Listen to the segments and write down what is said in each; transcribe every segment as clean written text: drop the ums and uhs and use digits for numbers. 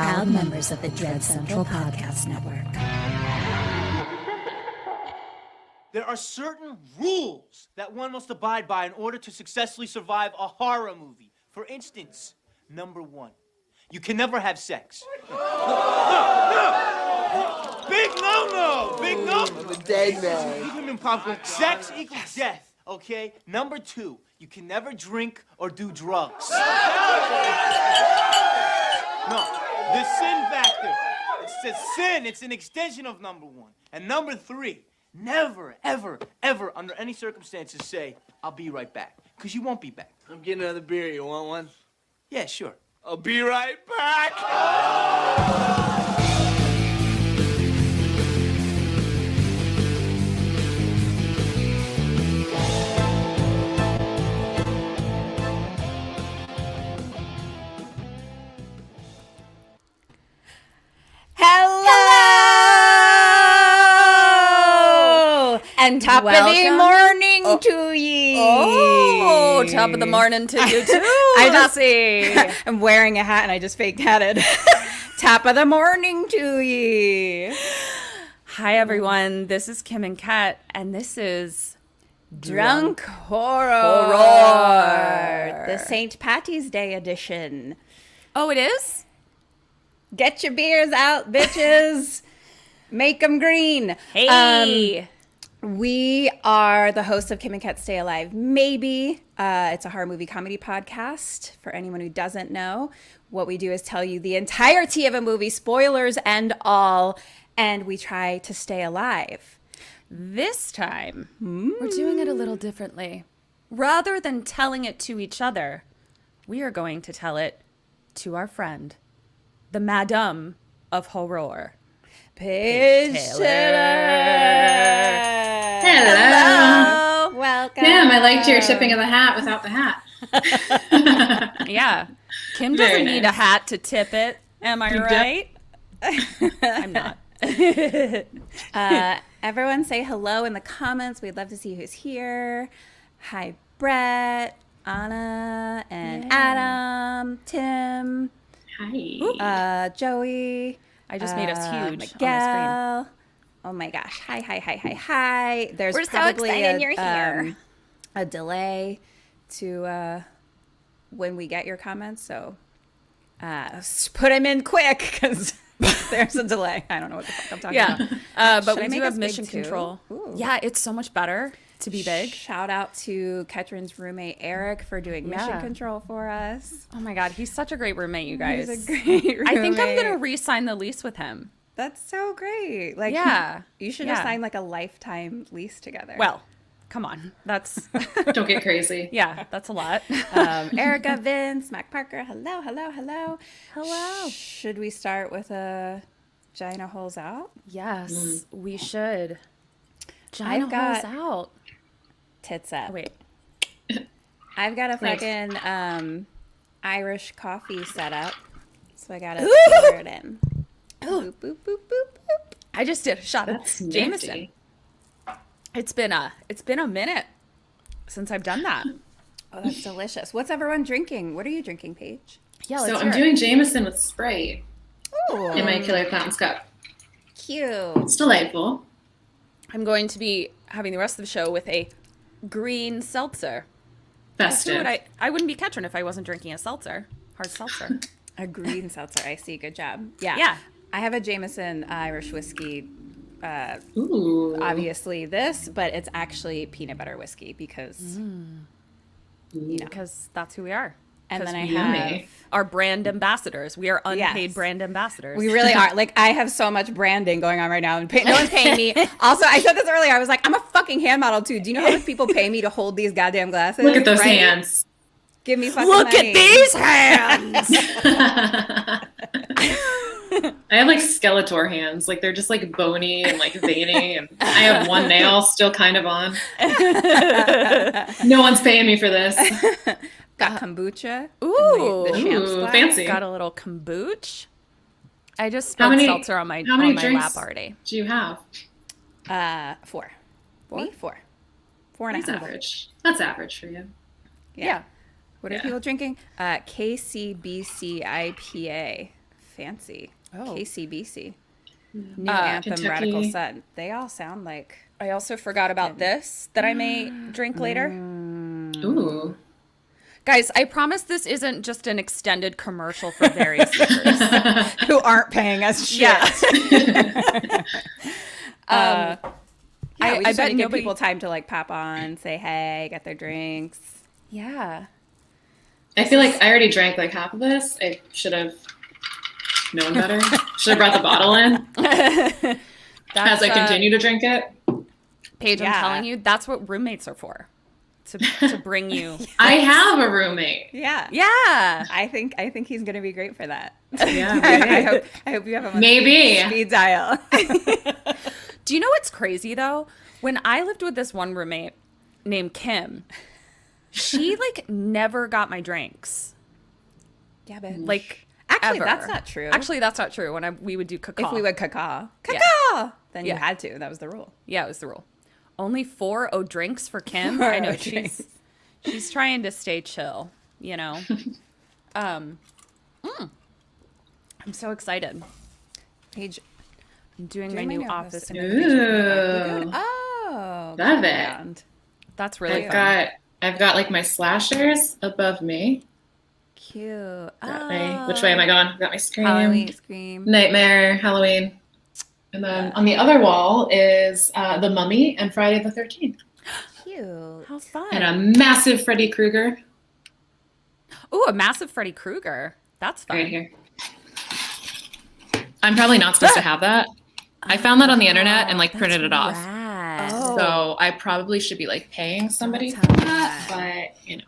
proud members of the Dread Central Podcast Network. There are certain rules that one must abide by in order to successfully survive a horror movie. For instance, number 1, you can never have sex. No. Big no-no! Big no! I'm a dead man. Sex equals death, okay? Number 2, you can never drink or do drugs. No, the sin factor. It's a sin. It's an extension of number 1. And number 3, never, ever, ever, under any circumstances say, I'll be right back. Because you won't be back. I'm getting another beer. You want one? Yeah, sure. I'll be right back. Hello! And top of the morning to ye. Oh, top of the morning to you too. I'm wearing a hat and I just fake hatted. Top of the morning to ye. Hi everyone, this is Kim and Kat, and this is Drunk Horror. The St. Patty's Day edition. Oh, it is? Get your beers out, bitches. Make them green. Hey. We are the hosts of Kim and Kat Stay Alive. Maybe. It's a horror movie comedy podcast. For anyone who doesn't know, what we do is tell you the entirety of a movie, spoilers and all, and we try to stay alive. This time, we're doing it a little differently. Rather than telling it to each other, we are going to tell it to our friend, the Madame of Horror, Paige Taylor. Hello. Welcome. Damn, I liked your tipping of the hat without the hat. Yeah. Kim doesn't need a hat to tip it. Am I right? I'm not. Everyone say hello in the comments. We'd love to see who's here. Hi, Brett, Anna, and Adam, Tim. Hi. Joey. I just made us huge Miguel. on Oh my gosh. Hi. There's We're so probably excited you're here. a delay to when we get your comments. So put them in quick because there's a delay. I don't know what the fuck I'm talking about. But Should I we make do have us big mission too? control. Ooh. Yeah, it's so much better to be big. Shout out to Ketrin's roommate Eric for doing mission Yeah. control for us. Oh my God, he's such a great roommate, you guys. He's a great roommate. I think I'm gonna re-sign the lease with him. That's so great. Like, Yeah. you should Yeah. have signed like a lifetime lease together. Well, come on, that's Don't get crazy. yeah, that's a lot. Erica, Vince, Mac Parker. Hello. Hello. Should we start with a Gina Holes Out? Yes, we should. I've got- Holes out. Tits up. Oh, wait. I've got a Nice. fucking Irish coffee set up. So I gotta pour it in. Boop, boop, boop, boop, boop. I just did a shot of That's Jameson. nifty. It's been a minute since I've done that. Oh, that's delicious. What's everyone drinking? What are you drinking, Paige? Yeah, So let's I'm hear it. doing Jameson with Sprite Ooh, in my Killer Clowns cup. cute. It's delightful. I'm going to be having the rest of the show with a green seltzer. Who Festive. would I wouldn't be Ketrin if I wasn't drinking a seltzer, hard seltzer. A green seltzer. I see. Good job. Yeah. Yeah. I have a Jameson Irish whiskey. Ooh. Obviously this, but it's actually peanut butter whiskey because Because that's who we are. and then I Yummy. have Our brand ambassadors. We are unpaid Yes. brand ambassadors. we really are. Like I have so much branding going on right now and no one's paying me. Also, I said this earlier. I was like, I'm a fucking hand model too. Do you know how much people pay me to hold these goddamn glasses? Look at those Right? hands. Give me fucking Look money. at these hands. I have like Skeletor hands. Like they're just like bony and like veiny. And I have one nail still kind of on. No one's paying me for this. Got kombucha. Ooh. The champs Ooh, glass. fancy. Got a little kombucha. I just How spilled many- seltzer on my how many lap drinks already. do you have? 4. Me? 4. 4 and a That's half. average. That's average for you. Yeah. What are Yeah. people drinking? KCBC IPA. fancy. Oh. KCBC. New Anthem, Kentucky. Radical Sun. They all sound like... I also forgot about this that I may drink later. Ooh. Guys, I promise this isn't just an extended commercial for various liquors. who aren't paying us shit. Yeah. Yeah, we I just bet want to give nobody- people time to like pop on, say hey, get their drinks. Yeah. I feel like I already drank like half of this. I should have known better. Should have brought the bottle in as I continue to drink it. Paige, Yeah. I'm telling you, that's what roommates are for. To bring you. I have a roommate. Yeah. Yeah. I think he's gonna be great for that. Yeah, I hope you have him on maybe. speed dial. Do you know what's crazy though? When I lived with this one roommate named Kim, she like never got my drinks. Yeah, but Like actually, ever. that's not true. Actually, that's not true. When we would do cacao. if we would caca, then you Yeah. had to. That was the rule. Yeah, it was the rule. Only 4 drinks for Kim. I know she's trying to stay chill, you know. I'm so excited. Paige, I'm doing my Doing my new new office. office. Ooh. oh, Love it. background. That's really I've got like my slashers above me. Cute. Which way am I going? Got my Scream, Halloween Scream. Nightmare, Halloween. And then on the other wall is The Mummy and Friday the 13th. Cute. How fun. And a massive Freddy Krueger Ooh, a massive Freddy Krueger. That's fun. right here. I'm probably not supposed to have that. I found that on the internet and like printed it off. Rad. So I probably should be like paying somebody Don't for tell me that, that. but you know.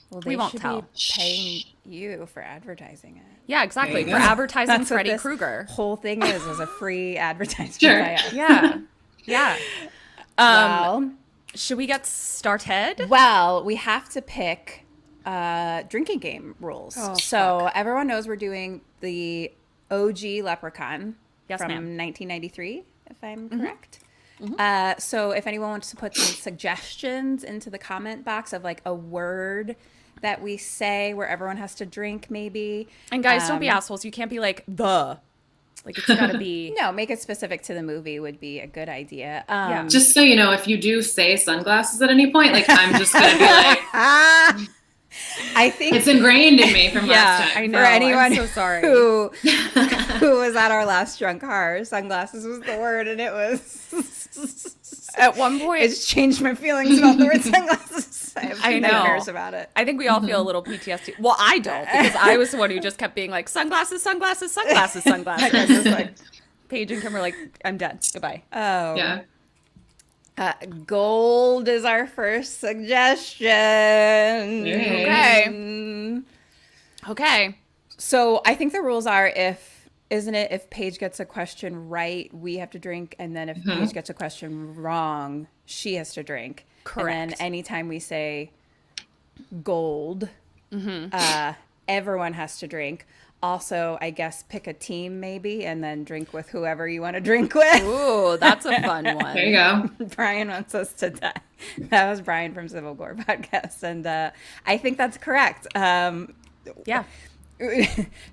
Well, We won't should tell. be paying you for advertising it. Yeah, exactly. There you For go. advertising That's what Freddy this Krueger. whole thing is a free advertisement. Sure. by us. Yeah. Yeah. Well, Should we get started? we have to pick drinking game rules. Oh, so everyone knows we're doing the OG Leprechaun Yes, from ma'am. 1993, if I'm correct. So if anyone wants to put some suggestions into the comment box of like a word that we say where everyone has to drink, maybe. And guys, don't be assholes. You can't be like the. Like it's gotta be. No, make it specific to the movie would be a good idea. Yeah. Just so you know, if you do say sunglasses at any point, like I'm just gonna be like, I think it's ingrained in me from last time. I know. for anyone I'm so sorry. who was at our last drunk horror, sunglasses was the word, and it was At one point, it's changed my feelings about the word sunglasses. I have I know. nightmares about it. I think we all feel a little PTSD. Well, I don't because I was the one who just kept being like sunglasses, sunglasses, sunglasses, I sunglasses. was just like, Paige and Kim were like, I'm dead. Goodbye. oh, Yeah. Gold is our first suggestion. Okay. Okay. So I think the rules are if Paige gets a question right, we have to drink, and then if Paige gets a question wrong, she has to drink. Correct. And then anytime we say gold, everyone has to drink. Also, I guess pick a team maybe, and then drink with whoever you want to drink with. Ooh, that's a fun one. There you go. Brian wants us to die. That was Brian from Civil Gore podcast, and I think that's correct. Yeah.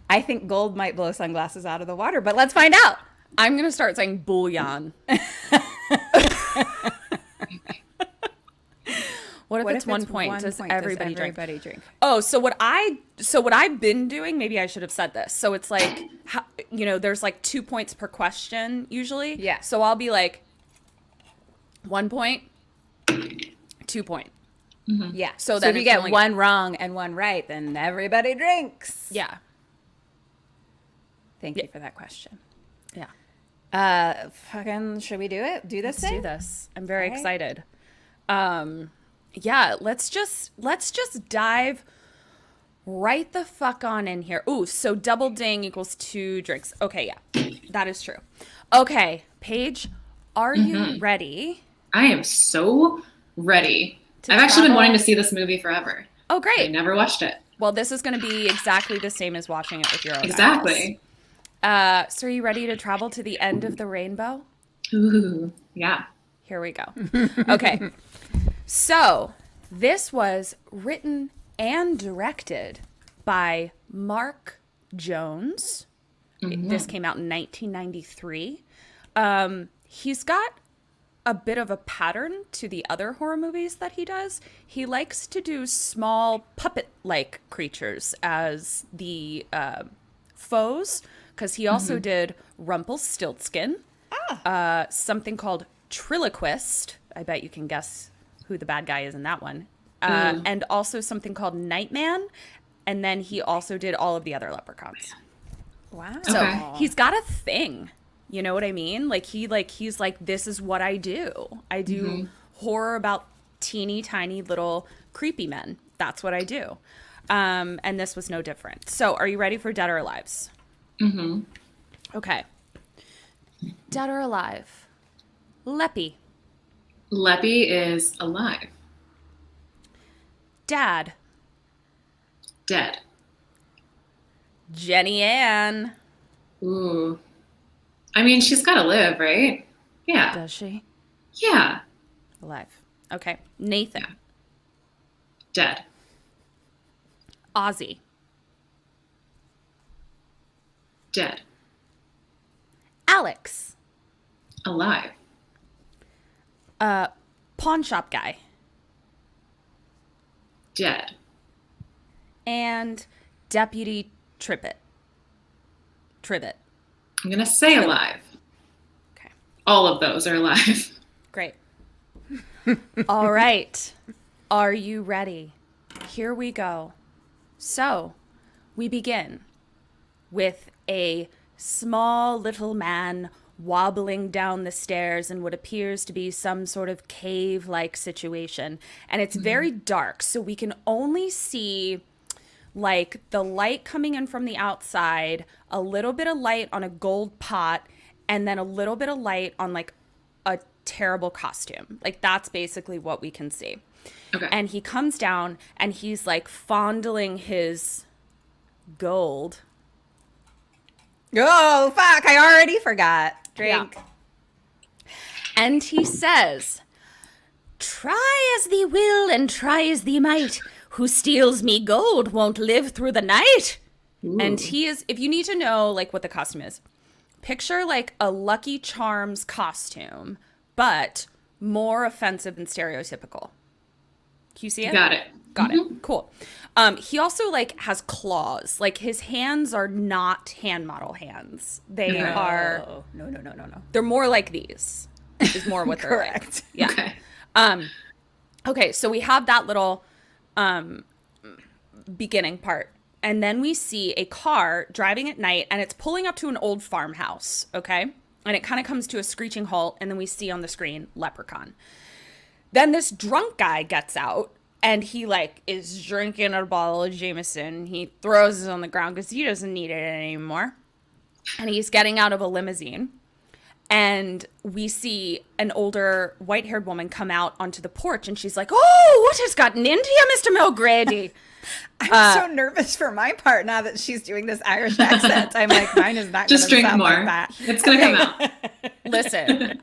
I think gold might blow sunglasses out of the water, but let's find out. I'm going to start saying bouillon. What if it's 1 point? Does everybody drink? drink? Oh, so what I've been doing, maybe I should have said this. So it's like, there's like 2 points per question usually. Yeah. So I'll be like 1 point, 2 point. Yeah. So So then if you it's get only- one wrong and one right, then everybody drinks. Yeah. Thank you for that question. Yeah. Fucking, should we do it? Do this Let's thing? do this. I'm very All right. excited. Yeah, let's just dive right the fuck on in here. Ooh, so double ding equals 2 drinks. Okay, yeah. That is true. Okay, Paige, are you ready? I am so ready. To I've actually been travel? wanting to see this movie forever. Oh, I great. never watched it. Well, this is going to be exactly the same as watching it with your own Exactly. eyes. So are you ready to travel to the end of the rainbow? Ooh, yeah. Here we go. Okay. So this was written and directed by Mark Jones, This came out in 1993. He's got a bit of a pattern to the other horror movies that he does. He likes to do small puppet-like creatures as the foes, because he also did Rumpelstiltskin, something called Triloquist. I bet you can guess who the bad guy is in that one. And also something called Nightman. And then he also did all of the other leprechauns. Wow. So he's got a thing. You know what I mean? He's like, this is what I do. I do horror about teeny tiny little creepy men. That's what I do. And this was no different. So are you ready for Dead or Alives? Mm-hmm. Okay. Dead or Alive? Leppy. Leppy is alive. Dad. Dead. JennyAn. Ooh. I mean, she's got to live, right? Yeah. Does she? Yeah. Alive. Okay. Nathan. Yeah. Dead. Ozzy. Dead. Alex. Alive. Pawn shop guy. Dead. And Deputy Tribbett. I'm going to say alive. Okay. All of those are alive. Great. All right. Are you ready? Here we go. So, we begin with a small little man wobbling down the stairs in what appears to be some sort of cave-like situation. And it's very dark, so we can only see like the light coming in from the outside, a little bit of light on a gold pot, and then a little bit of light on like a terrible costume. Like that's basically what we can see. Okay. And he comes down and he's like fondling his gold. Oh, fuck. I already forgot. Drink. Yeah. And he says, "Try as thee will and try as thee might, who steals me gold won't live through the night." Ooh. And he is, if you need to know like what the costume is, picture like a Lucky Charms costume, but more offensive and stereotypical. Can you see it? Got it. Got it. Cool. He also like has claws. Like his hands are not hand model hands. They are No. They're more like these. Is more what they're like. Yeah. Okay. Okay, so we have that little beginning part. And then we see a car driving at night and it's pulling up to an old farmhouse, okay? And it kind of comes to a screeching halt, and then we see on the screen Leprechaun. Then this drunk guy gets out and he like is drinking a bottle of Jameson. He throws it on the ground because he doesn't need it anymore. And he's getting out of a limousine. And we see an older white-haired woman come out onto the porch, and she's like, "Oh, what has gotten into you, Mr. Mulgrady?" I'm so nervous for my part now that she's doing this Irish accent. I'm like, mine is not just gonna drink sound more. like that. It's gonna come out. Listen,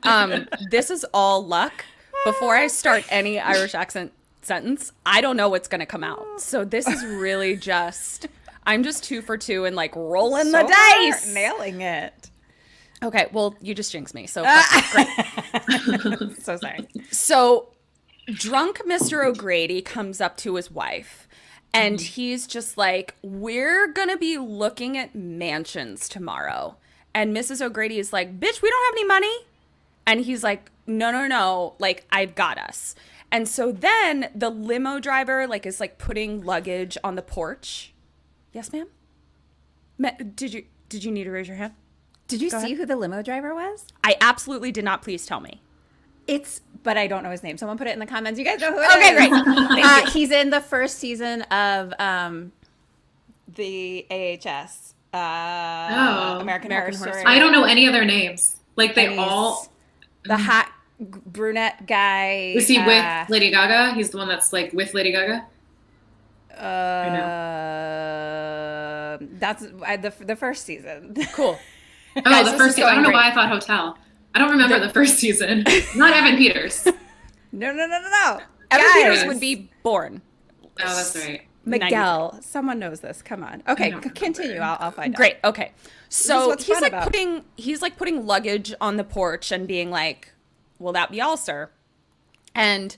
this is all luck. Before I start any Irish accent sentence, I don't know what's gonna come out. So this is really just, I'm just 2 for 2 and like rolling the dice, nailing it. Okay, well, you just jinxed me, so great. So sorry. So, drunk Mr. O'Grady comes up to his wife, and he's just like, "We're gonna be looking at mansions tomorrow." And Mrs. O'Grady is like, "Bitch, we don't have any money." And he's like, No, like, I've got us. And so then the limo driver, like, is, like, putting luggage on the porch. Yes, ma'am? Did you need to raise your hand? Did you see who the limo driver was? I absolutely did not. Please tell me. But I don't know his name. Someone put it in the comments. You guys know who it Okay, is. great. He's in the first season of the AHS, American Horror Story. I don't know any of their names. Like they And all. the hot brunette guy. Is he with Lady Gaga? He's the one that's like with Lady Gaga. That's the first season. Cool. Oh, Guys, the this first is season. I don't know going why I thought Hotel. I don't remember the first season. Not Evan Peters. No. Evan Guys. Peters would be born. Oh, that's right. Miguel. Someone knows this. Come on. Okay, continue. I'll find out. Great. Okay. So what's fun about. he's like putting luggage on the porch and being like, "Will that be all, sir?" And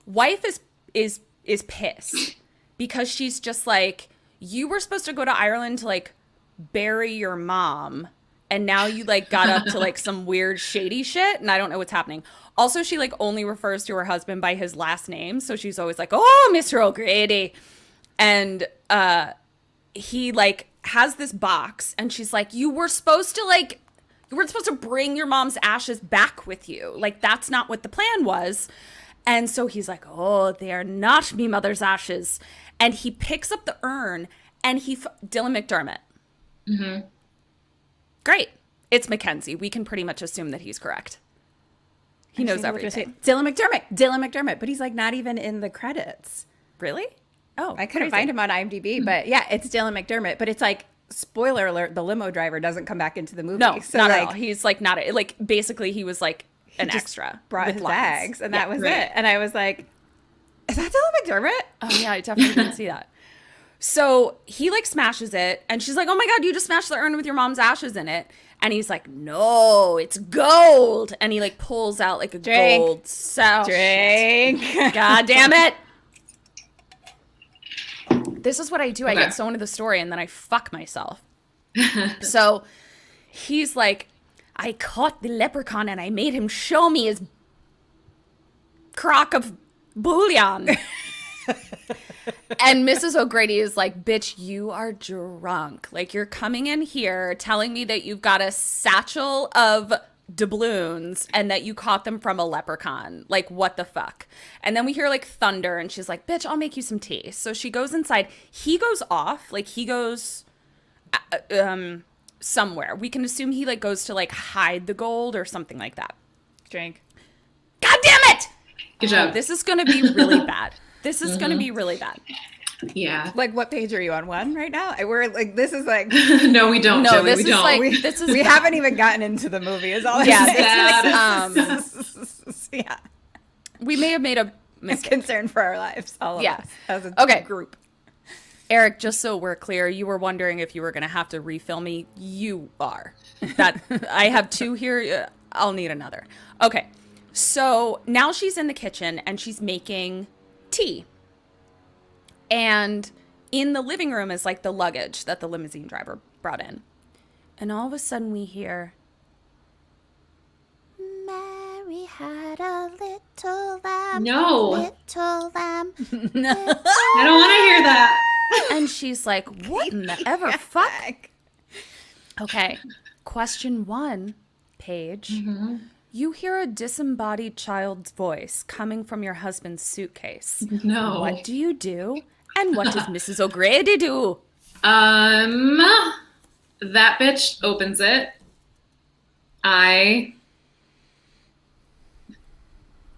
wife is pissed because she's just like, "You were supposed to go to Ireland to like bury your mom, and now you like got up to like some weird shady shit, and I don't know what's happening." Also, she like only refers to her husband by his last name, so she's always like, "Oh, Mr. O'Grady." And he like has this box, and she's like, you weren't supposed to bring your mom's ashes back with you. Like, that's not what the plan was. And so he's like, oh, they are not me mother's ashes. And he picks up the urn, and Dylan McDermott. Mm-hmm. Great. It's Mackenzie. We can pretty much assume that he's correct. He knows everything. Dylan McDermott, but he's like not even in the credits. Really? Oh, I couldn't find him on IMDb, but yeah, it's Dylan McDermott. But it's like, spoiler alert, the limo driver doesn't come back into the movie. No, so not like, at all. He's like not like basically he was like an extra. Brought with his lines. bags, and that was it. And I was like, is that Dylan McDermott? Oh yeah, I definitely didn't see that. So he like smashes it, and she's like, "Oh my god, you just smashed the urn with your mom's ashes in it." And he's like, "No, it's gold." And he like pulls out like a gold Drink. God damn it. This is what I do. Okay. I get so into the story and then I fuck myself. So he's like, I caught the leprechaun and I made him show me his crock of bouillon. And Mrs. O'Grady is like, bitch, you are drunk. Like, you're coming in here telling me that you've got a satchel of doubloons and that you caught them from a leprechaun. Like, what the fuck? And then we hear like thunder, and she's like, bitch, I'll make you some tea. So she goes inside. He goes off. Like, he goes somewhere. We can assume he like goes to like hide the gold or something like that. Drink. God damn it! Good job. This is going to be really bad. This is going to be really bad. Yeah. Like, what page are you on? 1 right now? We're like, this is like, No, we don't. No, Joey, this we is don't. like, we, this is we bad. haven't even gotten into the movie. Is all. Yeah, Yeah. We may have made a I'm mistake. concerned for our lives. All of Yeah. us as a Okay. group. Eric, just so we're clear, you were wondering if you were going to have to refill me. You are. That I have 2 here. I'll need another. Okay. So now she's in the kitchen and she's making tea. And in the living room is like the luggage that the limousine driver brought in. And all of a sudden we hear, Mary had a little lamb. No. Little lamb. I don't want to hear that. and she's like, what in the ever fuck? Okay. Question 1, Paige. Mm-hmm. You hear a disembodied child's voice coming from your husband's suitcase. No. What do you do? And what does Mrs. O'Grady do? That bitch opens it. I,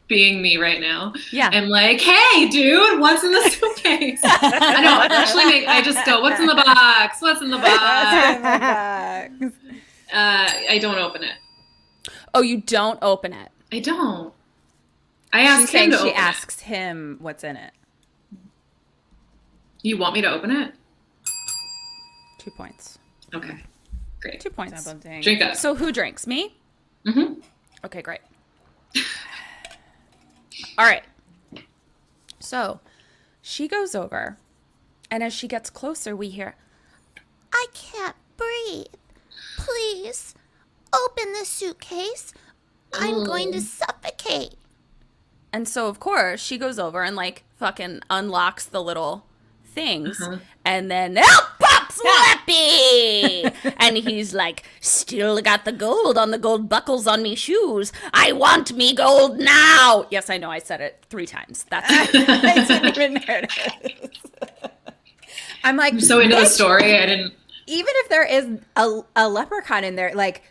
being me right now, Yeah. am like, hey, dude, what's in the suitcase? I know. I just go, what's in the box? What's in the box? I don't open it. Oh, you don't open it. I don't. I ask She's him saying to she open it. asks him what's in it. You want me to open it? 2 points. Okay. Great. 2 points. Drink up. So who drinks? Me? Mm-hmm. Okay, great. All right. So she goes over, and as she gets closer, we hear, I can't breathe. Please, open the suitcase. I'm going to suffocate. and so of course she goes over and like fucking unlocks the little things, and then out pops Lappy, and he's like, still got the gold on the gold buckles on me shoes. I want me gold now. Yes, I know. I said it 3 times. That's I didn't even notice. I'm like, I'm so into the story, I didn't. even if there is a leprechaun in there, like,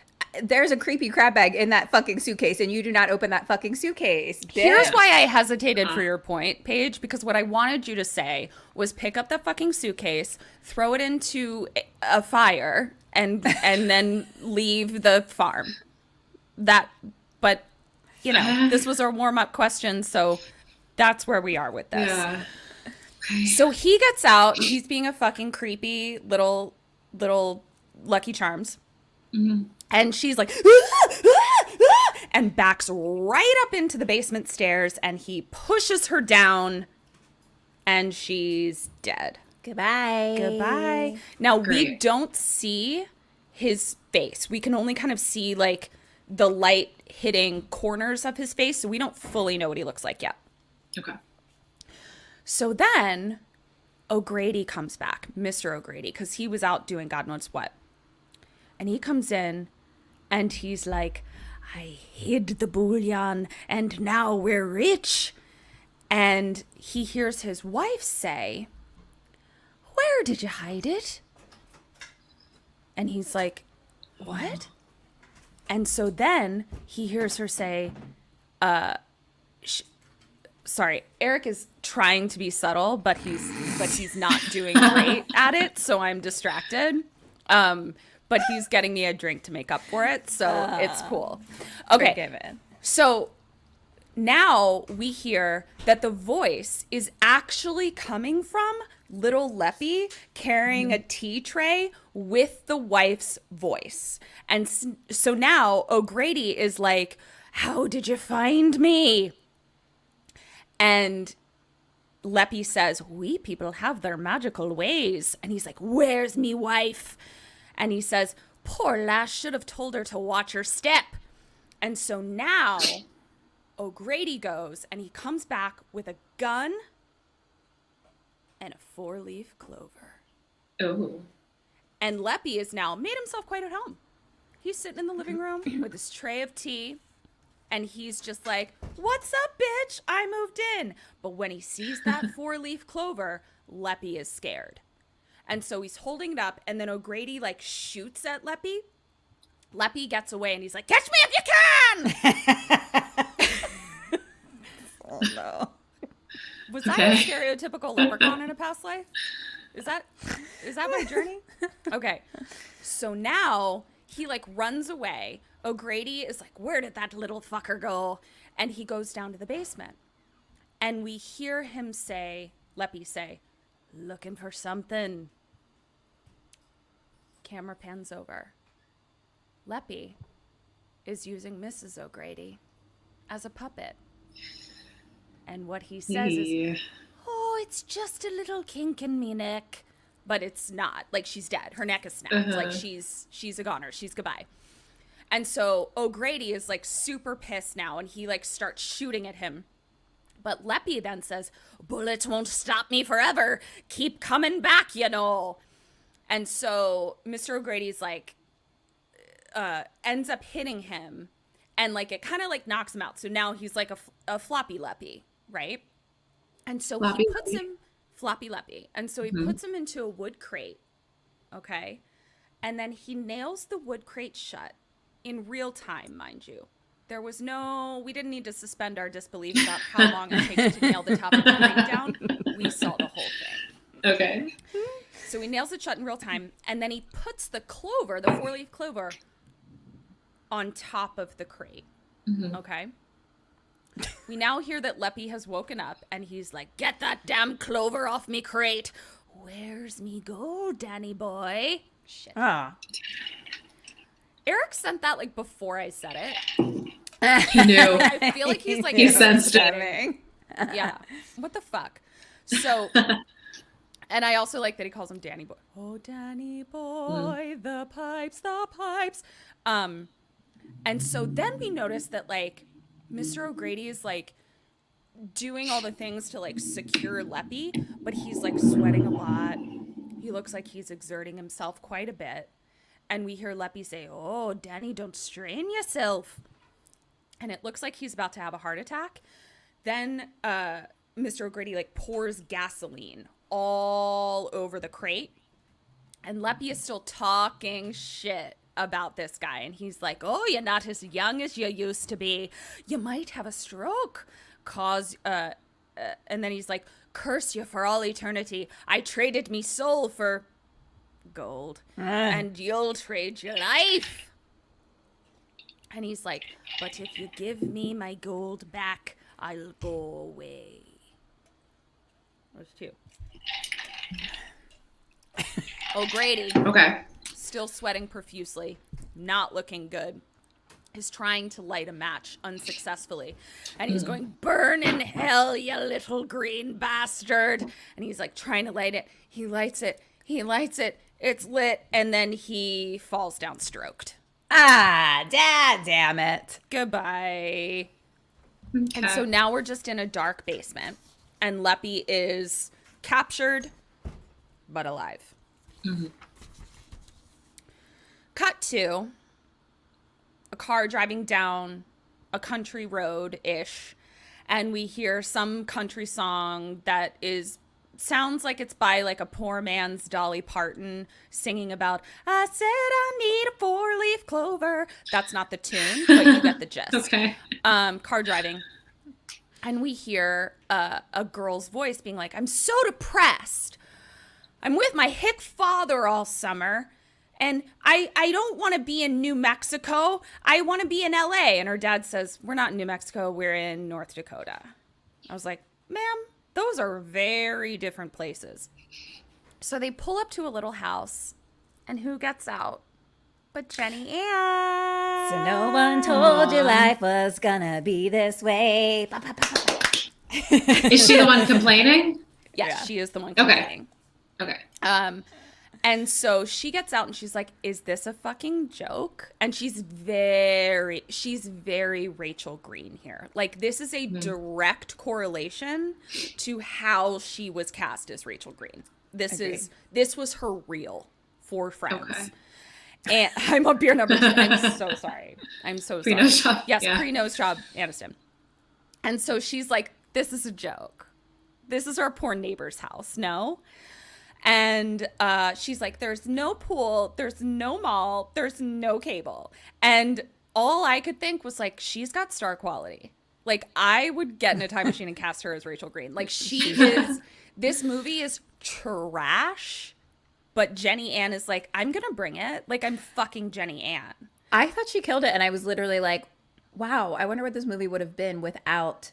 there's a creepy crab bag in that fucking suitcase, and you do not open that fucking suitcase. Here's Bitch. why I hesitated for your point, Paige, because what I wanted you to say was pick up that fucking suitcase, throw it into a fire, and then leave the farm. But you know, this was our warm-up question, so that's where we are with this. Yeah. So he gets out. He's being a fucking creepy little Lucky Charms. Mm-hmm. And she's like, and backs right up into the basement stairs, and he pushes her down, and she's dead. Goodbye. Now, we Great. don't see his face. We can only kind of see, like, the light hitting corners of his face, so we don't fully know what he looks like yet. Okay. So then O'Grady comes back, Mr. O'Grady, because he was out doing God knows what. And he comes in, and he's like, I hid the bullion, and now we're rich. And he hears his wife say, where did you hide it? And he's like, what? And so then he hears her say, sorry, Eric is trying to be subtle, but he's not doing great at it, so I'm distracted. But he's getting me a drink to make up for it, so it's cool. Okay, Forgiven. so now we hear that the voice is actually coming from little Leppy carrying a tea tray with the wife's voice. And so now O'Grady is like, how did you find me? And Leppy says, we people have their magical ways. And he's like, where's me wife? And he says, poor lass, should have told her to watch her step. And so now O'Grady goes and he comes back with a gun and a 4-leaf clover. Oh. And Leppy is now made himself quite at home. He's sitting in the living room with his tray of tea. And he's just like, what's up, bitch? I moved in. But when he sees that 4-leaf clover, Leppy is scared. And so he's holding it up, and then O'Grady, like, shoots at Leppy. Leppy gets away, and he's like, catch me if you can! Oh, no. Was that a stereotypical leprechaun in a past life? Is that my journey? Okay. So now he, like, runs away. O'Grady is like, where did that little fucker go? And he goes down to the basement. And we hear him say, Leppy say, looking for something. Camera pans over. Leppy is using Mrs. O'Grady as a puppet. And what he says is, oh, it's just a little kink in me neck. But it's not. Like, she's dead. Her neck is snapped. Like, she's a goner. She's goodbye. And so O'Grady is, like, super pissed now, and he, like, starts shooting at him. But Leppy then says, bullets won't stop me forever. Keep coming back, you know. And so Mr. O'Grady's, like, ends up hitting him, and, like, it kind of, like, knocks him out. So now he's, like, a floppy Leppy, right? And so he puts him, floppy Leppy. And so he puts him into a wood crate, okay? And then he nails the wood crate shut. In real time, mind you. We didn't need to suspend our disbelief about how long it takes to nail the top of the crate down. We saw the whole thing. Okay. So he nails it shut in real time, and then he puts the clover, the 4-leaf clover, on top of the crate. Okay? We now hear that Leppy has woken up, and he's like, get that damn clover off me crate. Where's me gold, Danny boy? Shit. Ah. Eric sent that, like, before I said it. He knew. I feel like he's like, He sensed it. yeah. What the fuck? So, and I also like that he calls him Danny Boy. Oh, Danny Boy, the pipes, the pipes. And so then we notice that, like, Mr. O'Grady is, like, doing all the things to, like, secure Leppy, but he's, like, sweating a lot. He looks like he's exerting himself quite a bit. And we hear Leppy say, oh, Danny, don't strain yourself. And it looks like he's about to have a heart attack. Then Mr. O'Grady, like, pours gasoline all over the crate. And Leppy is still talking shit about this guy. And he's like, oh, you're not as young as you used to be. You might have a stroke. And then he's like, curse you for all eternity. I traded me soul for gold, and you'll trade your life. And he's like, but if you give me my gold back, I'll go away. There's 2. O'Grady, Okay. still sweating profusely, not looking good, is trying to light a match unsuccessfully. And he's going, burn in hell, you little green bastard. And he's like trying to light it. He lights it. It's lit. And then he falls down stroked. Ah, dad, damn it. Goodbye. Okay. And so now we're just in a dark basement. And Leppy is captured, but alive. Mm-hmm. Cut to a car driving down a country road-ish, and we hear some country song that sounds like it's by like a poor man's Dolly Parton singing about, I said I need a 4-leaf clover. That's not the tune, but you get the gist. Okay. Car driving. And we hear a girl's voice being like, I'm so depressed. I'm with my hick father all summer. And I don't want to be in New Mexico. I want to be in LA. And her dad says, we're not in New Mexico. We're in North Dakota. I was like, ma'am, those are very different places. So they pull up to a little house. And who gets out but JennyAn? So no one told you life was gonna be this way. Is she the one complaining? Yes, she is the one Okay. complaining. Okay. And so she gets out and she's like, is this a fucking joke? And she's very Rachel Green here. Like, this is a direct correlation to how she was cast as Rachel Green. This was her reel for Friends. Okay. And I'm on beer number 2. I'm so sorry. I'm so sorry. Pre-nose job. Yes, Yeah. pre-nose job, Aniston. And so she's like, this is a joke. This is our poor neighbor's house, no? And she's like, there's no pool, there's no mall, there's no cable. And all I could think was like, she's got star quality. Like, I would get in a time machine and cast her as Rachel Green. Like, she is, this movie is trash, but JennyAn is like, I'm going to bring it. Like, I'm fucking JennyAn. I thought she killed it, and I was literally like, wow, I wonder what this movie would have been without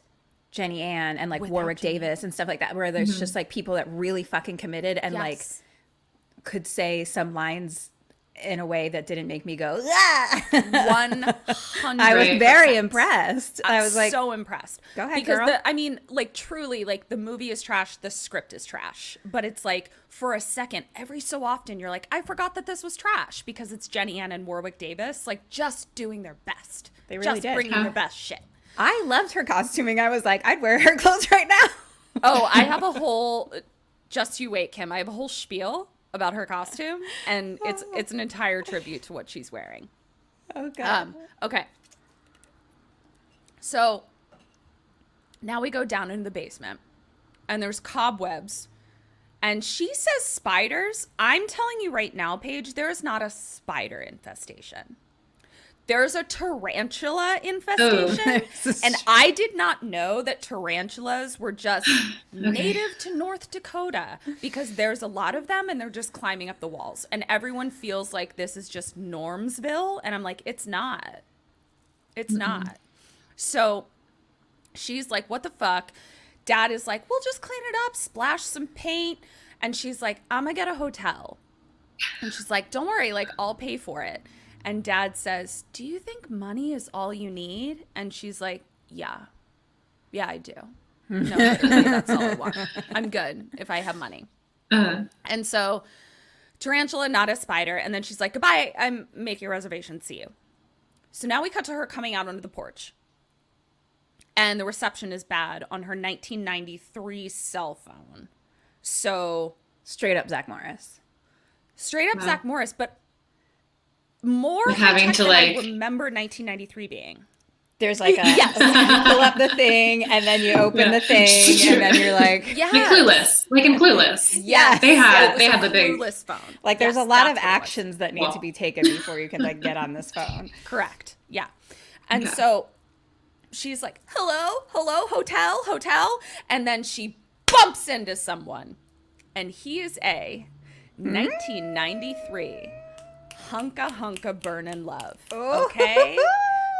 JennyAn and like Warwick Davis and stuff like that, where there's just like people that really fucking committed and like could say some lines in a way that didn't make me go, ah! 100%. I was very impressed. I was like, so impressed. Go ahead, because girl. I mean, like, truly, like, the movie is trash, the script is trash. But it's like, for a second, every so often, you're like, I forgot that this was trash, because it's JennyAn and Warwick Davis, like, just doing their best. They really just did. bringing their best shit. I loved her costuming. I was like, I'd wear her clothes right now. Oh, I have a whole, just you wait, Kim, I have a whole spiel about her costume, and it's an entire tribute to what she's wearing. Oh, God. Okay. So now we go down into the basement, and there's cobwebs, and she says spiders. I'm telling you right now, Paige, there's not a spider infestation. There's a tarantula infestation, and I did not know that tarantulas were just native to North Dakota, because there's a lot of them, and they're just climbing up the walls, and everyone feels like this is just Normsville, and I'm like, it's not. It's not. So she's like, what the fuck? Dad is like, we'll just clean it up, splash some paint, and she's like, I'm gonna get a hotel, and she's like, don't worry, like, I'll pay for it. And Dad says, do you think money is all you need? And she's like, yeah, I do. No, literally, that's all I want. I'm good if I have money. And so tarantula, not a spider. And then she's like, goodbye, I'm making a reservation, see you. So now we cut to her coming out onto the porch. And the reception is bad on her 1993 cell phone. So Straight up Zach Morris. Zach Morris, but more having to, than like, I remember 1993 being. There's like a, you pull up the thing, and then you open the thing, and then you're like, Yeah. Like Clueless. Like in Clueless. Yes. They had It was the big. Clueless phone. like there's Yes, a lot that's of what it was. actions that need to be taken before you can like get on this phone. Correct. Yeah. And Okay. so she's like, hello, hotel. And then she bumps into someone. And he is a 1993 hunka burnin' love. Okay?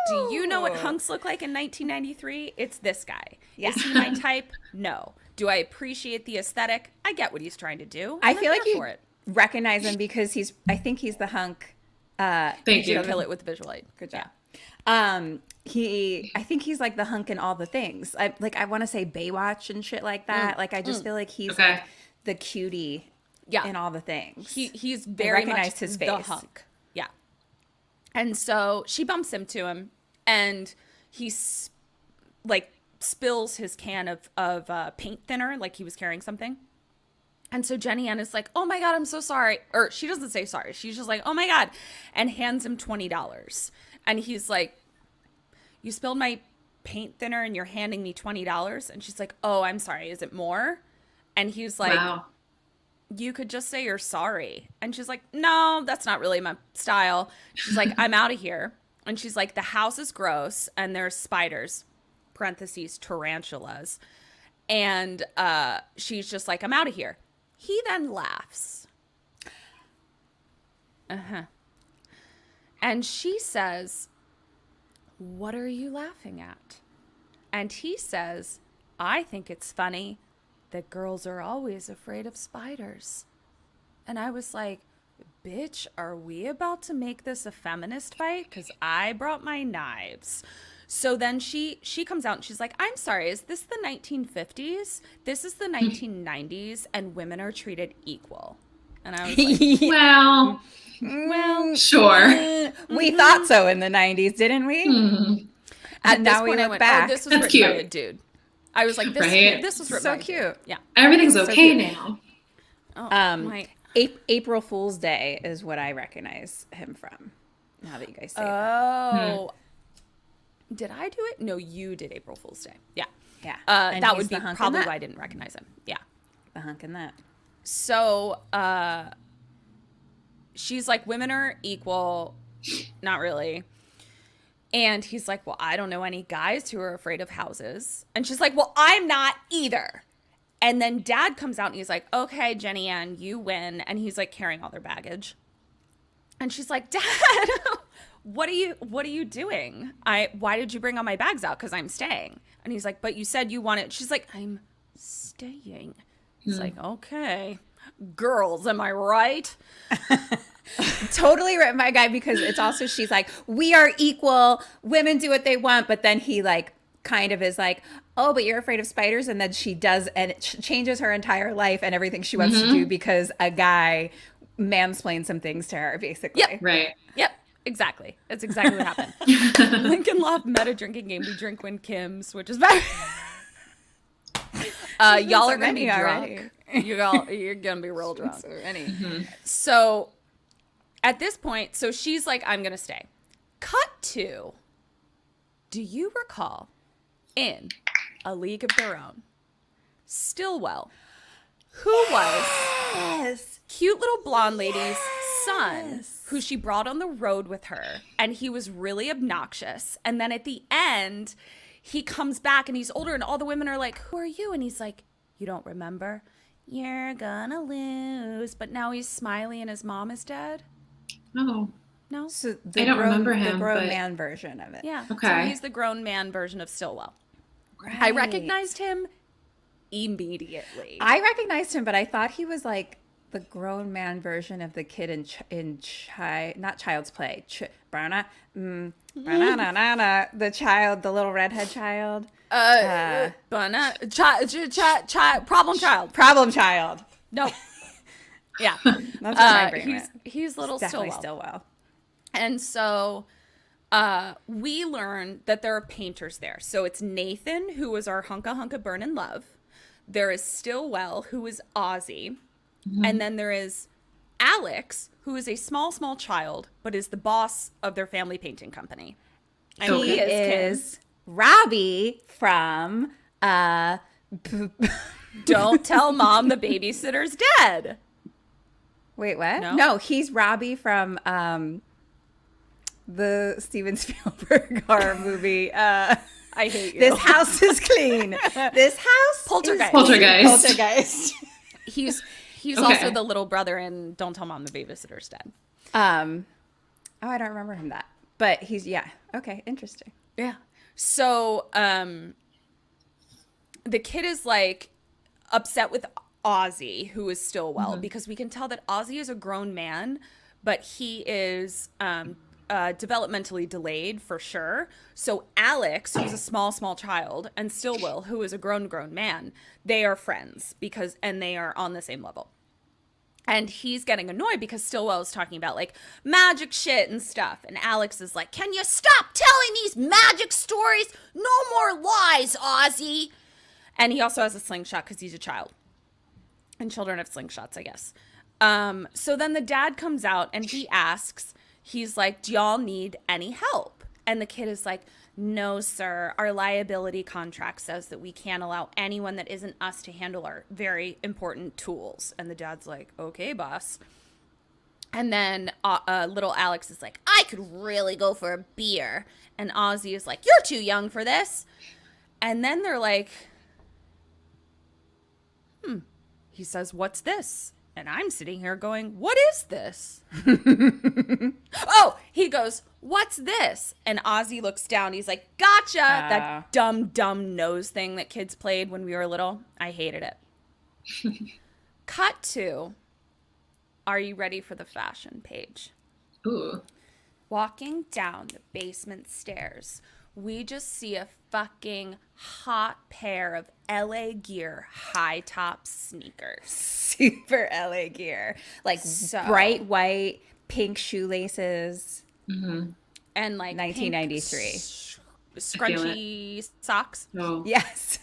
Do you know what hunks look like in 1993? It's this guy. Yeah. Is he my type? No. Do I appreciate the aesthetic? I get what he's trying to do. I and feel I'm like there you for it. recognize him because I think he's the hunk. Thank You you. kill it with the visual aid. Good job. I think he's like the hunk in all the things. I want to say Baywatch and shit like that. Like, I just feel like he's Okay. like the cutie Yeah. in all the things. He's very much recognized his the face. hunk. Yeah. And so she bumps into him, and he spills his can of paint thinner, like he was carrying something. And so JennyAn is like, oh my God, I'm so sorry. Or she doesn't say sorry. She's just like, oh my God, and hands him $20. And he's like, you spilled my paint thinner and you're handing me $20? And she's like, oh, I'm sorry. Is it more? And he's like, Wow. you could just say you're sorry. And she's like, no, that's not really my style. She's like, I'm out of here. And she's like, the house is gross and there's spiders, parentheses, tarantulas. And she's just like, I'm out of here. He then laughs. And she says, what are you laughing at? And he says, I think it's funny that girls are always afraid of spiders. And I was like, bitch, are we about to make this a feminist fight? Because I brought my knives. So then she comes out and she's like, I'm sorry, is this the 1950s? This is the 1990s and women are treated equal. And I was like, Well, well, sure. We thought so in the 90s, didn't we? at And this now we point I look went, back. oh, this was That's written by cute. a dude. I was like, this, Right? this was written So by a dude. cute. Yeah. Everything's okay cute. now. Oh, my. April Fool's Day is what I recognize him from. Now that you guys say that. Oh. Did I do it? No, you did April Fool's Day. Yeah. Yeah. And That he's would the be hunk in probably that. why I didn't recognize him. Yeah. The hunk in that. So she's like, women are equal. Not really. And he's like, well, I don't know any guys who are afraid of houses. And she's like, well, I'm not either. And then dad comes out and he's like, okay, JennyAn, you win. And he's like carrying all their baggage. And she's like, Dad, what are you doing? Why did you bring all my bags out? Because I'm staying. And he's like, but you said you wanted. She's like, I'm staying. He's like, okay. Girls, am I right? Totally written by a guy because it's also, she's like, we are equal. Women do what they want. But then he like kind of is like, oh, but you're afraid of spiders. And then she does, and it changes her entire life and everything she wants to do because a guy mansplained some things to her, basically. Yep. Right. Yep, exactly. That's exactly what happened. Lincoln Loft meta drinking game. We drink when Kim switches back. Y'all are gonna be drunk. You're gonna be real drunk. So at this point, so she's like, I'm gonna stay. Cut to, do you recall in A League of Their Own, Stillwell, who was cute little blonde lady's son, who she brought on the road with her, and he was really obnoxious. And then at the end, he comes back and he's older, and all the women are like, who are you? And he's like, you don't remember? You're gonna lose. But now he's smiley and his mom is dead. Oh. No? So I don't remember him, the grown but- man version of it. Yeah. So Okay. he's the grown man version of Stillwell. Right. I recognized him immediately. I recognized him, but I thought he was like the grown man version of the kid not Child's Play. The child, the little redhead child. Problem child. Problem child. No. Yeah. That's what my brain went. He's little Definitely Stillwell. Stillwell. And so we learn that there are painters there. So it's Nathan, who was our hunka burn in love. There is Stillwell, who is Ozzy. And then there is Alex, who is a small child, but is the boss of their family painting company. And He he is is Robbie from Don't Tell Mom the Babysitter's Dead. Wait, what? No? No, he's Robbie from the Steven Spielberg horror movie. I hate you. This house is clean. This house Poltergeist. Poltergeist. Poltergeist. He's Okay. also the little brother in Don't Tell Mom the Babysitter's Dead. Oh, I don't remember him that. But he's okay, interesting. Yeah. So the kid is like, upset with Ozzy, who is Stillwell, because we can tell that Ozzy is a grown man, but he is developmentally delayed for sure. So Alex, who's a small child, and Stillwell, who is a grown man, they are friends and they are on the same level. And he's getting annoyed because Stillwell is talking about like magic shit and stuff. And Alex is like, can you stop telling these magic stories? No more lies, Ozzy. And he also has a slingshot because he's a child. And children have slingshots, I guess. So then the dad comes out and he asks, he's like, do y'all need any help? And the kid is like, no, sir. Our liability contract says that we can't allow anyone that isn't us to handle our very important tools. And the dad's like, okay, boss. And then little Alex is like, I could really go for a beer. And Ozzy is like, you're too young for this. And then they're like, He says, what's this? And I'm sitting here going, what is this? Oh, he goes, what's this? And Ozzy looks down. He's like, gotcha. That dumb nose thing that kids played when we were little. I hated it. Cut to, are you ready for the fashion page? Ooh. Walking down the basement stairs, we just see a fucking hot pair of LA Gear high top sneakers. Super LA Gear. Like bright white, pink shoelaces. Mm-hmm. And like 1993. Scrunchy socks. Oh. Yes.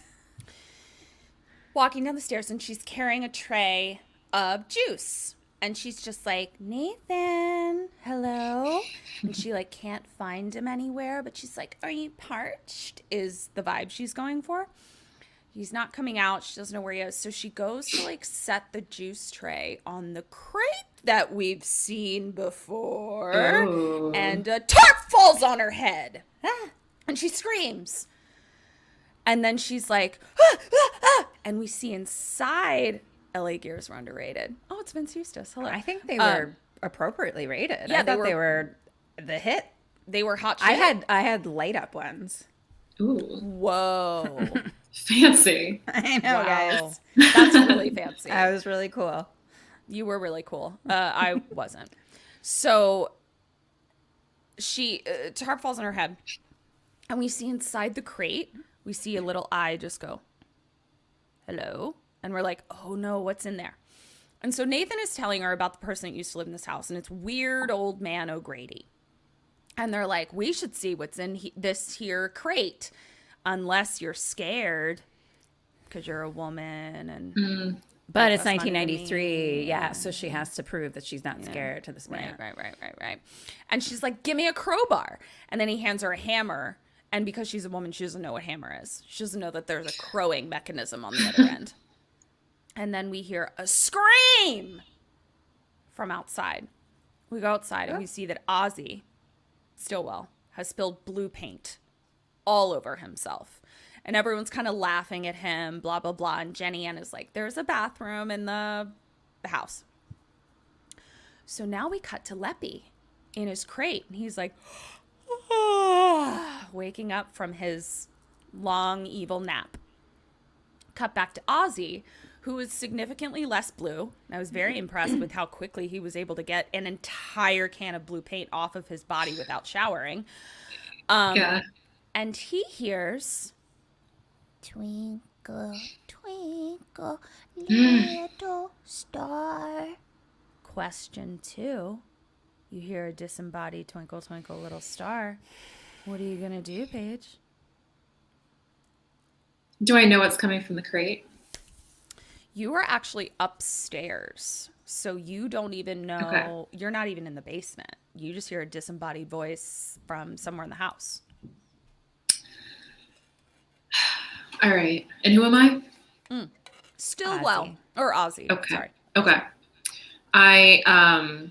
Walking down the stairs and she's carrying a tray of juice. And she's just like, Nathan, hello. And she like can't find him anywhere, but she's like, are you parched? Is the vibe she's going for. He's not coming out. She doesn't know where he is. So she goes to like set the juice tray on the crate that we've seen before. Ooh. And a tarp falls on her head. And she screams. And then she's like, ah, ah, ah. And we see inside, LA Gears were underrated. Oh, it's Vince Eustace. Hello. I think they were appropriately rated. Yeah, I thought they were the hit. They were hot shit. I had light up ones. Ooh. Whoa. Fancy. I know, guys. That's really fancy. I was really cool. You were really cool. I wasn't. So she, tarp falls on her head. And we see inside the crate, we see a little eye just go, hello? And we're like, oh no, what's in there? And so Nathan is telling her about the person that used to live in this house. And it's weird old man O'Grady. And they're like, we should see what's in this here crate. Unless you're scared because you're a woman. And But it's 1993. Yeah, so she has to prove that she's not scared to this man. Right. And she's like, give me a crowbar. And then he hands her a hammer. And because she's a woman, she doesn't know what hammer is. She doesn't know that there's a crowing mechanism on the other end. And then we hear a scream from outside. We go outside and we see that Ozzy Stillwell has spilled blue paint all over himself. And everyone's kind of laughing at him, blah, blah, blah. And JennyAn is like, there's a bathroom in the house. So now we cut to Leppy in his crate. And he's like, waking up from his long, evil nap. Cut back to Ozzy, who is significantly less blue. I was very impressed with how quickly he was able to get an entire can of blue paint off of his body without showering. Yeah. And he hears, Twinkle, twinkle, little star. question 2. You hear a disembodied twinkle, twinkle, little star. What are you going to do, Paige? Do I know what's coming from the crate? You are actually upstairs, so you don't even know. Okay. You're not even in the basement. You just hear a disembodied voice from somewhere in the house. All right. And who am I? Stillwell. Ozzy. Or Ozzy. Okay. Sorry. Okay. I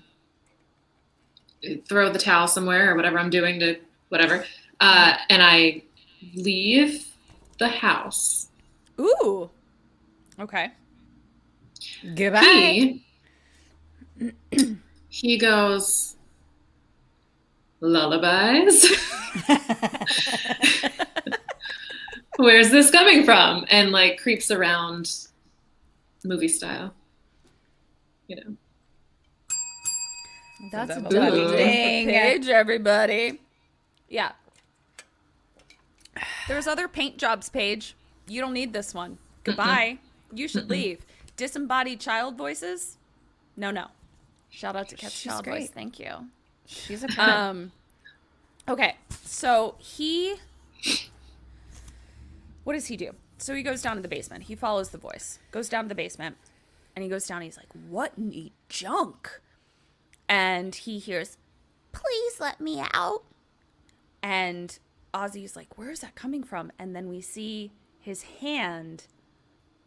throw the towel somewhere or whatever I'm doing to whatever. And I leave the house. Ooh. Okay. Goodbye. He goes, lullabies. Where's this coming from? And like creeps around movie style. You know. That's a Ooh. ding for Ding. Paige, everybody. Yeah. There's other paint jobs, Paige. You don't need this one. Goodbye. You should leave. Disembodied child voices? No. Shout out to Cat's She's Child great. Voice. Thank you. She's a Okay, so what does he do? So he goes down to the basement. He follows the voice, goes down to the basement, and he goes down. And he's like, "What neat junk?" And he hears, Please let me out. and Ozzy's like, "Where is that coming from?" And then we see his hand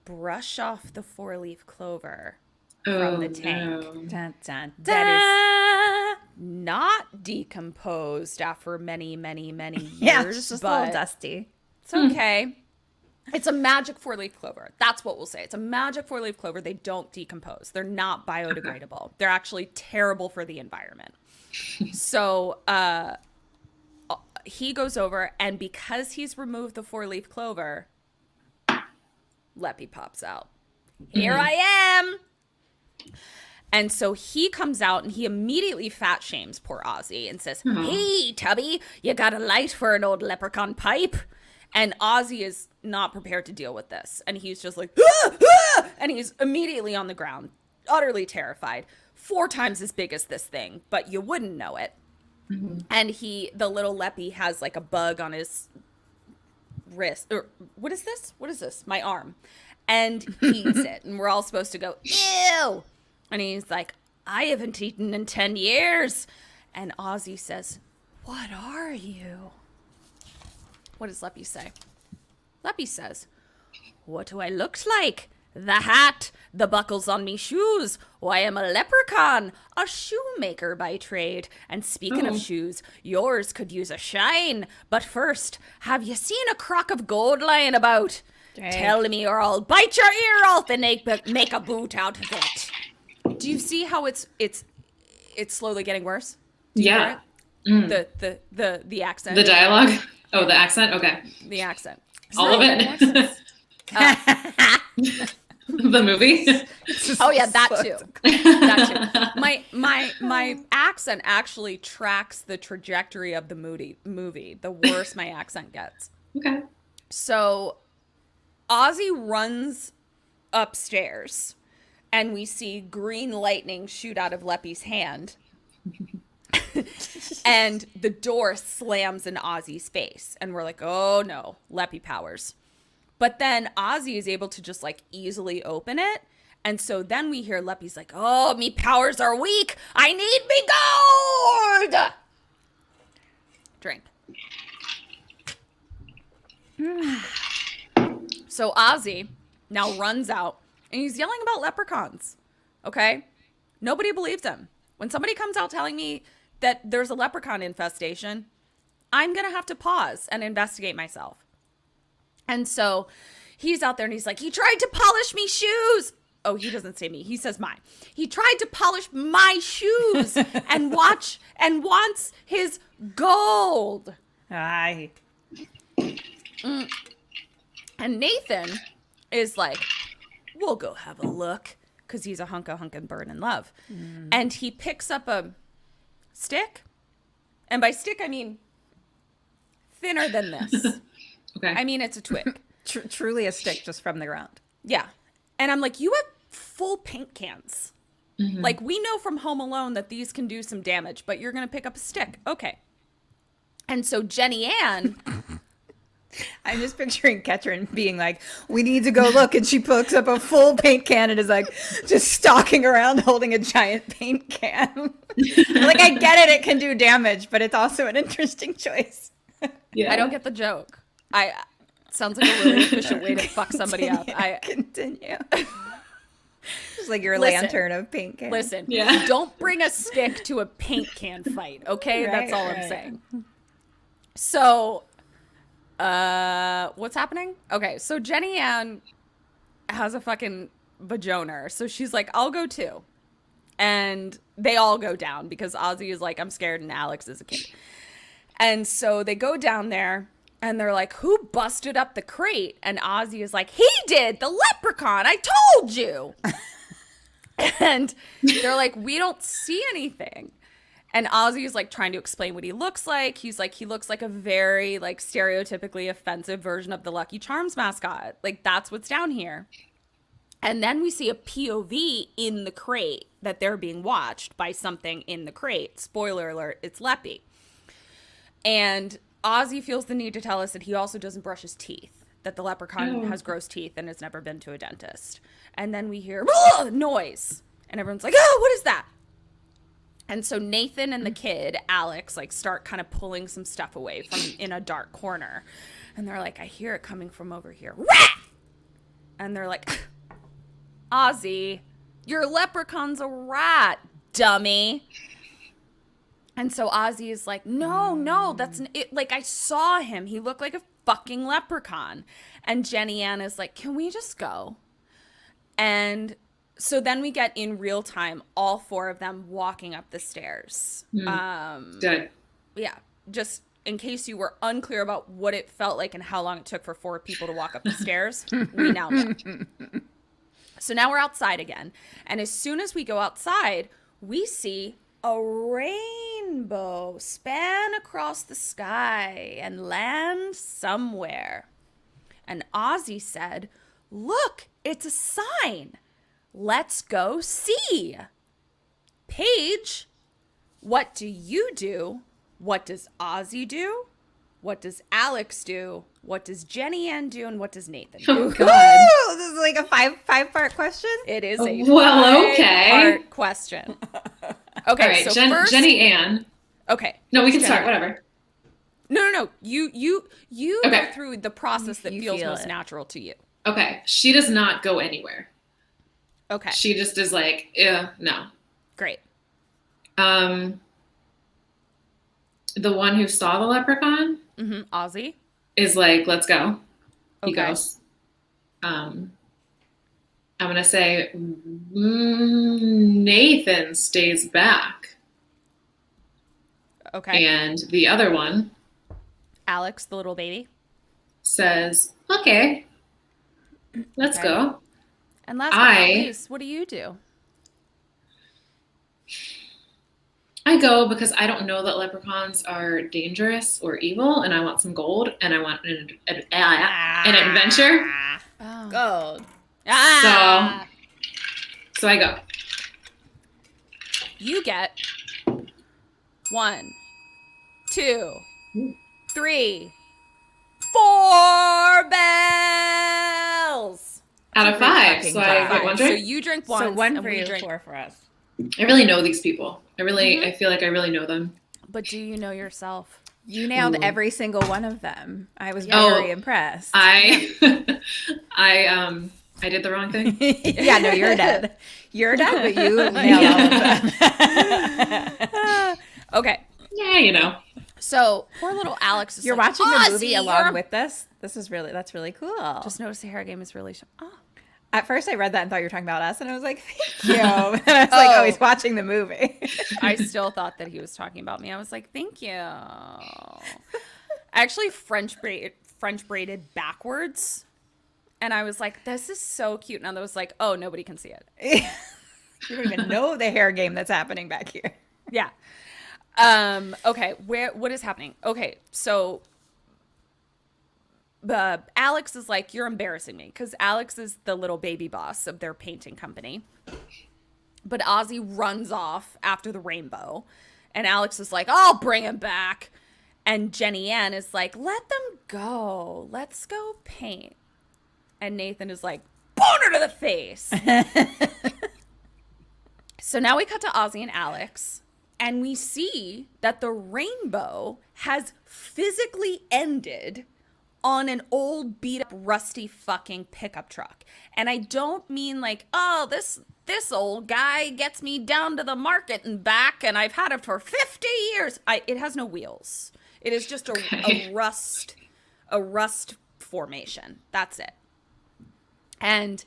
brush off the 4-leaf clover from the tank. No. Dun, dun, That is not decomposed after many, many, many years. yeah, it's just a but little dusty. it's okay. It's a magic 4-leaf clover. That's what we'll say. It's a magic 4-leaf clover. They don't decompose. They're not biodegradable. They're actually terrible for the environment. So he goes over, and because he's removed the 4-leaf clover, Leppy pops out. Here I am. And so he comes out and he immediately fat shames poor Ozzy and says, "Hey, Tubby, you got a light for an old leprechaun pipe?" And Ozzy is not prepared to deal with this. And he's just like, "Ah, ah!" And he's immediately on the ground, utterly terrified, 4 times as big as this thing, but you wouldn't know it. And the little Leppy has like a bug on his wrist. Or what is this? What is this? My arm. And he eats it. And we're all supposed to go, "Ew." And he's like, "I haven't eaten in 10 years. And Ozzy says, "What are you?" What does Leppy say? Leppy says, "What do I look like? The hat, the buckles on me shoes. Why, I'm a leprechaun, a shoemaker by trade. And speaking of shoes, yours could use a shine. But first, have you seen a crock of gold lying about? Dang. Tell me or I'll bite your ear off and make a boot out of it." Do you see how it's slowly getting worse? Do you Yeah. hear it? The accent. The dialogue? Oh, the accent? Okay. The accent. All of it? The movie? Oh yeah, that too. That too. My accent actually tracks the trajectory of the movie. The worse my accent gets. Okay. So Ozzy runs upstairs and we see green lightning shoot out of Leppy's hand. And the door slams in Ozzy's face. And we're like, "Oh no, Leppy powers." But then Ozzy is able to just like easily open it. And so then we hear Leppy's like, "Oh, me powers are weak. I need me gold." Drink. So Ozzy now runs out and he's yelling about leprechauns. Okay? Nobody believes him. When somebody comes out telling me that there's a leprechaun infestation, I'm going to have to pause and investigate myself. And so he's out there and he's like, "He tried to polish me shoes." Oh, he doesn't say me. He says mine. "He tried to polish my shoes and wants his gold." Aye. And Nathan is like, "We'll go have a look," because he's a hunkin' bird in love. And he picks up a stick. And by stick, I mean thinner than this. Okay. I mean, it's a twig. Truly a stick just from the ground. Yeah. And I'm like, "You have full paint cans. Like, we know from Home Alone that these can do some damage, but you're going to pick up a stick." Okay. And so JennyAn, I'm just picturing Ketrin being like, "We need to go look," and she picks up a full paint can and is like just stalking around holding a giant paint can. Like, I get it can do damage, but it's also an interesting choice. Yeah. I don't get the joke. Sounds like a really efficient way to fuck somebody up. Continue. Just like your Listen. lantern of paint cans. Listen, Yeah. don't bring a stick to a paint can fight, okay? That's all I'm saying. So, what's happening? Okay, so JennyAn has a fucking vajoner. So she's like, "I'll go too." And they all go down because Ozzy is like, "I'm scared," and Alex is a kid. And so they go down there And they're like, who busted up the crate? And Ozzy is like, he did, the leprechaun, I told you. And they're like, we don't see anything. And Ozzy is like trying to explain what he looks like. He's like, he looks like a very like stereotypically offensive version of the Lucky Charms mascot. Like, that's what's down here. And then we see a POV in the crate that they're being watched by something in the crate. Spoiler alert, it's Leppy. And Ozzy feels the need to tell us that he also doesn't brush his teeth, that the leprechaun has gross teeth and has never been to a dentist. And then we hear noise, and everyone's like, oh, what is that? And so Nathan and the kid, Alex, like start kind of pulling some stuff away from in a dark corner. And they're like, I hear it coming from over here. Rat! And they're like, Ozzy, your leprechaun's a rat, dummy. And so Ozzy is like, no, that's it. Like, I saw him. He looked like a fucking leprechaun. And JennyAn is like, can we just go? And so then we get in real time, all four of them walking up the stairs. Good. Yeah. Just in case you were unclear about what it felt like and how long it took for four people to walk up the stairs, we now know. So now we're outside again. And as soon as we go outside, we see a rainbow span across the sky and land somewhere. And Ozzy said, look, it's a sign. Let's go see. Paige, what do you do? What does Ozzy do? What does Alex do? What does JennyAn do? And what does Nathan do? Oh, God. Ooh, this is like a five-part question. It is a Well, okay. five-part question. Okay, All right, so first, JennyAn. okay. No, we can JennyAn. start. Whatever. No. You Okay. go through the process that You feels feel most it. natural to you. Okay. She does not go anywhere. Okay, She just is like, no. great. The one who saw the leprechaun Ozzy. is like, let's go. He Okay. goes. I'm gonna say Nathan stays back, Okay. and the other one Alex, the little baby. says, "Okay, let's Okay. go." And last but not I- least, what do you do? I go because I don't know that leprechauns are dangerous or evil, and I want some gold, and I want an adventure. Oh. Gold. So I go. You get 1, 2, 3, 4 bells. Out of 5, fucking so I God. get one So drink. you drink one. So one and for we you, drink. 4 for us. I really know these people. I feel like I really know them. But do you know yourself? You nailed Ooh. every single one of them. I was Oh. very impressed. I did the wrong thing. Yeah, no, you're dead. You're dead, but you nailed all of them. Okay. Yeah, you know. So poor little Alex is You're like, watching the "Ozzy, movie you're along a-" with this. That's really cool. Just notice the hair game is really. Oh. At first, I read that and thought you were talking about us, and I was like, "Thank you." And I was like, "Oh, he's watching the movie." I still thought that he was talking about me. I was like, thank you. I actually French braided backwards. And I was like, this is so cute. And I was like, oh, nobody can see it. You don't even know the hair game that's happening back here. Yeah. Okay. What is happening? Okay. So Alex is like, you're embarrassing me. Because Alex is the little baby boss of their painting company. But Ozzy runs off after the rainbow. And Alex is like, I'll bring him back. And JennyAn is like, let them go. Let's go paint. And Nathan is like, boner to the face. So now we cut to Ozzy and Alex. And we see that the rainbow has physically ended on an old beat up rusty fucking pickup truck. And I don't mean like, oh, this old guy gets me down to the market and back and I've had it for 50 years. It has no wheels. It is just a rust formation. That's it. And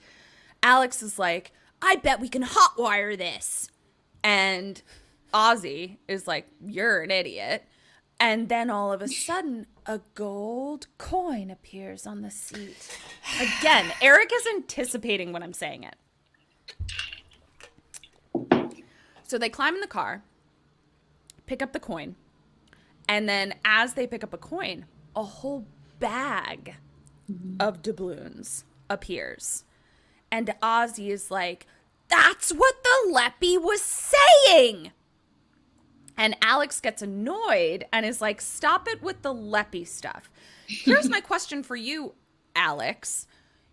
Alex is like, I bet we can hotwire this. And Ozzy is like, you're an idiot. And then all of a sudden, a gold coin appears on the seat. Again, Eric is anticipating when I'm saying it. So they climb in the car, pick up the coin, and then as they pick up a coin, a whole bag of doubloons appears. And Ozzy is like, that's what the Leppy was saying! And Alex gets annoyed and is like, stop it with the Leppy stuff. Here's my question for you, Alex.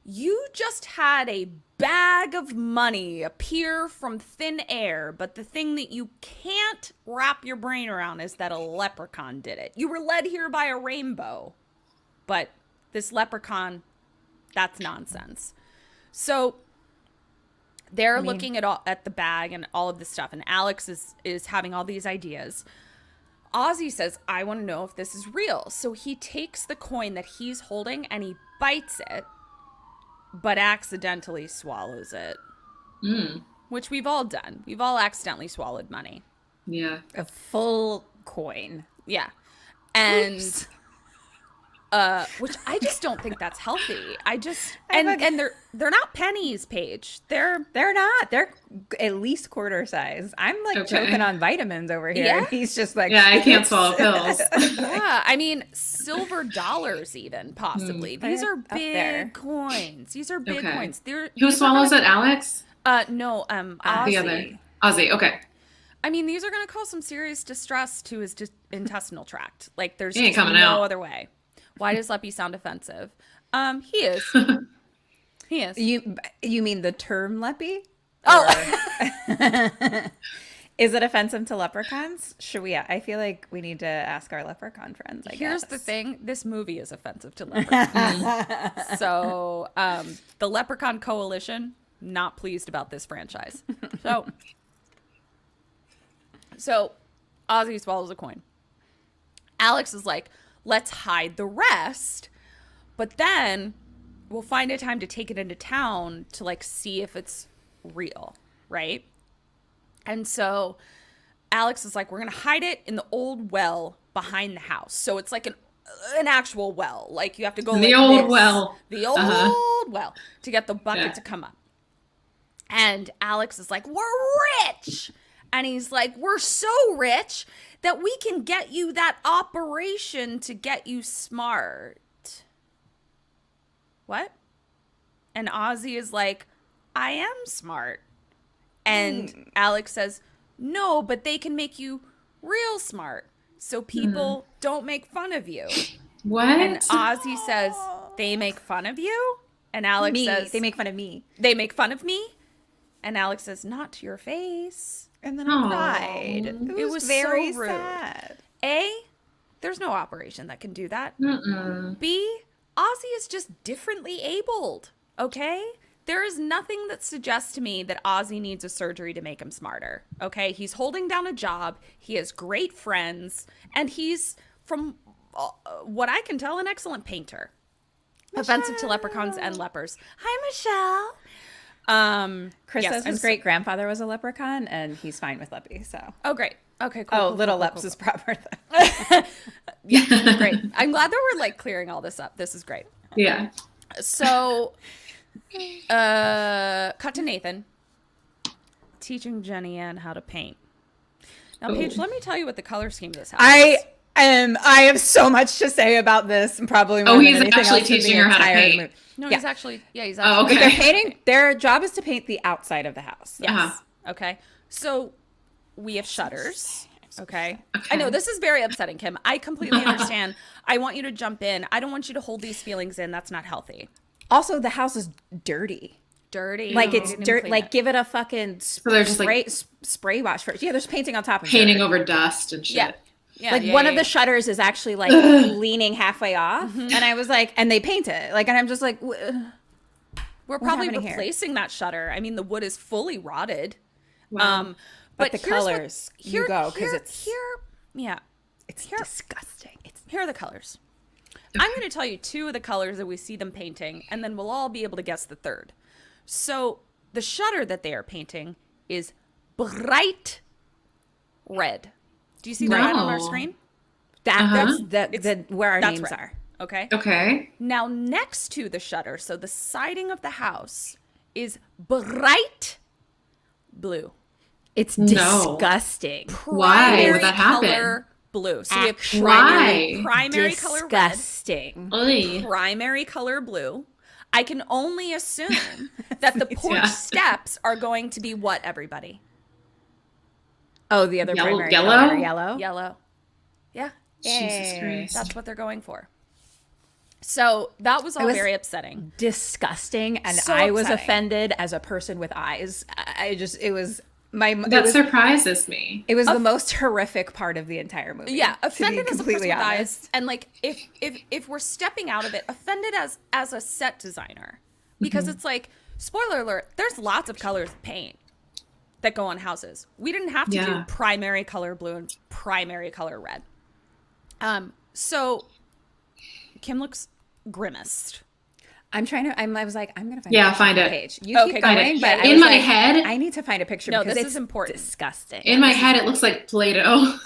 You just had a bag of money appear from thin air, but the thing that you can't wrap your brain around is that a leprechaun did it. You were led here by a rainbow, but this leprechaun, that's nonsense. So they're looking at the bag and all of this stuff, and Alex is having all these ideas. Ozzy says, I want to know if this is real. So he takes the coin that he's holding and he bites it, but accidentally swallows it. Which we've all done. We've all accidentally swallowed money. Yeah. A full coin. Yeah. And which I just don't think that's healthy. And they're not pennies, Paige. They're not. They're at least quarter size. I'm like choking on vitamins over here. Yeah. And he's just like, Yeah, I can't swallow pills. yeah, I mean silver dollars even possibly. These are big coins. These are big coins. Who swallows it, Alex? No, Ozzy. The other. Ozzy, okay. I mean, these are going to cause some serious distress to his intestinal tract. Like, there's He ain't just coming no out. other way. Why does Leppy sound offensive? He is. He is. You mean the term Leppy? Oh. Is it offensive to leprechauns? Should we? I feel like we need to ask our leprechaun friends. Here's the thing. This movie is offensive to leprechauns. So, the Leprechaun Coalition, not pleased about this franchise. So Ozzy swallows a coin. Alex is like, let's hide the rest, but then we'll find a time to take it into town to like see if it's real, right? And so Alex is like, we're gonna hide it in the old well behind the house. So it's like an actual well. Like you have to go The like old this, well. the old well to get the bucket to come up. And Alex is like, we're rich. And he's like, we're so rich that we can get you that operation to get you smart. What? And Ozzy is like, I am smart. And Alex says, no, but they can make you real smart so people don't make fun of you. What? And Ozzy says, they make fun of you? And Alex says, they make fun of me. They make fun of me? And Alex says, not to your face. And then I cried. It was very so rude. sad. A, there's no operation that can do that. Mm-mm. B, Ozzy is just differently abled, okay? There is nothing that suggests to me that Ozzy needs a surgery to make him smarter, okay? He's holding down a job, he has great friends, and he's, from what I can tell, an excellent painter. Offensive to leprechauns and lepers. Hi, Michelle. Chris yes, says his great grandfather was a leprechaun, and he's fine with Leppy. So, oh, great. Okay, cool. oh, cool, little cool, Leps cool, is proper. Yeah, great. I'm glad that we're like clearing all this up. This is great. Yeah. So, cut to Nathan teaching JennyAn how to paint. Now, Paige, let me tell you what the color scheme of this house is. I have so much to say about this, and probably more he's than anything actually else in teaching the her how to entire paint. movie. No, Yeah. he's actually. Oh, okay. They're painting. Their job is to paint the outside of the house. Yes. Uh-huh. Okay. So we have shutters. Okay. I know this is very upsetting, Kim. I completely understand. I want you to jump in. I don't want you to hold these feelings in. That's not healthy. Also, the house is dirty. Dirty. Like it's Didn't dirt. clean Like it. give it a fucking they're just, like, spray wash first. Yeah, there's painting on top of Painting dirt. over dust and shit. Yeah. Yeah, Like yeah, one yeah, of the yeah. shutters is actually like leaning halfway off, and I was like, and they paint it like, and I'm just like, We're probably happening here? replacing that shutter. I mean, the wood is fully rotted. Wow. but the here's what- colors you go because it's disgusting. Here are the colors. I'm going to tell you two of the colors that we see them painting, and then we'll all be able to guess the third. So the shutter that they are painting is bright red. Do you see the red on our No. screen? That's where our that's names right. are. Okay. Okay. Now, next to the shutter, so the siding of the house is bright blue. It's No. disgusting. Why would that Primary happen? color blue. So we have Why? primary color red, Disgusting. Oy. primary color blue. I can only assume that the porch Yeah. steps are going to be what, everybody? Oh, the other Yellow- primary yellow? color, yellow. Yellow. Yeah, Jesus Christ. that's what they're going for. So that was all was- very upsetting. Disgusting, and So I was upsetting. offended as a person with eyes. It was That surprises me. It was the most horrific part of the entire movie. Yeah, to be offended as a person completely with honest. eyes, and like if we're stepping out of it, offended as a set designer, because it's like, spoiler alert, there's lots of colors of paint that go on houses. We didn't have to do Yeah. primary color blue and primary color red. So Kim looks grimaced. I was like, I'm gonna find Yeah, a picture find for it. Paige. You Okay, keep find going, it. but I In was my like, head- I need to find a picture No, because this it's is important. disgusting. In my head, it looks like Play-Doh.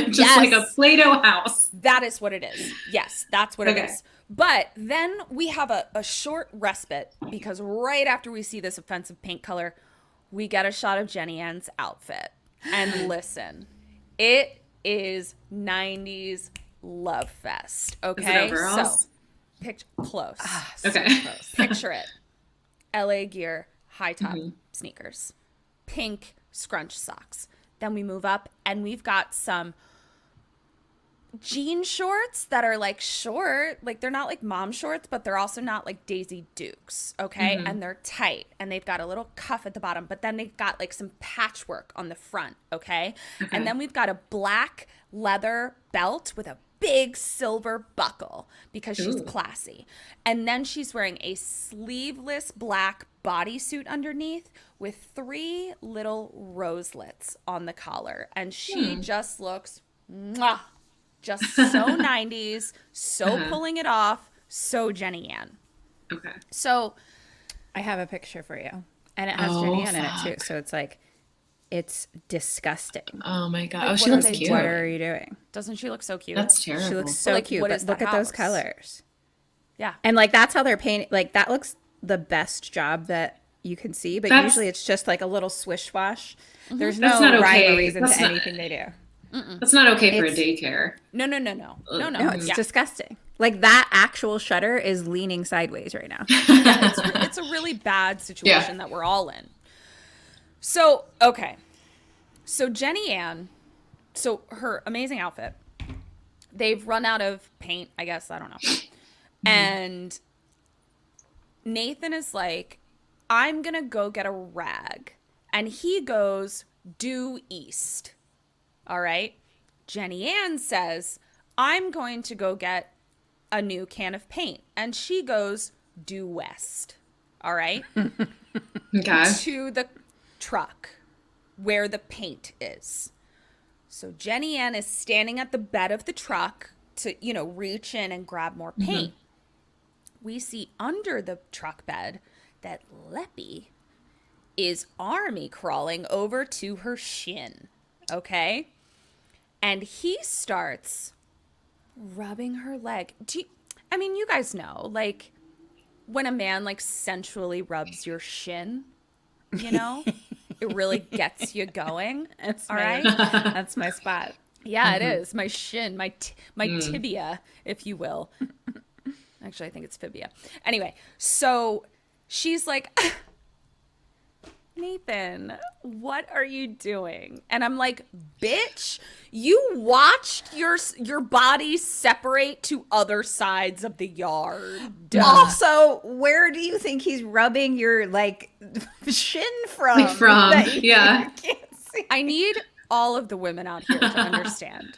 Just Yes. like a Play-Doh house. That is what it is. Yes, that's what it Okay. is. But then we have a short respite, because right after we see this offensive paint color, we get a shot of JennyAn's outfit. And listen, it is 90s love fest. Okay. Is it overalls? So close. Okay. Picture it. LA gear, high top sneakers, pink scrunch socks. Then we move up and we've got some jean shorts that are like short, like they're not like mom shorts, but they're also not like Daisy Dukes, okay? And they're tight and they've got a little cuff at the bottom, but then they've got like some patchwork on the front, okay? And then we've got a black leather belt with a big silver buckle because she's classy. And then she's wearing a sleeveless black bodysuit underneath with 3 little roselets on the collar. And she just looks mwah, just so 90s, so pulling it off, so JennyAn. Okay. So I have a picture for you, and it has Oh, JennyAn in it fuck. too. So it's like, it's disgusting. Oh my god. Like, Oh, she what are looks they cute. What are you doing? doesn't she look so cute? That's terrible. She looks so Like, cute, what but is the look at those house? colors. Yeah. And like that's how they're painting. Like that looks the best job that you can see, but That's- usually it's just like a little swish wash. There's That's no not rhyme okay. or reason That's to not- anything they do. That's not okay for a It's- daycare. No. No, it's Yeah. disgusting. Like that actual shutter is leaning sideways right now. It's a really bad situation that we're all in. So, okay. So JennyAn, so her amazing outfit, they've run out of paint, I guess, I don't know. And Nathan is like, I'm going to go get a rag. And he goes due east. All right. JennyAn says, I'm going to go get a new can of paint. And she goes due west. All right. Okay. To the truck where the paint is. So JennyAn is standing at the bed of the truck to, reach in and grab more paint. We see under the truck bed that Leppy is army crawling over to her shin. Okay? And he starts rubbing her leg. You guys know, like, when a man, like, sensually rubs your shin, it really gets you going. That's All my, right? That's my spot. Yeah, it is. My shin, my tibia, if you will. Actually, I think it's fibia. Anyway, so she's like, Nathan, what are you doing? And I'm like, bitch, you watched your body separate to other sides of the yard. Also, where do you think he's rubbing your like shin from? Like from, that you yeah. can't see? I need all of the women out here to understand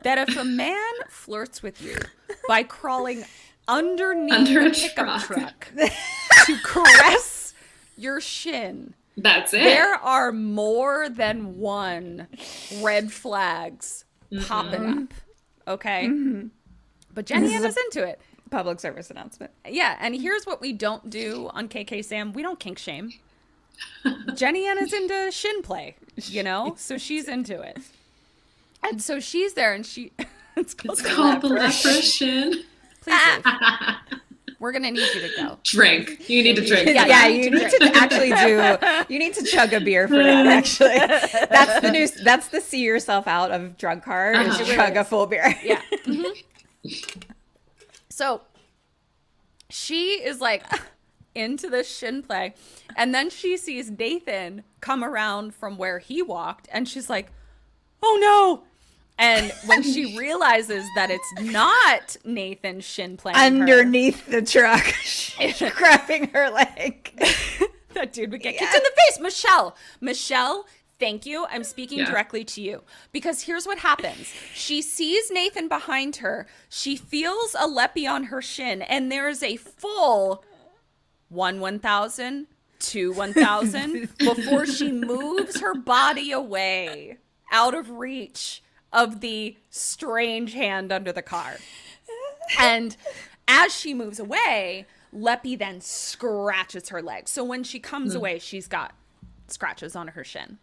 that if a man flirts with you by crawling underneath Under the a pickup truck. to caress your shin, That's it. there are more than one red flags popping up. Okay? But JennyAn is into it. Public service announcement. Yeah, and here's what we don't do on KK Sam. We don't kink shame. JennyAn is into shin play, so she's into it. And so she's there and she It's It's called the Leprechaun. Please leave. We're going to need you to go. Drink. You need to drink. Yeah, you need to actually you need to chug a beer for that, actually. That's the see yourself out of drunk card, is chug a full beer. Yeah. So she is like into this shin play. And then she sees Nathan come around from where he walked. And she's like, oh no. And when she realizes that it's not Nathan shin playing underneath the truck, she's grabbing her leg. That dude would get kicked in the face. Michelle, thank you. I'm speaking directly to you. Because here's what happens. She sees Nathan behind her. She feels a Leppy on her shin. And there's a full 1,000, 1,000 before she moves her body away out of reach of the strange hand under the car. And as she moves away, Leppy then scratches her leg. So when she comes away, she's got scratches on her shin.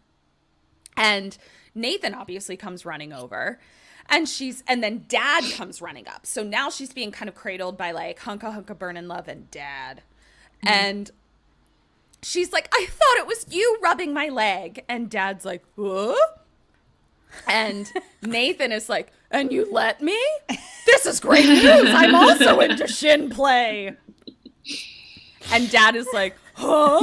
And Nathan obviously comes running over. And then Dad comes running up. So now she's being kind of cradled by like hunka burnin' love and Dad. And she's like, I thought it was you rubbing my leg. And Dad's like, what? And Nathan is like, and you let me? This is great news. I'm also into shin play. And Dad is like, huh?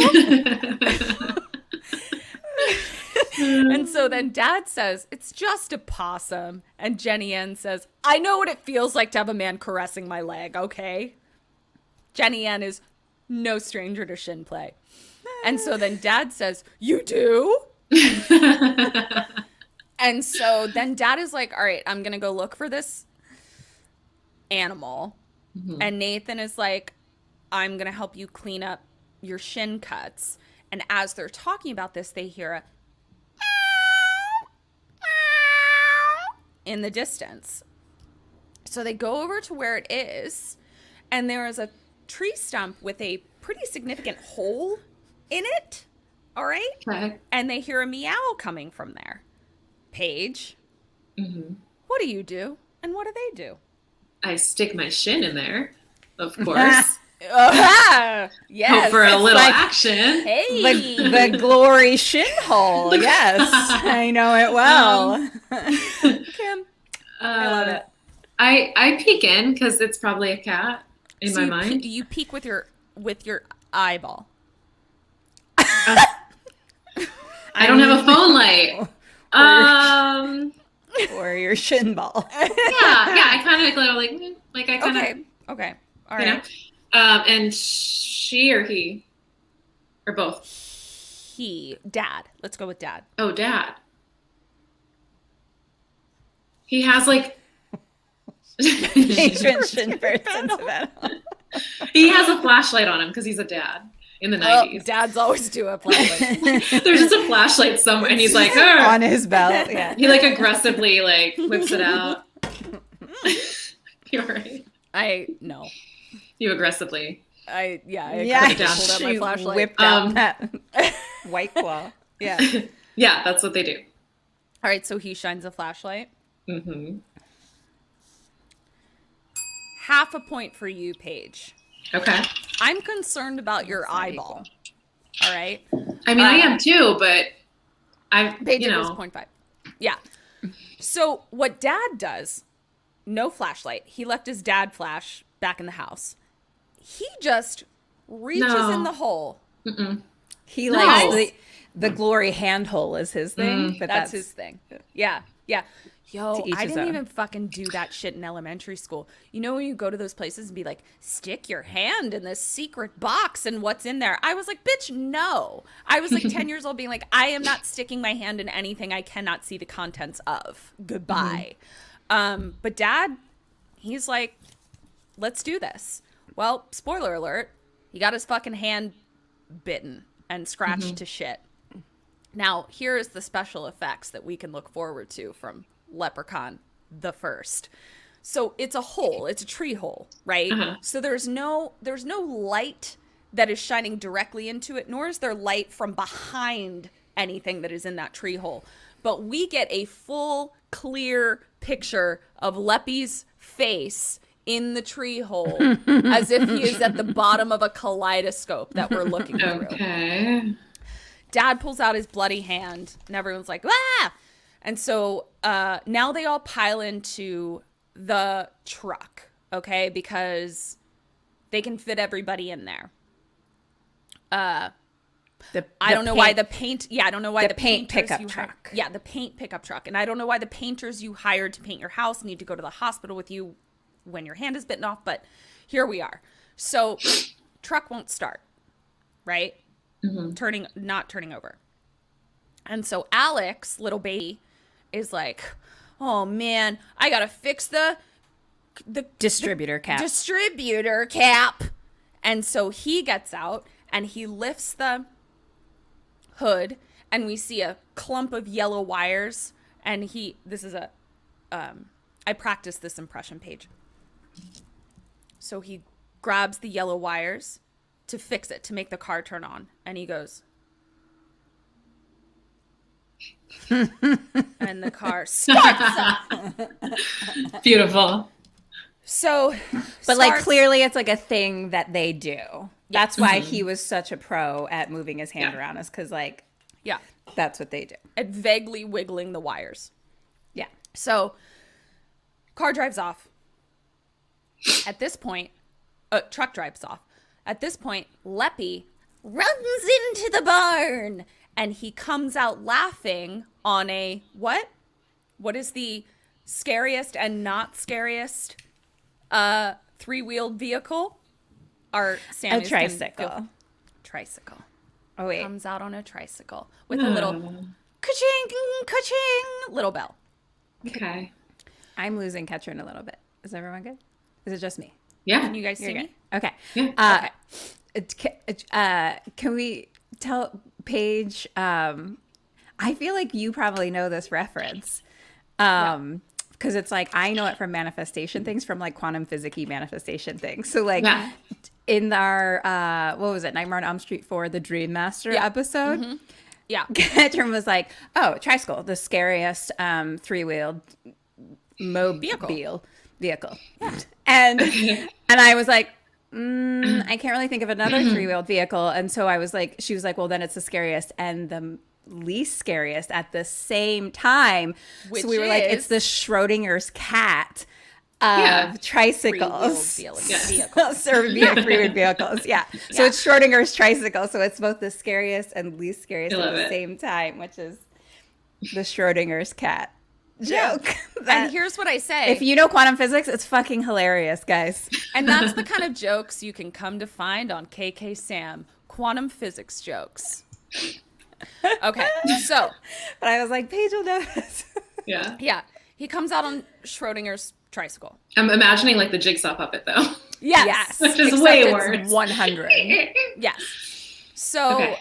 And so then Dad says, it's just a possum. And JennyAn says, I know what it feels like to have a man caressing my leg, okay? JennyAn is no stranger to shin play. And so then Dad says, you do? And so then Dad is like, all right, I'm going to go look for this animal. And Nathan is like, I'm going to help you clean up your shin cuts. And as they're talking about this, they hear a in the distance. So they go over to where it is, and there is a tree stump with a pretty significant hole in it. All right? Okay. And they hear a meow coming from there. Paige, what do you do? And what do they do? I stick my shin in there, of course. Yes. Hope for a little action. Hey. The glory shin hole. Yes, I know it well. Kim, I love it. I peek in because it's probably a cat in my mind. You peek with your eyeball. I don't have a phone light. Or your shin ball. Yeah, I kind of like I kind of Okay. All right. And she or he or both. Dad. Let's go with Dad. Oh, Dad. He has like Patron shin person Savannah. he has a flashlight on him because he's a dad in the 90s. Dads always do a flashlight. There's just a flashlight somewhere, and he's like, on his belt. Yeah. he like aggressively like whips it out. You're right. No. You aggressively. I put it down. pulled out my She flashlight. whipped out that white claw. Yeah. Yeah, that's what they do. All right, so he shines a flashlight. Half a point for you, Paige. Okay. I'm concerned about your eyeball. All right. I mean, I am too, but Paige was 0.5. Yeah. So what Dad does, no flashlight. He left his dad flash back in the house. He just reaches in the hole. He likes the glory hand hole is his thing. But That's his thing. Yeah. Yo, each I his didn't own. even fucking do that shit in elementary school. You know when you go to those places and be like, stick your hand in this secret box and what's in there? I was like, bitch, no. I was like 10 years old being like, I am not sticking my hand in anything I cannot see the contents of. Goodbye. But Dad, he's like, let's do this. Well, spoiler alert, he got his fucking hand bitten and scratched to shit. Now, here is the special effects that we can look forward to from Leprechaun the first. So it's a hole, it's a tree hole, right? So there's no light that is shining directly into it, nor is there light from behind anything that is in that tree hole. but we get a full, clear picture of Leppy's face in the tree hole as if he is at the bottom of a kaleidoscope that we're looking through. Okay. Dad pulls out his bloody hand, and everyone's like, ah! And so now they all pile into the truck, okay? Because they can fit everybody in there. I don't know why the paint. Yeah, I don't know why the paint painters pickup you truck. Yeah, the paint pickup truck. And I don't know why the painters you hired to paint your house need to go to the hospital with you when your hand is bitten off. But here we are. So truck won't start, right? Not turning over. And so Alex, little baby, is like, oh man, I gotta fix the Distributor cap. distributor cap. And so he gets out and he lifts the hood, and we see a clump of yellow wires. And I practiced this impression, Paige. So he grabs the yellow wires to fix it, to make the car turn on. And he goes, and the car starts up. Beautiful. So, But like clearly it's like a thing that they do. That's why he was such a pro at moving his hand around, is because like, yeah, that's what they do. at vaguely wiggling the wires. Yeah. So, car drives off. At this point, truck drives off. At this point, Leppy runs into the barn, and he comes out laughing on a what? What is the scariest and not scariest three-wheeled vehicle? Our Sammy's tricycle. Tricycle. Oh wait. Comes out on a tricycle with a little ka-ching, ka-ching, little bell. Okay. I'm losing Ketrin a little bit. Is everyone good? Is it just me? Yeah. Can you guys see me? Okay. Yeah. Can we tell Paige? I feel like you probably know this reference. Because it's like, I know it from manifestation things, from like quantum physics-y manifestation things. So like in our, what was it? Nightmare on Elm Street 4, the Dream Master episode. Yeah. Ketrin was like, oh, tricycle, the scariest three-wheeled vehicle. Yeah. And I was like, I can't really think of another three-wheeled vehicle. And so I was like, she was like, well, then it's the scariest and the least scariest at the same time. So we were like, it's the Schrodinger's cat of tricycles. Vehicles. Or three-wheeled vehicles. Yeah. So it's Schrodinger's tricycle. So it's both the scariest and least scariest at the same time, which is the Schrodinger's cat joke. And here's what I say. If you know quantum physics, it's fucking hilarious, guys. And that's the kind of jokes you can come to find on KK Sam. Quantum physics jokes. Okay, so. But I was like, Paige will know this. Yeah. Yeah, he comes out on Schrodinger's tricycle. I'm imagining like the jigsaw puppet though. Yes. Which is Except way it's worse. 100. Yes. So, Okay.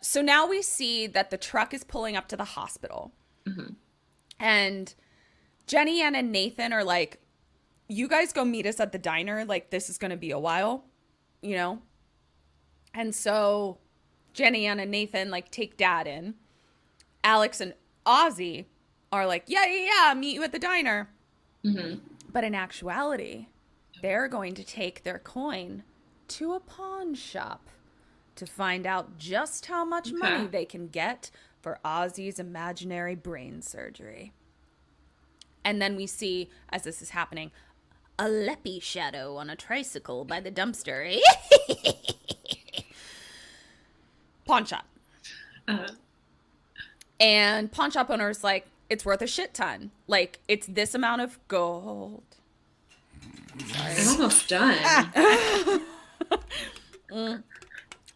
So now we see that the truck is pulling up to the hospital. And JennyAn and Nathan are like, you guys go meet us at the diner. Like, this is going to be a while, you know? And so JennyAn and Nathan, like, take Dad in. Alex and Ozzy are like, yeah, meet you at the diner. But in actuality, they're going to take their coin to a pawn shop to find out just how much money they can get for Ozzy's imaginary brain surgery. And then we see, as this is happening, a Leppy shadow on a tricycle by the dumpster. Pawn shop. And pawn shop owner is like, it's worth a shit ton. Like, it's this amount of gold. I'm almost done.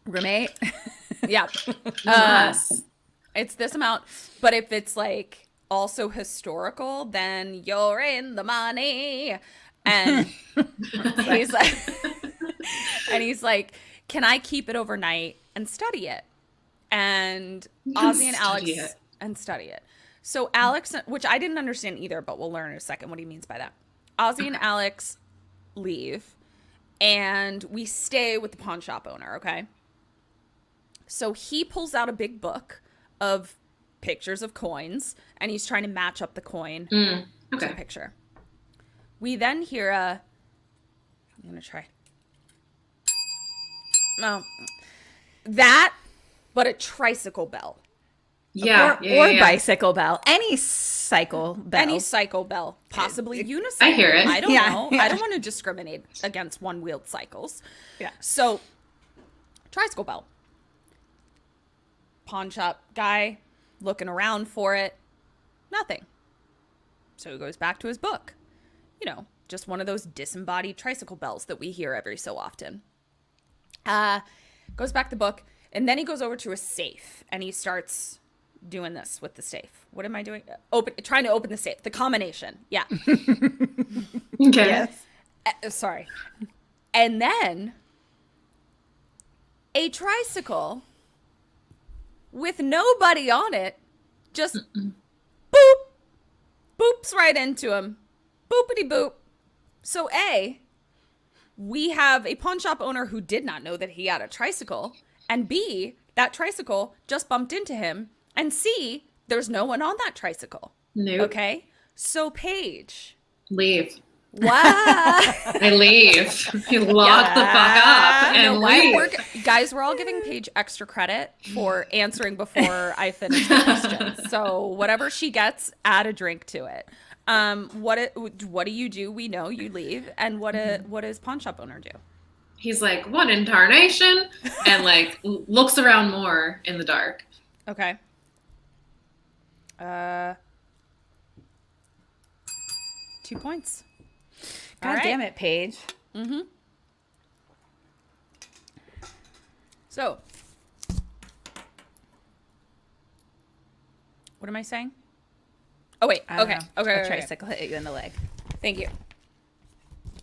Roommate. Yeah. Yes. It's this amount. But if it's like also historical, then you're in the money. And he's like, can I keep it overnight and study it? And Ozzy and Alex study it. So Alex, which I didn't understand either, but we'll learn in a second what he means by that. Ozzy and Alex leave, and we stay with the pawn shop owner, okay? So he pulls out a big book of pictures of coins, and he's trying to match up the coin to the picture. We then hear I'm going to try. No. That, but a tricycle bell. Yeah. Or bicycle bell. Any cycle bell. Any cycle bell. Possibly unicycle. I hear it. I don't know. Yeah. I don't want to discriminate against one-wheeled cycles. Yeah. So, tricycle bell. Pawn shop guy looking around for it. Nothing. So he goes back to his book. You know, just one of those disembodied tricycle bells that we hear every so often. Goes back to the book, and then he goes over to a safe, and he starts doing this with the safe. What am I doing? Trying to open the safe. The combination. Yeah. Okay. Yes. Sorry. And then a tricycle with nobody on it just boops right into him. Boopity boop. So we have a pawn shop owner who did not know that he had a tricycle, and B, that tricycle just bumped into him, and C, there's no one on that tricycle. Nope. Okay? So Paige. Leave. Wow. I leave. You lock the fuck up and leave. Guys, we're all giving Paige extra credit for answering before I finish the questions. So whatever she gets, add a drink to it. What do you do? We know you leave. And what does pawn shop owner do? He's like, what in tarnation? And like looks around more in the dark. Okay. 2 points. God damn it, Paige. Mm-hmm. So, what am I saying? Oh, wait. Okay. Okay. A tricycle hit you in the leg. Thank you.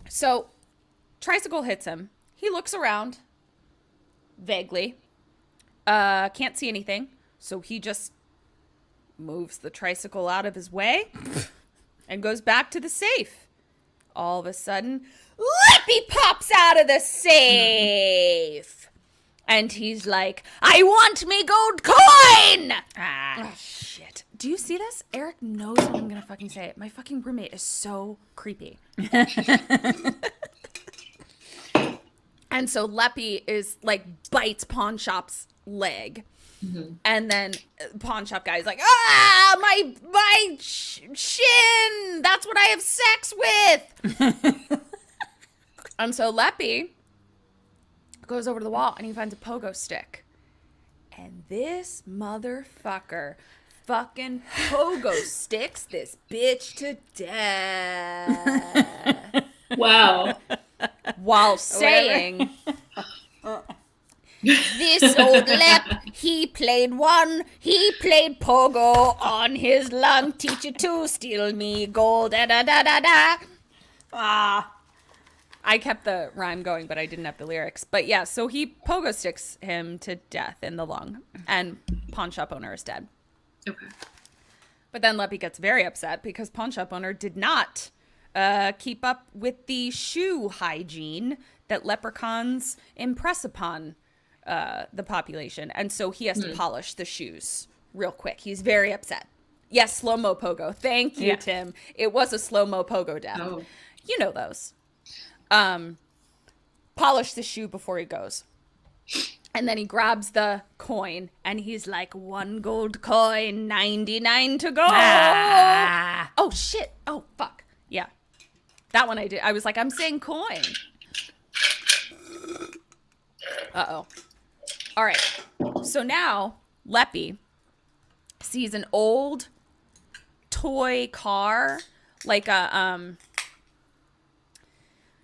So, tricycle hits him. He looks around vaguely. Can't see anything. So he just moves the tricycle out of his way and goes back to the safe. All of a sudden, Lippy pops out of the safe. And he's like, I want me gold coin! Oh, shit. Do you see this? Eric knows what I'm going to fucking say. My fucking roommate is so creepy. And so Leppy is like, bites Pawn Shop's leg. Mm-hmm. And then pawn shop guy's like, my shin! That's what I have sex with! And so Leppy goes over to the wall and he finds a pogo stick. And this motherfucker fucking pogo sticks this bitch to death. Wow. While saying... This old Lep, he played pogo on his lung, teach you to steal me gold, da-da-da-da-da. I kept the rhyme going, but I didn't have the lyrics. But yeah, so he pogo sticks him to death in the lung, and pawn shop owner is dead. Okay. But then Leppy gets very upset because pawn shop owner did not keep up with the shoe hygiene that leprechauns impress upon the population, and so he has to polish the shoes real quick. He's very upset. Yes, slow-mo pogo. Thank you, Tim. It was a slow-mo pogo death. Oh. You know those. Polish the shoe before he goes. And then he grabs the coin, and he's like, 1 gold coin, 99 to go. Oh, shit. Oh, fuck. Yeah. That one I did. I was like, I'm saying coin. Uh-oh. All right, so now Leppy sees an old toy car, like a,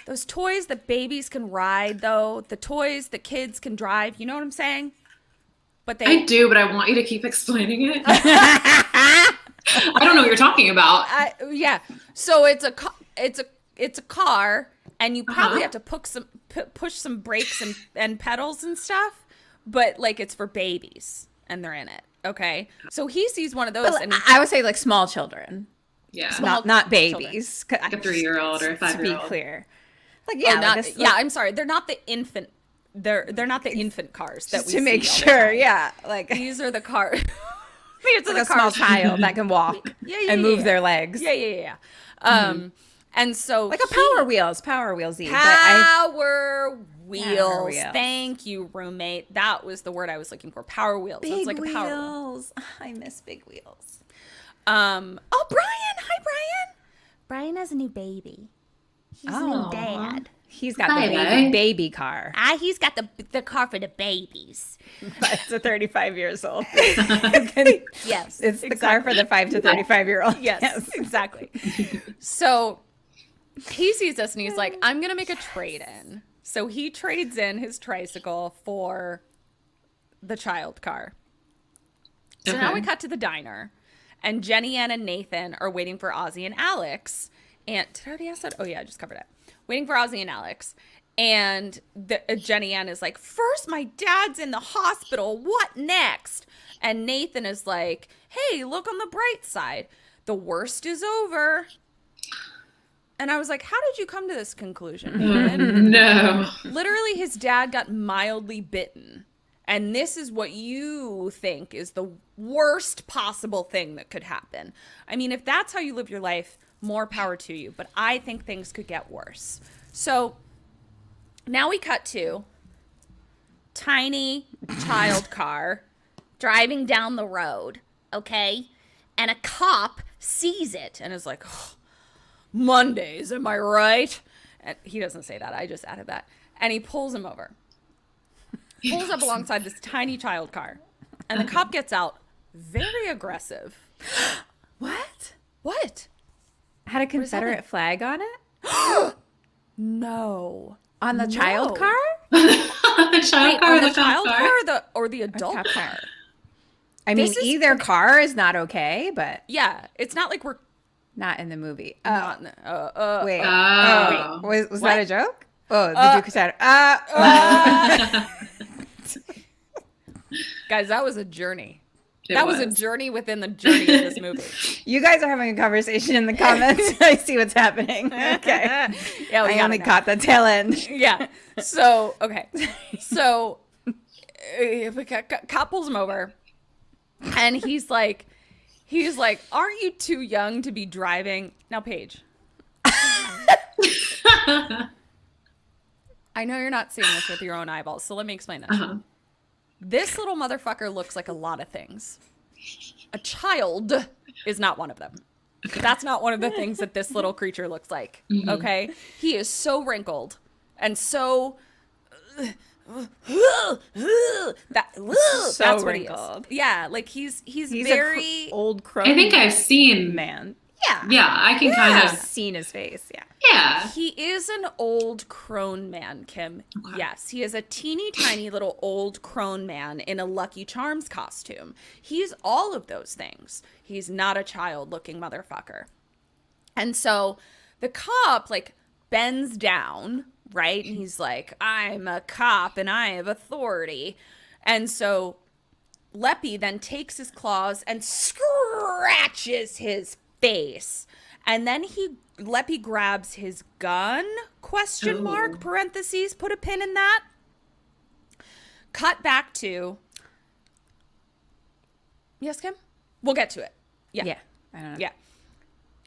those toys that babies can ride, though, the toys that kids can drive, you know what I'm saying? But I do, but I want you to keep explaining it. I don't know what you're talking about. Yeah, so it's a car, and you probably have to push some brakes and pedals and stuff. But, like, it's for babies, and they're in it, okay? So he sees one of those, and I would say, like, small children. Yeah. Not babies. Like a 3-year-old or a 5-year-old. To be clear. Like, yeah. I'm sorry. They're not the infant. They're not the infant cars that we see. To make sure, yeah. Like, these are the cars. It's like a small child that can walk and move their legs. Yeah. And so Like a Power Wheels, Power Wheelsy. Power wheels. Power wheels. Thank you, roommate. That was the word I was looking for. Power wheels. Big It's like wheels. a power wheel. I miss big wheels. Oh, Brian. Hi, Brian. Brian has a new baby. He's a Oh. new dad. He's got Hi, the Bye. baby car. He's got the car for the babies. But it's a 35 years old. Yes. It's the car for the 5 to 35-year-old. Yes, exactly. So he sees us and he's like, I'm going to make a trade in. So he trades in his tricycle for the child car. So now we cut to the diner, and JennyAn and Nathan are waiting for Ozzy and Alex. And did I already ask that? Oh, yeah, I just covered it. Waiting for Ozzy and Alex. And JennyAn is like, first, my dad's in the hospital. What next? And Nathan is like, hey, look on the bright side. The worst is over. And I was like, how did you come to this conclusion, Nathan? No. Literally, his dad got mildly bitten. And this is what you think is the worst possible thing that could happen. I mean, if that's how you live your life, more power to you. But I think things could get worse. So now we cut to tiny child car driving down the road, okay? And a cop sees it and is like, oh, Mondays, am I right? And he doesn't say that. I just added that. And he pulls him over. Pulls up alongside this tiny child car. And the cop gets out very aggressive. What? What? Had a Confederate flag on it? No. On the child car? The child car, On or the child cop car or the adult Cop car? car. I mean, This is either car is not okay, but Yeah. It's not like we're not in the movie. not... Wait. Oh. Was that a joke? Oh, the Duke said, Guys, that was a journey. It That was a journey within the journey of this movie. You guys are having a conversation in the comments. I see what's happening. Okay. Yeah, we I gotta only know. caught the tail end. Yeah. So, okay. So, cop pulls him over, and he's like, aren't you too young to be driving? Now, Paige. I know you're not seeing this with your own eyeballs, so let me explain this. This little motherfucker looks like a lot of things. A child is not one of them. That's not one of the things that this little creature looks like. Okay? He is so wrinkled and so that's what wrinkled. he is. Yeah, like he's a very old crone. I think I've seen. man. yeah. Yeah, I can kind I've of. seen his face. Yeah. Yeah. He is an old crone man, Kim. Yes, he is a teeny tiny little old crone man in a Lucky Charms costume. He's all of those things. He's not a child looking motherfucker. And so the cop like bends down, right? And he's like, I'm a cop and I have authority. And so Leppy then takes his claws and scratches his face. And then Leppy grabs his gun, question mark, parentheses, put a pin in that. Cut back to, yes, Kim? We'll get to it. Yeah. Yeah. I don't know. Yeah.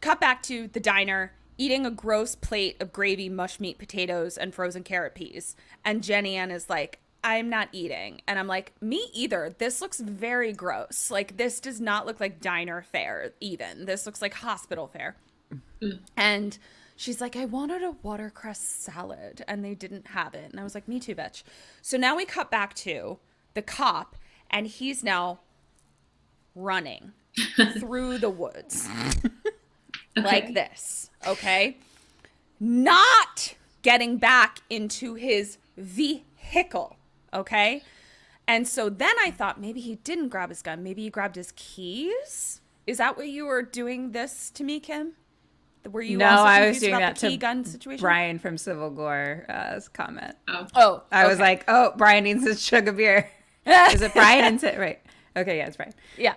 Cut back to the diner, eating a gross plate of gravy, mush meat, potatoes, and frozen carrot peas. And JennyAn is like, I'm not eating. And I'm like, me either. This looks very gross. Like, this does not look like diner fare even. This looks like hospital fare. And she's like, I wanted a watercress salad. And they didn't have it. And I was like, me too, bitch. So now we cut back to the cop. And he's now running through the woods. Like this. Okay? Not getting back into his vehicle. Okay? And so then I thought maybe he didn't grab his gun. Maybe he grabbed his keys. Is that what you were doing this to me, Kim? Were you No, also I confused was doing about that the key to gun situation? Brian from Civil Gore's comment. Oh, I was okay. like, oh, Brian needs a chug of beer. Is it Brian? Right. Okay, yeah, it's Brian. Yeah.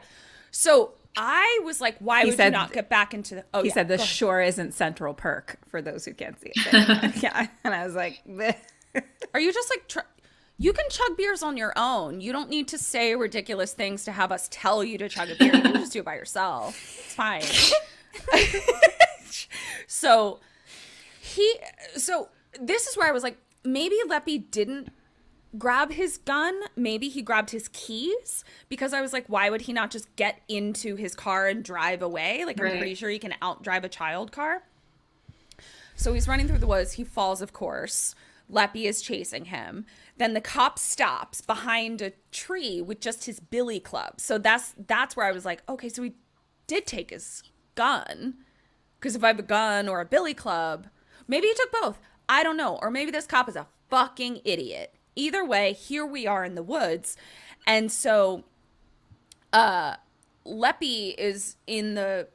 So I was like, why would you not get back into the... Oh, He yeah, said the go ahead. shore isn't Central Perk for those who can't see it. Yeah. And I was like, bleh. Are you just like... You can chug beers on your own. You don't need to say ridiculous things to have us tell you to chug a beer. You can just do it by yourself. It's fine. So this is where I was like, maybe Leppy didn't grab his gun. Maybe he grabbed his keys, because I was like, why would he not just get into his car and drive away? Like, I'm pretty sure he can outdrive a child car. So he's running through the woods. He falls, of course. Leppy is chasing him. Then the cop stops behind a tree with just his billy club. So that's where I was like, okay, so he did take his gun. Because if I have a gun or a billy club, maybe he took both. I don't know. Or maybe this cop is a fucking idiot. Either way, here we are in the woods. And so Leppy is in the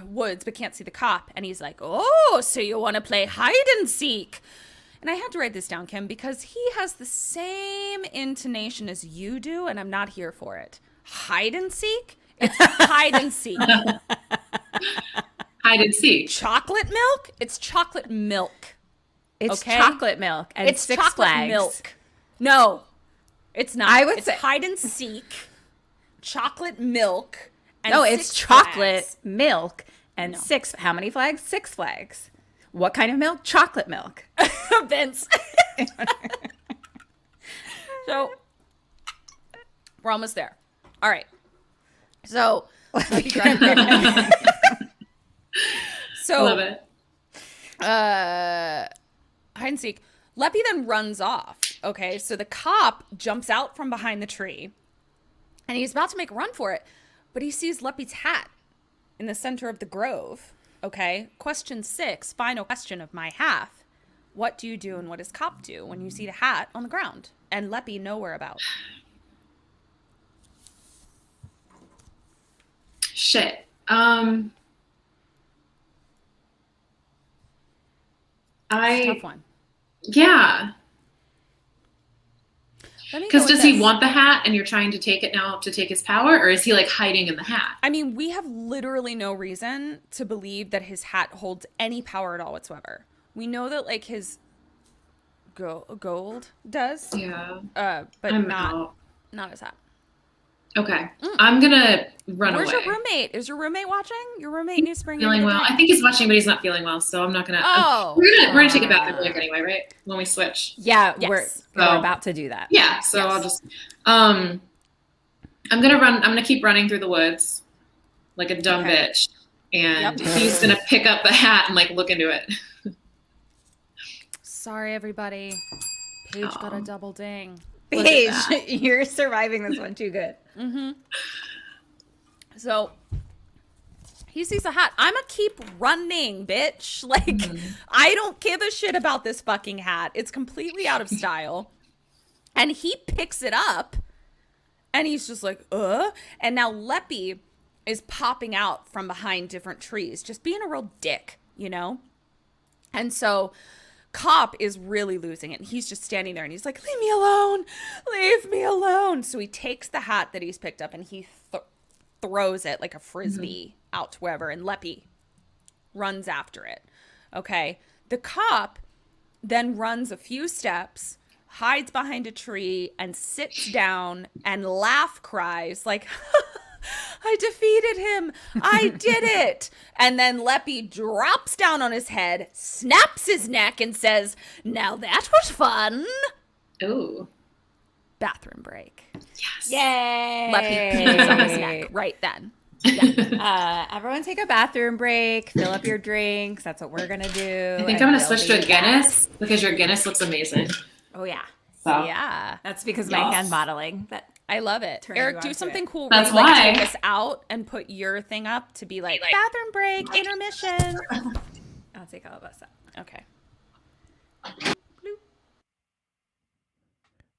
woods but can't see the cop. And he's like, oh, so you want to play hide and seek? And I had to write this down, Kim, because he has the same intonation as you do, and I'm not here for it. Hide and seek? It's hide and seek. Hide and seek. Chocolate milk? It's chocolate milk. It's Okay? chocolate milk and It's Six chocolate Flags. milk. No, it's not. I would it's say- hide and seek, chocolate milk, and No, Six it's chocolate Flags. milk and how many flags? 6 flags. What kind of milk? Chocolate milk. Vince. So we're almost there. All right. So so Love it. hide and seek. Leppy then runs off. Okay, so the cop jumps out from behind the tree, and he's about to make a run for it, but he sees Leppy's hat in the center of the grove. Okay, question 6, final question of my half. What do you do and what does cop do when you see the hat on the ground and Leppy nowhere about? Shit. It's a tough one. Yeah. Let me go Because with does he this. want the hat and you're trying to take it now to take his power, or is he like hiding in the hat? I mean, we have literally no reason to believe that his hat holds any power at all whatsoever. We know that like his gold does, Yeah. but I'm not out. not his hat. Okay. I'm gonna run Where's away. your roommate? Is your roommate watching? Your roommate needs to bring Feeling you a well. drink. I think he's watching, but he's not feeling well, so I'm not gonna. Oh. We're gonna take a bathroom break anyway, right? When we switch. Yeah, Yes. we're So- about to do that. Yeah. So Yes. I'll just. I'm gonna run. I'm gonna keep running through the woods, like a dumb Okay. bitch, and Yep. he's gonna pick up the hat and like look into it. Sorry, everybody. Paige got a Oh. double ding. Paige, you're surviving this one too good. So he sees a hat. I'ma keep running, bitch. Like, I don't give a shit about this fucking hat. It's completely out of style. And he picks it up and he's just like, And now Leppy is popping out from behind different trees, just being a real dick, you know? And so Cop is really losing it. And he's just standing there and he's like, leave me alone. Leave me alone. So he takes the hat that he's picked up and he throws it like a frisbee out to wherever. And Leppy runs after it. Okay. The cop then runs a few steps, hides behind a tree and sits down and laugh cries like, I defeated him. I did it. And then Leppy drops down on his head, snaps his neck, and says, now that was fun. Ooh. Bathroom break. Yes. Yay! Leppy pees on his neck right then. Everyone take a bathroom break. Fill up your drinks. That's what we're going to do. I think I'm gonna switch to a Guinness because your Guinness looks amazing. Oh, yeah. So Yeah. That's because of my Yes. hand modeling. But I love it. Turn you Eric, on do to something it. cool. That's where you, why. take us out and put your thing up to be like bathroom break, intermission. I'll take all of us out. Okay.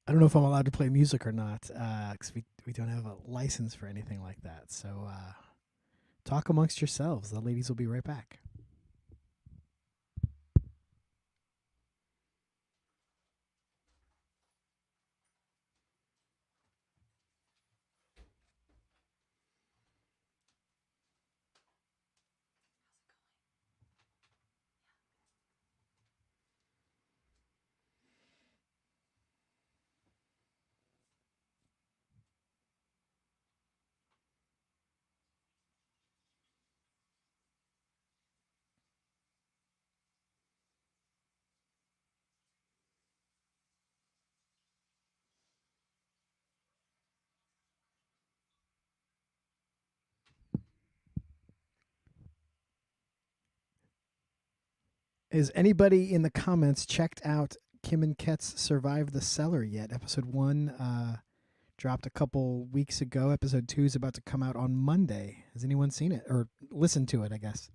I don't know if I'm allowed to play music or not, because we don't have a license for anything like that. So talk amongst yourselves. The ladies will be right back. Is anybody in the comments checked out Kim and Ket's Survive the Cellar yet? Episode 1 dropped a couple weeks ago. Episode 2 is about to come out on Monday. Has anyone seen it or listened to it, I guess?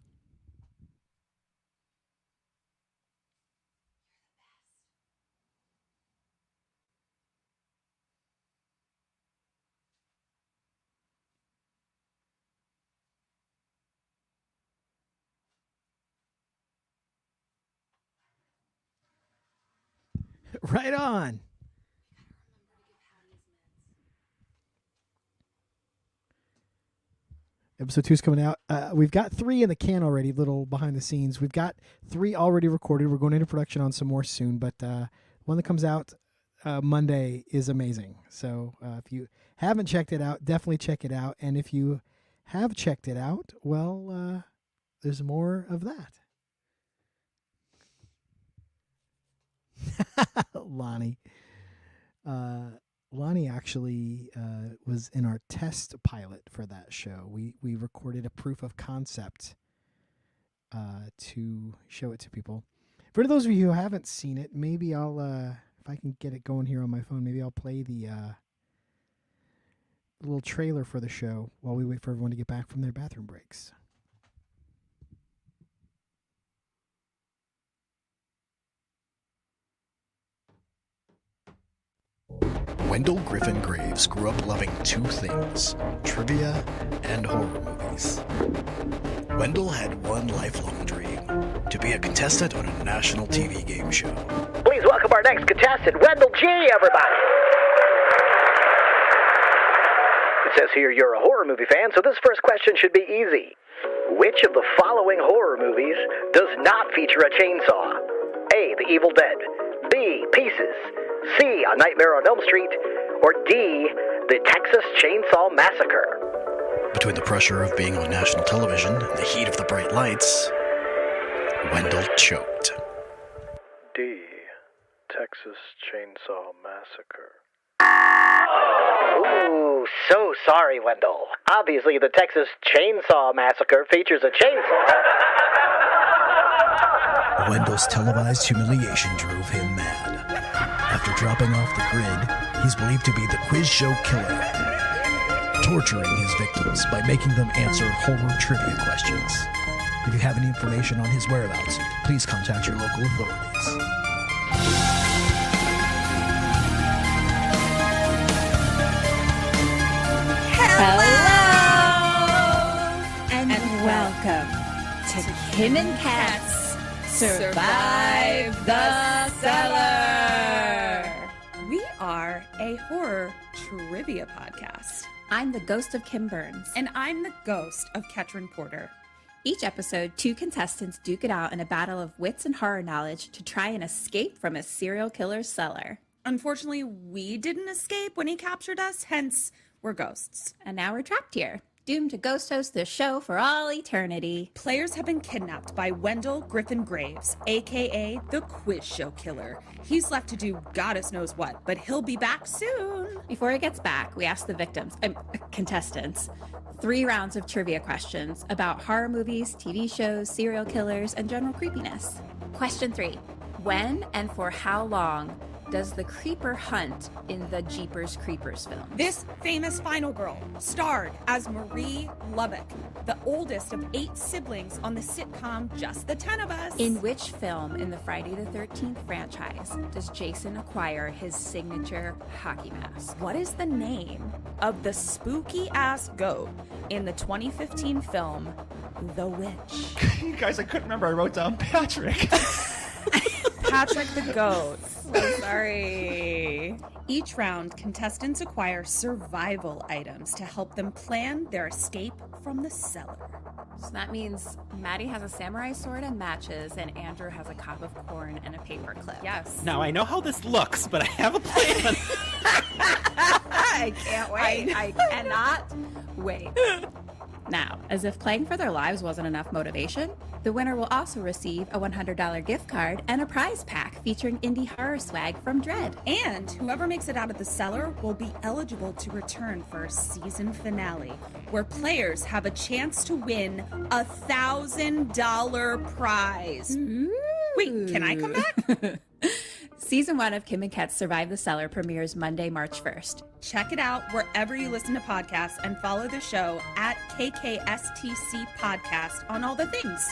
Right on. Episode 2 is coming out. We've got 3 in the can already, little behind the scenes. We've got 3 already recorded. We're going into production on some more soon, but one that comes out Monday is amazing. So if you haven't checked it out, definitely check it out. And if you have checked it out, well, there's more of that. Lonnie. Lonnie actually was in our test pilot for that show. We recorded a proof of concept to show it to people. For those of you who haven't seen it, maybe I'll, if I can get it going here on my phone, maybe I'll play the little trailer for the show while we wait for everyone to get back from their bathroom breaks. Wendell Griffin Graves grew up loving 2 things, trivia and horror movies. Wendell had one lifelong dream, to be a contestant on a national TV game show. Please welcome our next contestant, Wendell G., everybody. It says here you're a horror movie fan, so this first question should be easy. Which of the following horror movies does not feature a chainsaw? A, The Evil Dead. B, Pieces. C, A Nightmare on Elm Street. Or D, The Texas Chainsaw Massacre. Between the pressure of being on national television and the heat of the bright lights, Wendell choked. D, Texas Chainsaw Massacre. Ooh, so sorry, Wendell. Obviously, the Texas Chainsaw Massacre features a chainsaw. Wendell's televised humiliation drove him mad. After dropping off the grid, he's believed to be the quiz show killer, torturing his victims by making them answer horror trivia questions. If you have any information on his whereabouts, please contact your local authorities. Hello and welcome to Kim and Kat's Survive the Cellar. We are a horror trivia podcast. I'm the ghost of Kim Burns. And I'm the ghost of Ketrin Porter. Each episode, 2 contestants duke it out in a battle of wits and horror knowledge to try and escape from a serial killer's cellar. Unfortunately, we didn't escape when he captured us, hence we're ghosts. And now we're trapped here, doomed to ghost host this show for all eternity. Players have been kidnapped by Wendell Griffin Graves, aka the Quiz Show Killer. He's left to do goddess knows what, but he'll be back soon. Before he gets back, we ask the contestants, 3 rounds of trivia questions about horror movies, TV shows, serial killers, and general creepiness. Question 3. When and for how long does the creeper hunt in the Jeepers Creepers film? This famous final girl starred as Marie Lubbock, the oldest of 8 siblings on the sitcom Just the 10 of Us. In which film in the Friday the 13th franchise does Jason acquire his signature hockey mask? What is the name of the spooky-ass goat in the 2015 film The Witch? You guys, I couldn't remember. I wrote down Patrick. Patrick the Goat. So sorry. Each round, contestants acquire survival items to help them plan their escape from the cellar. So that means Maddie has a samurai sword and matches, and Andrew has a cob of corn and a paperclip. Yes. Now, I know how this looks, but I have a plan. I can't wait. I cannot wait. Now, as if playing for their lives wasn't enough motivation, the winner will also receive a $100 gift card and a prize pack featuring indie horror swag from Dread. And whoever makes it out of the cellar will be eligible to return for a season finale, where players have a chance to win a $1,000 prize. Ooh. Wait, can I come back? Season 1 of Kim and Ket Survive the Cellar premieres Monday, March 1st. Check it out wherever you listen to podcasts and follow the show at KKSTC Podcast on all the things.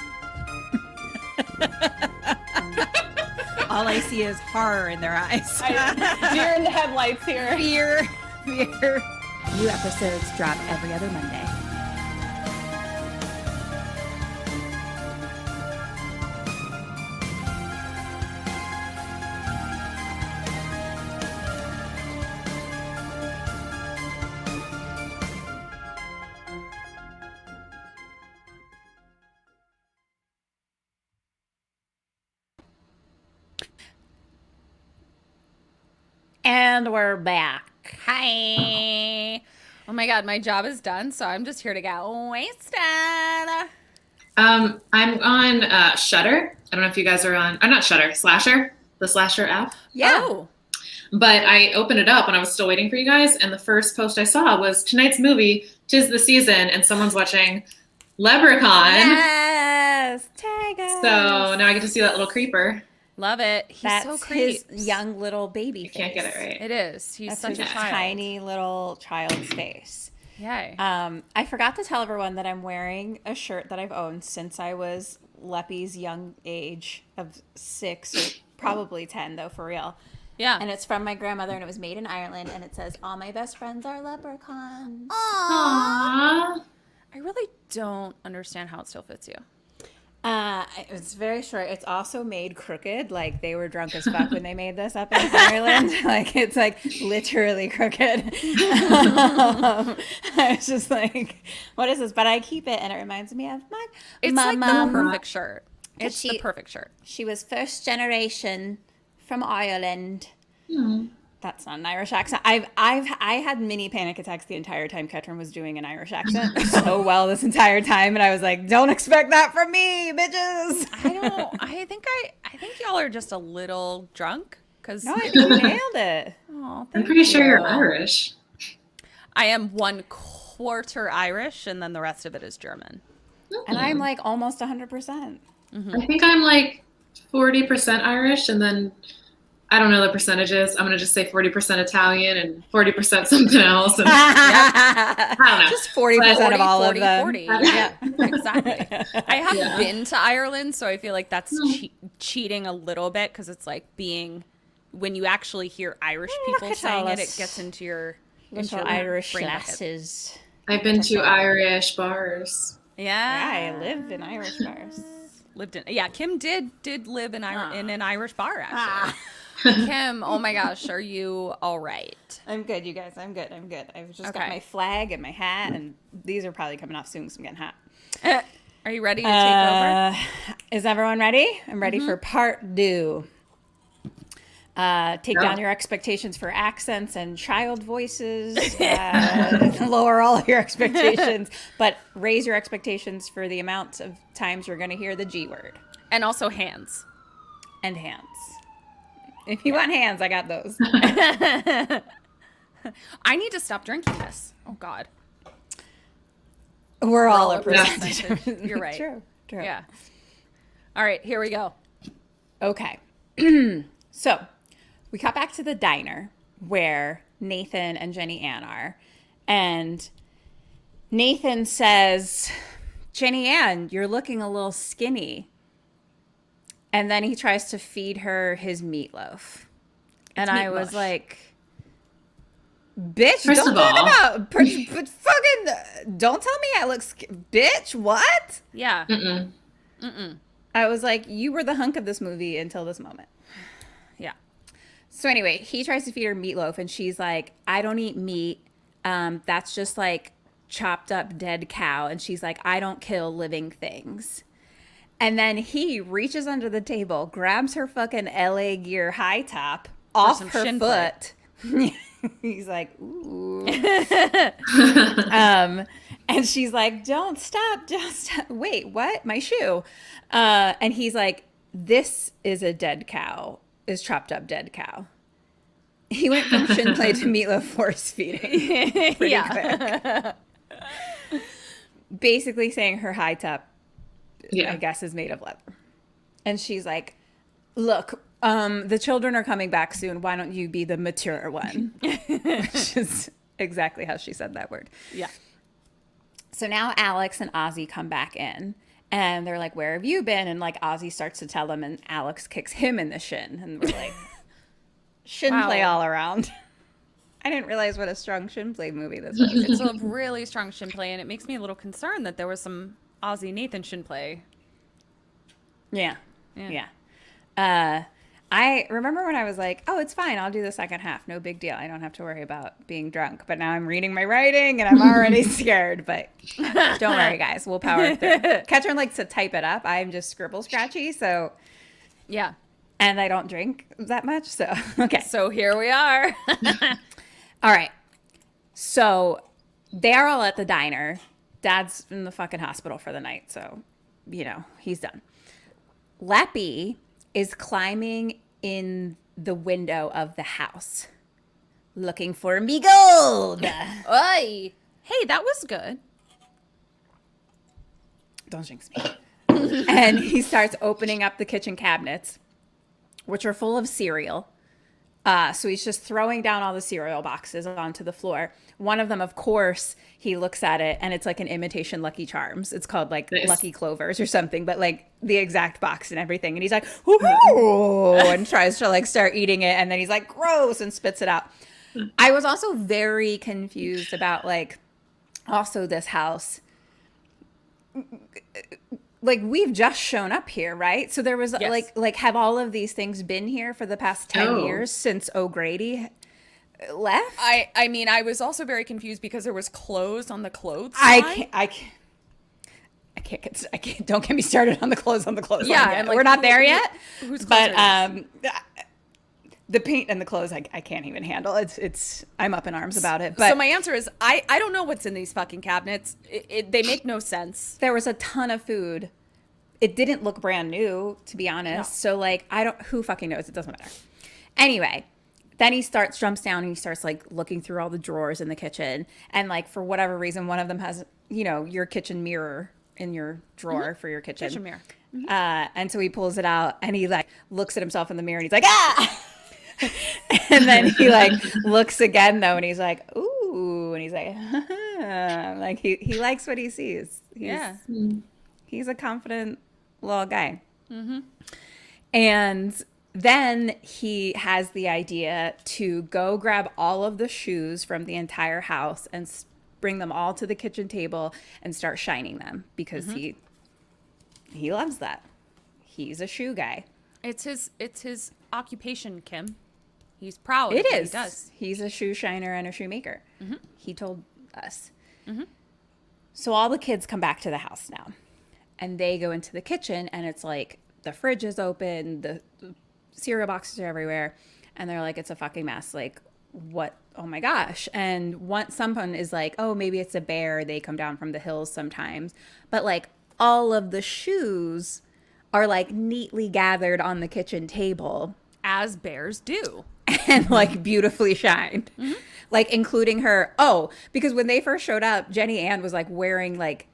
All I see is horror in their eyes. Deer in the headlights here. Fear. New episodes drop every other Monday. And we're back. Hi. Oh my God, my job is done, so I'm just here to get wasted. I'm on Shudder. I don't know if you guys are on. I'm not Shudder. Slasher, the Slasher app. Yeah. Oh. But I opened it up when I was still waiting for you guys, and the first post I saw was tonight's movie, 'tis the season, and someone's watching Leprechaun. Yes. Tag us. So now I get to see that little creeper. Love it. He's That's so creepy. his young little baby face. Can't get it right. It is. He's That's such his a child. tiny little child's face. Yay. I forgot to tell everyone that I'm wearing a shirt that I've owned since I was Leppy's young age of 6 or probably 10, though, for real. Yeah. And it's from my grandmother, and it was made in Ireland, and it says, "All my best friends are leprechauns." Aww. I really don't understand how it still fits you. It's very short. It's also made crooked. Like, they were drunk as fuck when they made this up in Ireland. Like, it's like literally crooked. I was just like, what is this? But I keep it, and it reminds me of It's my like mom. the perfect shirt. It's the She- perfect shirt. She was first generation from Ireland. That's not an Irish accent. I had mini panic attacks the entire time Ketrin was doing an Irish accent so well this entire time, and I was like, "Don't expect that from me, bitches." I think y'all are just a little drunk because No, I think you nailed it. Oh, I'm pretty sure you're Irish. I am 1/4 Irish, and then the rest of it is German. And I'm like almost 100%. I think I'm like 40% Irish, and then I don't know the percentages. I'm gonna just say 40% Italian and 40% something else. And, I don't know. Just 40% of all 40, of them. 40. Yeah, exactly. I haven't been to Ireland, so I feel like that's cheating a little bit because it's like when you actually hear Irish people at saying all it, us it gets into your Little Irish brain bucket. lasses. I've been to Irish bars. Yeah, I lived in Irish bars. lived in. Yeah, Kim did live in an Irish bar actually. Kim, oh my gosh, are you all right? I'm good, you guys. I'm good. I've just got Okay. my flag and my hat, and these are probably coming off soon because I'm getting hot. Are you ready to take over? Is everyone ready? I'm ready for part 2. Take down your expectations for accents and child voices. Lower all of your expectations, but raise your expectations for the amount of times you're going to hear the G word. And also hands. And hands. If you want hands, I got those. I need to stop drinking this. Oh God. We're all a a percentage. You're right. True. Yeah. All right, here we go. Okay. So we got back to the diner where Nathan and JennyAn are. And Nathan says, JennyAn, you're looking a little skinny. And then he tries to feed her his meatloaf. And I was mush. like, bitch, First don't of talk all- about, but fucking, don't tell me I look, bitch, what? Yeah. I was like, you were the hunk of this movie until this moment. Yeah. So anyway, he tries to feed her meatloaf, and she's like, I don't eat meat. That's just like chopped up dead cow. And she's like, I don't kill living things. And then he reaches under the table, grabs her fucking LA Gear high top off some her shin play. foot. He's like, ooh. And she's like, don't stop. Wait, what? My shoe. And he's like, this is a dead cow, is chopped up dead cow. He went from shin play to meatloaf force feeding pretty quick. Basically saying her high top, I guess, is made of leather. And she's like, Look, the children are coming back soon. Why don't you be the mature one? Which is exactly how she said that word. Yeah. So now Alex and Ozzy come back in. And they're like, where have you been? And like Ozzy starts to tell them, and Alex kicks him in the shin. And we're like, shin play all around. I didn't realize what a strong shin play movie this was. It's a really strong shin play, and it makes me a little concerned that there was some Ozzy Nathan shin play. Yeah. I remember when I was like, oh, it's fine. I'll do the second half. No big deal. I don't have to worry about being drunk. But now I'm reading my writing and I'm already scared. But don't worry, guys. We'll power through. Katrin likes to type it up. I'm just scribble scratchy. So, yeah. And I don't drink that much. So, okay. So here we are. All right. So they're all at the diner. Dad's in the fucking hospital for the night. So, he's done. Leppy is climbing in the window of the house looking for me gold. Oy. Hey, that was good. Don't jinx me. And he starts opening up the kitchen cabinets, which are full of cereal. So he's just throwing down all the cereal boxes onto the floor. One of them, of course, he looks at it and it's like an imitation Lucky Charms. It's called like Lucky Clovers or something, but like the exact box and everything. And he's like, ooh, and tries to like start eating it. And then he's like, gross, and spits it out. I was also very confused about like also this house. Like we've just shown up here, right? So there was like have all of these things been here for the past 10 years since O'Grady left? I mean, I was also very confused because there was clothes on the clothes line. I can't don't get me started on the clothes on the clothes yeah, line. and like, we're not there yet. Who's but the paint and the clothes I can't even handle. It's I'm up in arms about it. But so my answer is I don't know what's in these fucking cabinets. They make no sense. There was a ton of food. It didn't look brand new, to be honest. No. So like who fucking knows? It doesn't matter. Anyway, then he jumps down and he starts like looking through all the drawers in the kitchen, and like for whatever reason one of them has your kitchen mirror in your drawer for your kitchen mirror. And so he pulls it out and he like looks at himself in the mirror and he's like, ah. And then he like looks again though and he's like, ooh, and he's like, like he likes what he sees. He's a confident little guy. And then he has the idea to go grab all of the shoes from the entire house and bring them all to the kitchen table and start shining them because he loves that. He's a shoe guy. It's his occupation, Kim. He's proud. It is. He does. He's a shoe shiner and a shoemaker. He told us. So all the kids come back to the house now, and they go into the kitchen, and it's like the fridge is open, the cereal boxes are everywhere, and they're like, it's a fucking mess. Like, what? Oh my gosh. And someone is like, oh, maybe it's a bear. They come down from the hills sometimes. But like all of the shoes are like neatly gathered on the kitchen table. As bears do. And like beautifully shined. Like including her. Oh, because when they first showed up, JennyAn was like wearing like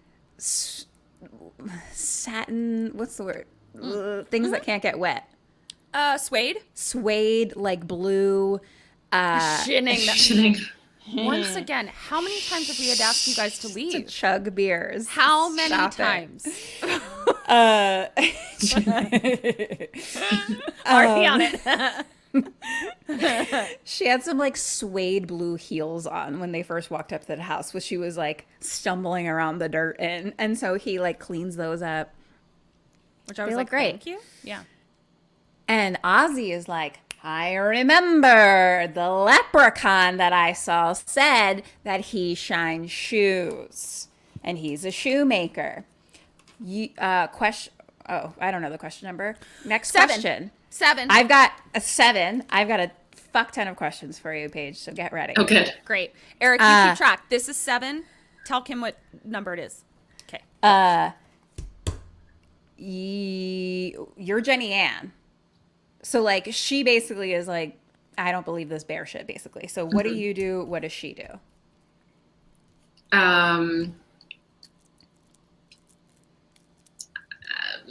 satin, what's the word? Things that can't get wet. Suede, like blue. Shinning. Once again, how many times have we had to ask you guys to leave? To chug beers. How many times? Already on it. She had some like suede blue heels on when they first walked up to the house, which she was like stumbling around the dirt in. And so he like cleans those up. Which I was like, great. Thank you. Yeah. And Ozzy is like, I remember the leprechaun that I saw said that he shines shoes and he's a shoemaker. Question. Oh, I don't know the question number. Next question. 7. I've got a 7. I've got a fuck ton of questions for you, Paige. So get ready. Okay. Great. Eric, you keep track. This is 7. Tell Kim what number it is. Okay. You're JennyAn. So like she basically is like, I don't believe this bear shit, basically. So what do you do? What does she do?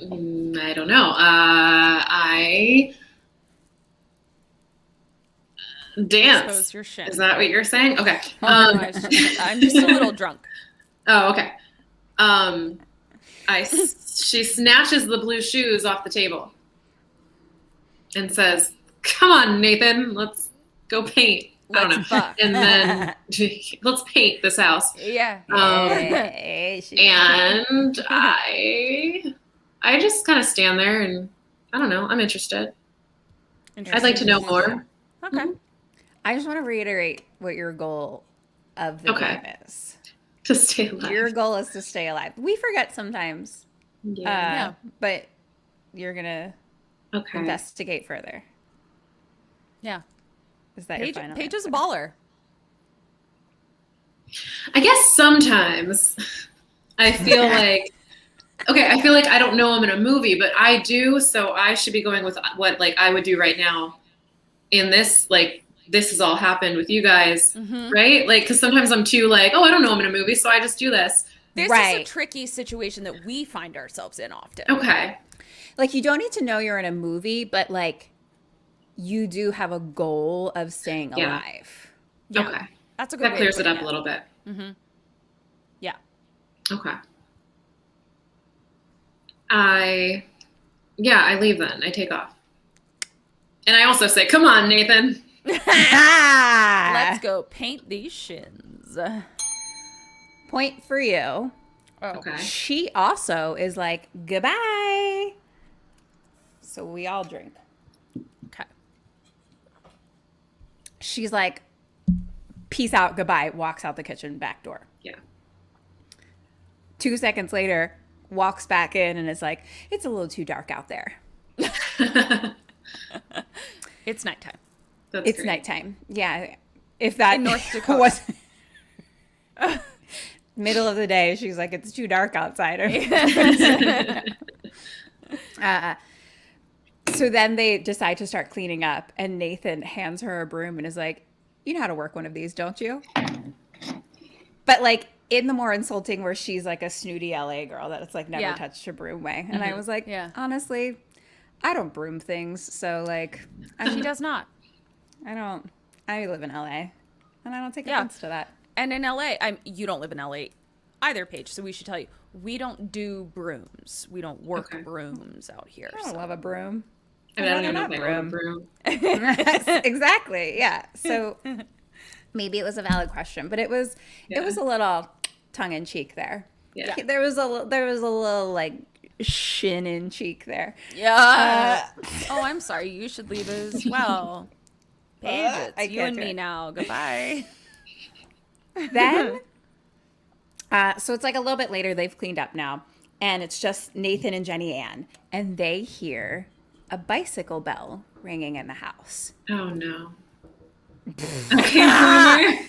I don't know. I dance. Expose your shin. Is that what you're saying? Okay. Oh, no, I'm just a little drunk. Oh, okay. She snatches the blue shoes off the table and says, "Come on, Nathan, let's go paint." I don't know. Fuck. And then let's paint this house. Yeah. And I just kind of stand there and I don't know. I'm interested. I'd like to know more. Okay. I just want to reiterate what your goal of the game is. To stay alive. Your goal is to stay alive. We forget sometimes. Yeah. But you're going to investigate further. Yeah. Is that Paige, your final Paige is a answer? baller. I guess sometimes I feel like, I feel like I don't know him in a movie, but I do. So I should be going with what like I would do right now in this, like, this has all happened with you guys, right? Like, because sometimes I'm too like, oh, I don't know him in a movie, so I just do this. This is a tricky situation that we find ourselves in often. Okay. Like, you don't need to know you're in a movie, but like, you do have a goal of staying alive. Yeah. Okay. That's a good way That clears to it put up a little bit. Yeah. Okay. I leave then. I take off. And I also say, come on, Nathan. Let's go paint these shins. Point for you. Okay. She also is like, goodbye. So we all drink. Okay. She's like, peace out, goodbye, walks out the kitchen back door. Yeah. 2 seconds later, walks back in and is like, it's a little too dark out there. It's nighttime. That's It's great. nighttime. Yeah. If that In North Dakota. was middle of the day, she's like, it's too dark outside. So then they decide to start cleaning up, and Nathan hands her a broom and is like, you know how to work one of these, don't you? But like in the more insulting where she's like a snooty LA girl that it's like never touched a broom way. And I was like, honestly, I don't broom things. So like, She does not. I live in LA and I don't take offense to that. And in LA, you don't live in LA either, Paige. So we should tell you, we don't do brooms. We don't work brooms out here. I don't love a broom. I don't even know if I own a broom. Exactly. Yeah. So maybe it was a valid question, but it was a little tongue in cheek there. Yeah. There was a little like shin in cheek there. Yeah. Oh, I'm sorry. You should leave as well. Paige, it's you and me now. Goodbye. Then, so it's like a little bit later. They've cleaned up now, and it's just Nathan and JennyAn, and they hear a bicycle bell ringing in the house. Oh no. Okay, Boomer.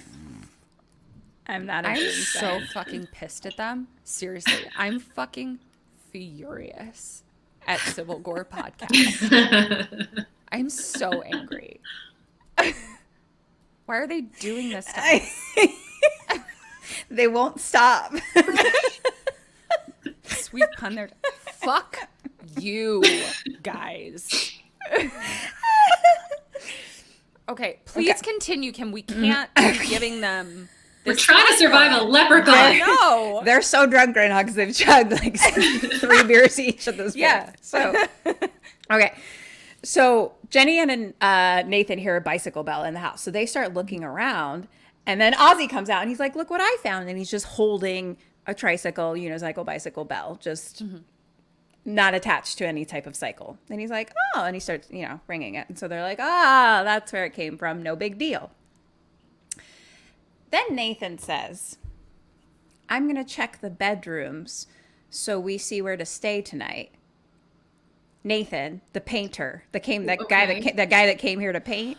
I'm not. I'm so fucking pissed at them. Seriously, I'm fucking furious at Civil Gore Podcast. I'm so angry. Why are they doing this to us? They won't stop. Sweet pun there. Fuck you guys. Okay, please continue, Kim. We can't be giving them We're trying to survive a leprechaun. No. They're so drunk right now because they've chugged like 3 beers each at this point. Yeah. So, okay. So JennyAn and Nathan hear a bicycle bell in the house. So they start looking around. And then Ozzy comes out and he's like, look what I found. And he's just holding a tricycle, unicycle, bicycle bell, just not attached to any type of cycle. And he's like, oh, and he starts, ringing it. And so they're like, that's where it came from. No big deal. Then Nathan says, I'm going to check the bedrooms so we see where to stay tonight. Nathan, the painter, the guy that came here to paint,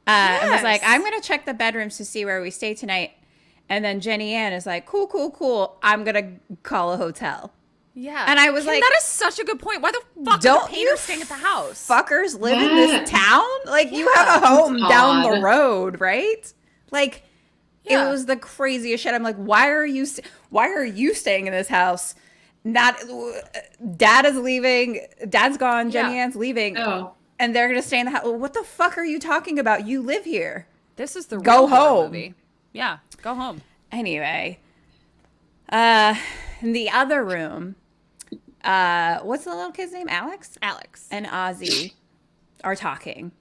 and was like, I'm going to check the bedrooms to see where we stay tonight. And then JennyAn is like, cool. I'm going to call a hotel. Yeah. And I was Kim, like, that is such a good point. Why the fuck don't are the you painters staying at the house? Fuckers live in this town? Like, you have a home down the road, right? Like, it was the craziest shit. I'm like, why are you staying in this house? Dad is leaving. Dad's gone. Yeah. JennyAn's leaving. Oh. And they're going to stay in the house. What the fuck are you talking about? You live here. This is the Go real horror home. movie. Yeah, go home. Anyway, in the other room, what's the little kid's name? Alex and Ozzy are talking.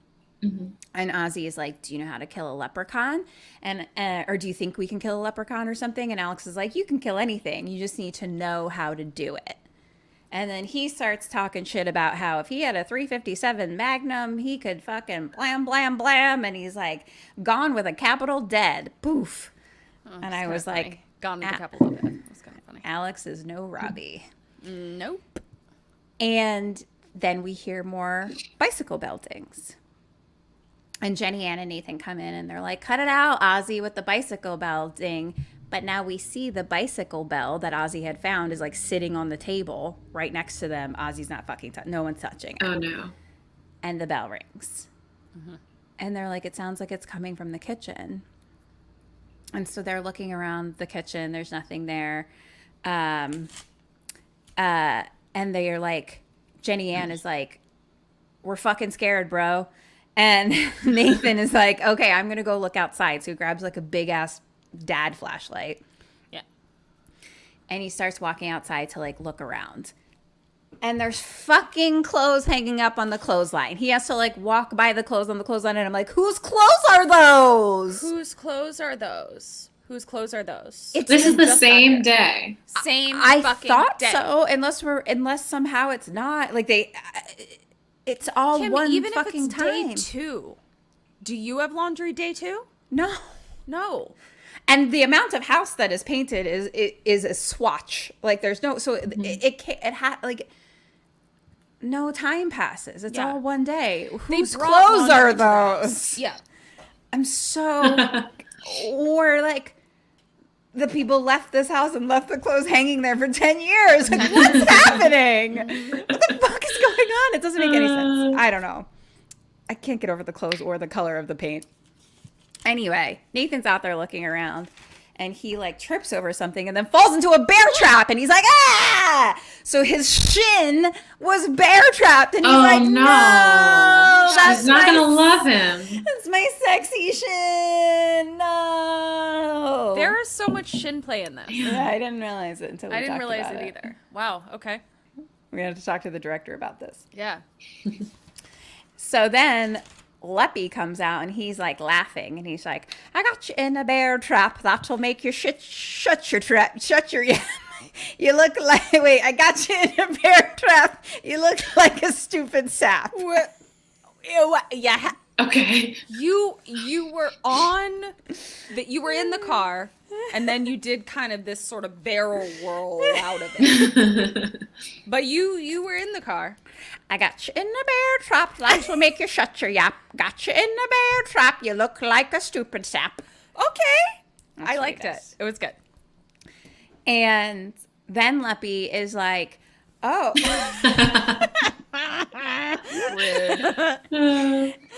And Ozzy is like, do you know how to kill a leprechaun? And or do you think we can kill a leprechaun or something? And Alex is like, you can kill anything. You just need to know how to do it. And then he starts talking shit about how if he had a 357 Magnum, he could fucking blam, blam, blam. And he's like, gone with a capital dead. Poof. And I was like, gone with a capital dead. That's kind of funny. Alex is no Robbie. Nope. And then we hear more bicycle beltings. And JennyAn and Nathan come in and they're like, cut it out, Ozzy, with the bicycle belting. But now we see the bicycle bell that Ozzy had found is like sitting on the table right next to them. Ozzy's not fucking no one's touching it. Oh, no. And the bell rings. And they're like, it sounds like it's coming from the kitchen. And so they're looking around the kitchen. There's nothing there. And they're like, JennyAn is like, we're fucking scared, bro. And Nathan is like, okay, I'm going to go look outside. So he grabs like a big ass dad flashlight. Yeah. And he starts walking outside to like look around. And there's fucking clothes hanging up on the clothesline. He has to like walk by the clothes on the clothesline. And I'm like, whose clothes are those? Whose clothes are those? Whose clothes are those? This is the same day. Same I fucking thought day. so, unless somehow it's not. Like it's all Kim, one even fucking if it's time. day 2, do you have laundry day 2? No. No. And the amount of house that is painted is a swatch. Like there's no, so it had like no time passes. It's all one day. Whose brought clothes laundry are to the house. those? Yeah. I'm so, or like the people left this house and left the clothes hanging there for 10 years. Like, what's happening? What the fuck is going on? It doesn't make any sense. I don't know. I can't get over the clothes or the color of the paint. Anyway, Nathan's out there looking around and he like trips over something and then falls into a bear trap and he's like, ah! So his shin was bear trapped and he's like, no, that's She's not going to love him. That's my sexy shin. No. There is so much shin play in this. Yeah, I didn't realize it until we I didn't talked realize about it either. Wow. Okay. We're going to have to talk to the director about this. Yeah. So then Leppy comes out and he's like laughing and he's like, I got you in a bear trap that'll make you shut your trap. Shut your, yeah. You look like, wait, I got you in a bear trap. You look like a stupid sap. What? Yeah. Okay. You were you were in the car and then you did kind of this sort of barrel roll out of it. But you were in the car. I got you in a bear trap. That will make you shut your yap. Got you in a bear trap. You look like a stupid sap. Okay. That's I what liked he it. does. It was good. And then Leppy is like, oh.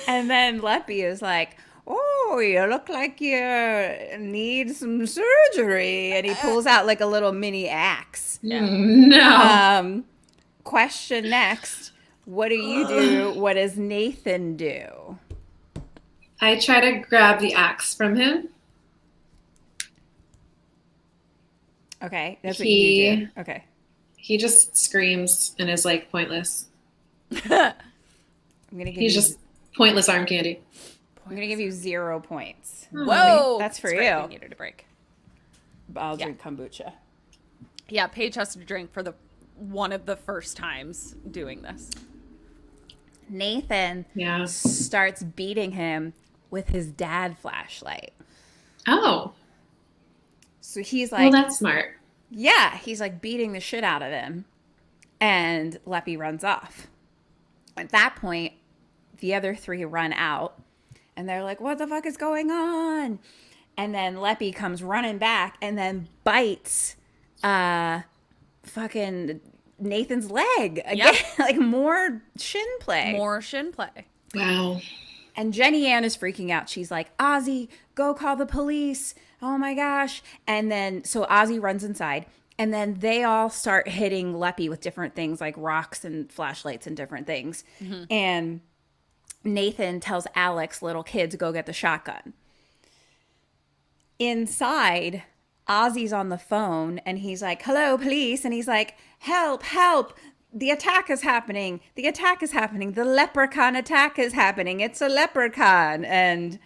And then Leppy is like, oh, you look like you need some surgery. And he pulls out like a little mini axe. No. Question next. What do you do? What does Nathan do? I try to grab the axe from him. Okay, that's what you do. Okay. He just screams and is like pointless. I'm gonna give He's you, just pointless arm candy. I'm gonna give you 0 points. Whoa. That's for right, you. we needed a break. I'll drink kombucha. Yeah, Paige has to drink for one of the first times doing this. Nathan starts beating him with his dad flashlight. Oh. So he's like, well, that's smart. Yeah, he's like beating the shit out of him. And Leppy runs off. At that point, the other 3 run out. And they're like, what the fuck is going on? And then Leppy comes running back and then bites fucking Nathan's leg again. Yep. Like more shin play. More shin play. Wow. And JennyAn is freaking out. She's like, Ozzy, go call the police. Oh my gosh. And then, so Ozzy runs inside And then they all start hitting Leppy with different things like rocks and flashlights and different things. And Nathan tells Alex, little kid, to go get the shotgun. Inside, Ozzy's on the phone and he's like, hello, police. And he's like, help, help. The attack is happening. The attack is happening. The leprechaun attack is happening. It's a leprechaun. And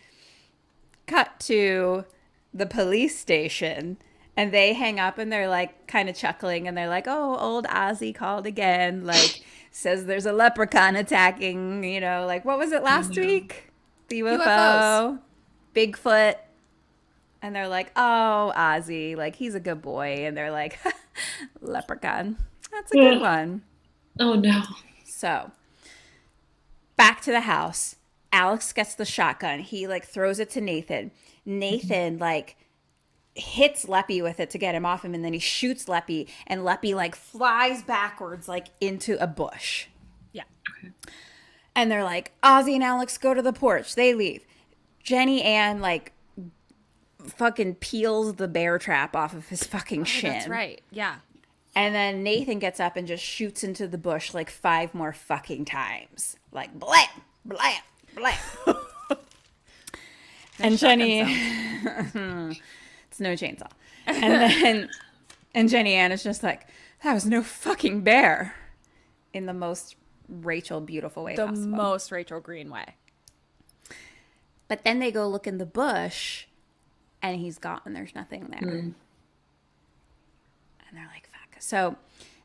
cut to the police station. And they hang up and they're like kind of chuckling and they're like, oh, old Ozzy called again. Like, says there's a leprechaun attacking, you know, like, what was it last week? The UFO, UFOs. Bigfoot. And they're like, oh, Ozzy, like, he's a good boy. And they're like, leprechaun. That's a good one. Oh, no. So, back to the house. Alex gets the shotgun. He, like, throws it to Nathan. Nathan, like, hits Leppy with it to get him off him, and then he shoots Leppy, and Leppy like flies backwards like into a bush. Yeah. And they're like, Ozzy and Alex go to the porch. They leave. JennyAn like fucking peels the bear trap off of his fucking shin. That's right. Yeah. And then Nathan gets up and just shoots into the bush like 5 more fucking times. Like blam, blam, blam. And Jenny it's no chainsaw. And JennyAn is just like, that was no fucking bear. In the most Rachel beautiful way possible. The most Rachel Green way. But then they go look in the bush and he's gone. There's nothing there. And they're like, fuck. So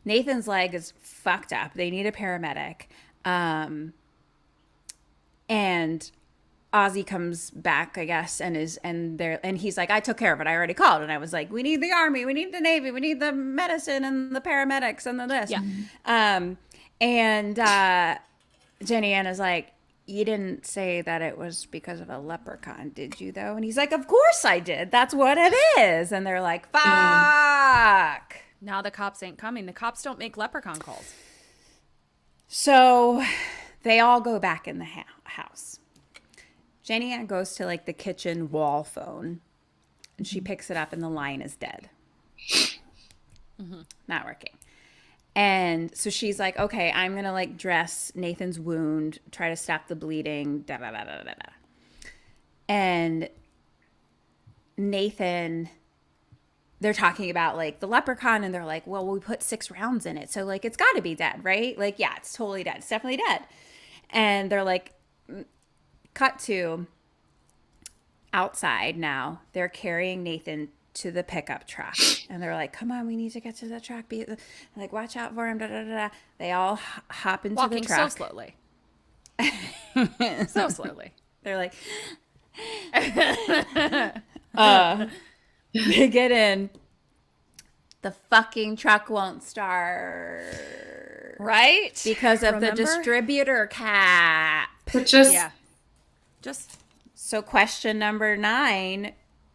Nathan's leg is fucked up. They need a paramedic. And Ozzy comes back, I guess, and he's like, I took care of it. I already called. And I was like, we need the Army, we need the Navy, we need the medicine and the paramedics and the this. Yeah. And JennyAn is like, you didn't say that it was because of a leprechaun, did you, though? And he's like, of course I did. That's what it is. And they're like, fuck. Now the cops ain't coming. The cops don't make leprechaun calls. So they all go back in the house. JennyAn goes to like the kitchen wall phone and she picks it up and the line is dead. Not working. And so she's like, okay, I'm going to like dress Nathan's wound, try to stop the bleeding, da da da da da da. And Nathan, they're talking about like the leprechaun and they're like, well, we put 6 rounds in it. So like, it's got to be dead, right? Like, yeah, it's totally dead. It's definitely dead. And they're like, cut to outside now. They're carrying Nathan to the pickup truck. And they're like, come on, we need to get to the truck. Like, watch out for him. Da, da, da, da. They all hop into Walking the truck. so slowly. So slowly. They're like, they get in. The fucking truck won't start. Right? Because of Remember? the distributor cap. But just Yeah. Just So question number 9,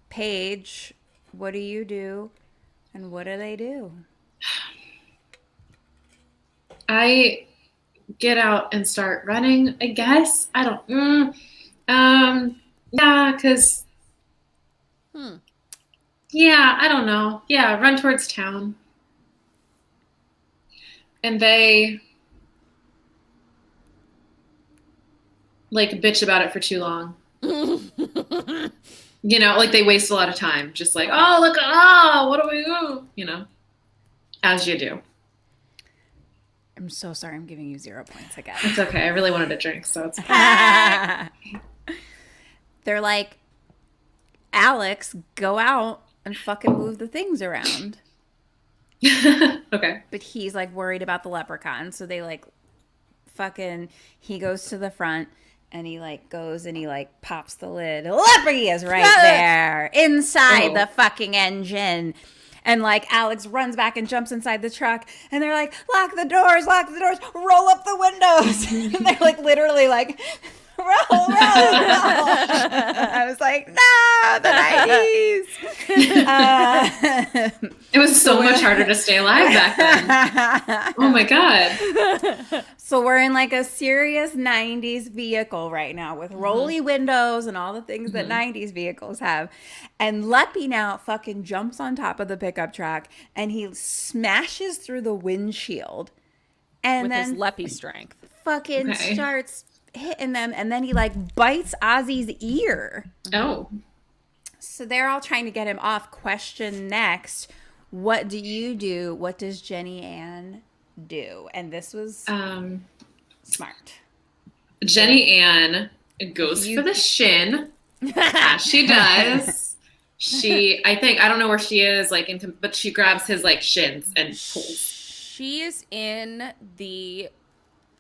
Paige, what do you do and what do they do? I get out and start running, I guess. I don't yeah, because yeah, I don't know. Yeah, run towards town. And they like bitch about it for too long. You know, like they waste a lot of time. Just like, oh, look, what do we do? You know, as you do. I'm so sorry. I'm giving you 0 points again. It's okay. I really wanted a drink, so it's fine. They're like, Alex, go out and fucking move the things around. Okay. But he's like worried about the leprechaun. So they like fucking, he goes to the front and he like goes and he like pops the lid. Leppy is right there inside the fucking engine. And like Alex runs back and jumps inside the truck and they're like, lock the doors, roll up the windows. And they're like literally like roll. I was like, no, the 90s. It was so much harder to stay alive back then. Oh my God. So we're in like a serious 90s vehicle right now with rolly windows and all the things that 90s vehicles have. And Leppy now fucking jumps on top of the pickup truck and he smashes through the windshield. And With then his Leppy strength. fucking starts hitting them. And then he like bites Ozzy's ear. Oh. So they're all trying to get him off. Question next. What do you do? What does JennyAn do? And this was smart. JennyAn goes for the shin, as she does. I don't know where she is, but she grabs his like shins and pulls. She is in the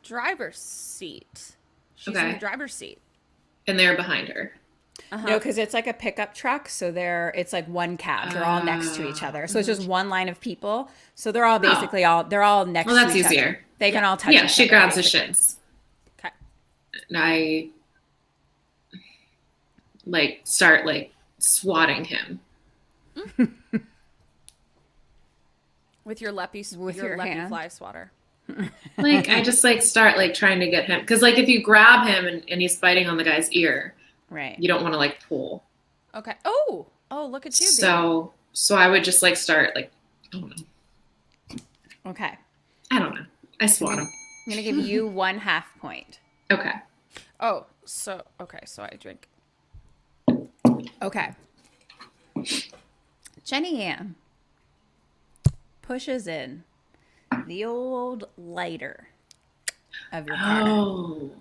driver's seat. She's in the driver's seat. And they're behind her. No, because it's like a pickup truck, so it's like one cab. They're all next to each other, so it's just one line of people. So they're all basically they're all next. Well, to that's each easier. Other. They can all touch. Yeah, each she other, grabs basically. the shins. Okay. And I start swatting him With your Leppy, With your Leppy hand. fly swatter. I just start trying to get him, because if you grab him and he's biting on the guy's ear, right? You don't want to pull. Okay. Oh, look at you. So I would just start I don't know. Okay. I don't know. I swat him. I'm gonna give you 1/2 point. Okay. Oh, so I drink. Okay. JennyAn pushes in the old lighter of your car. Oh.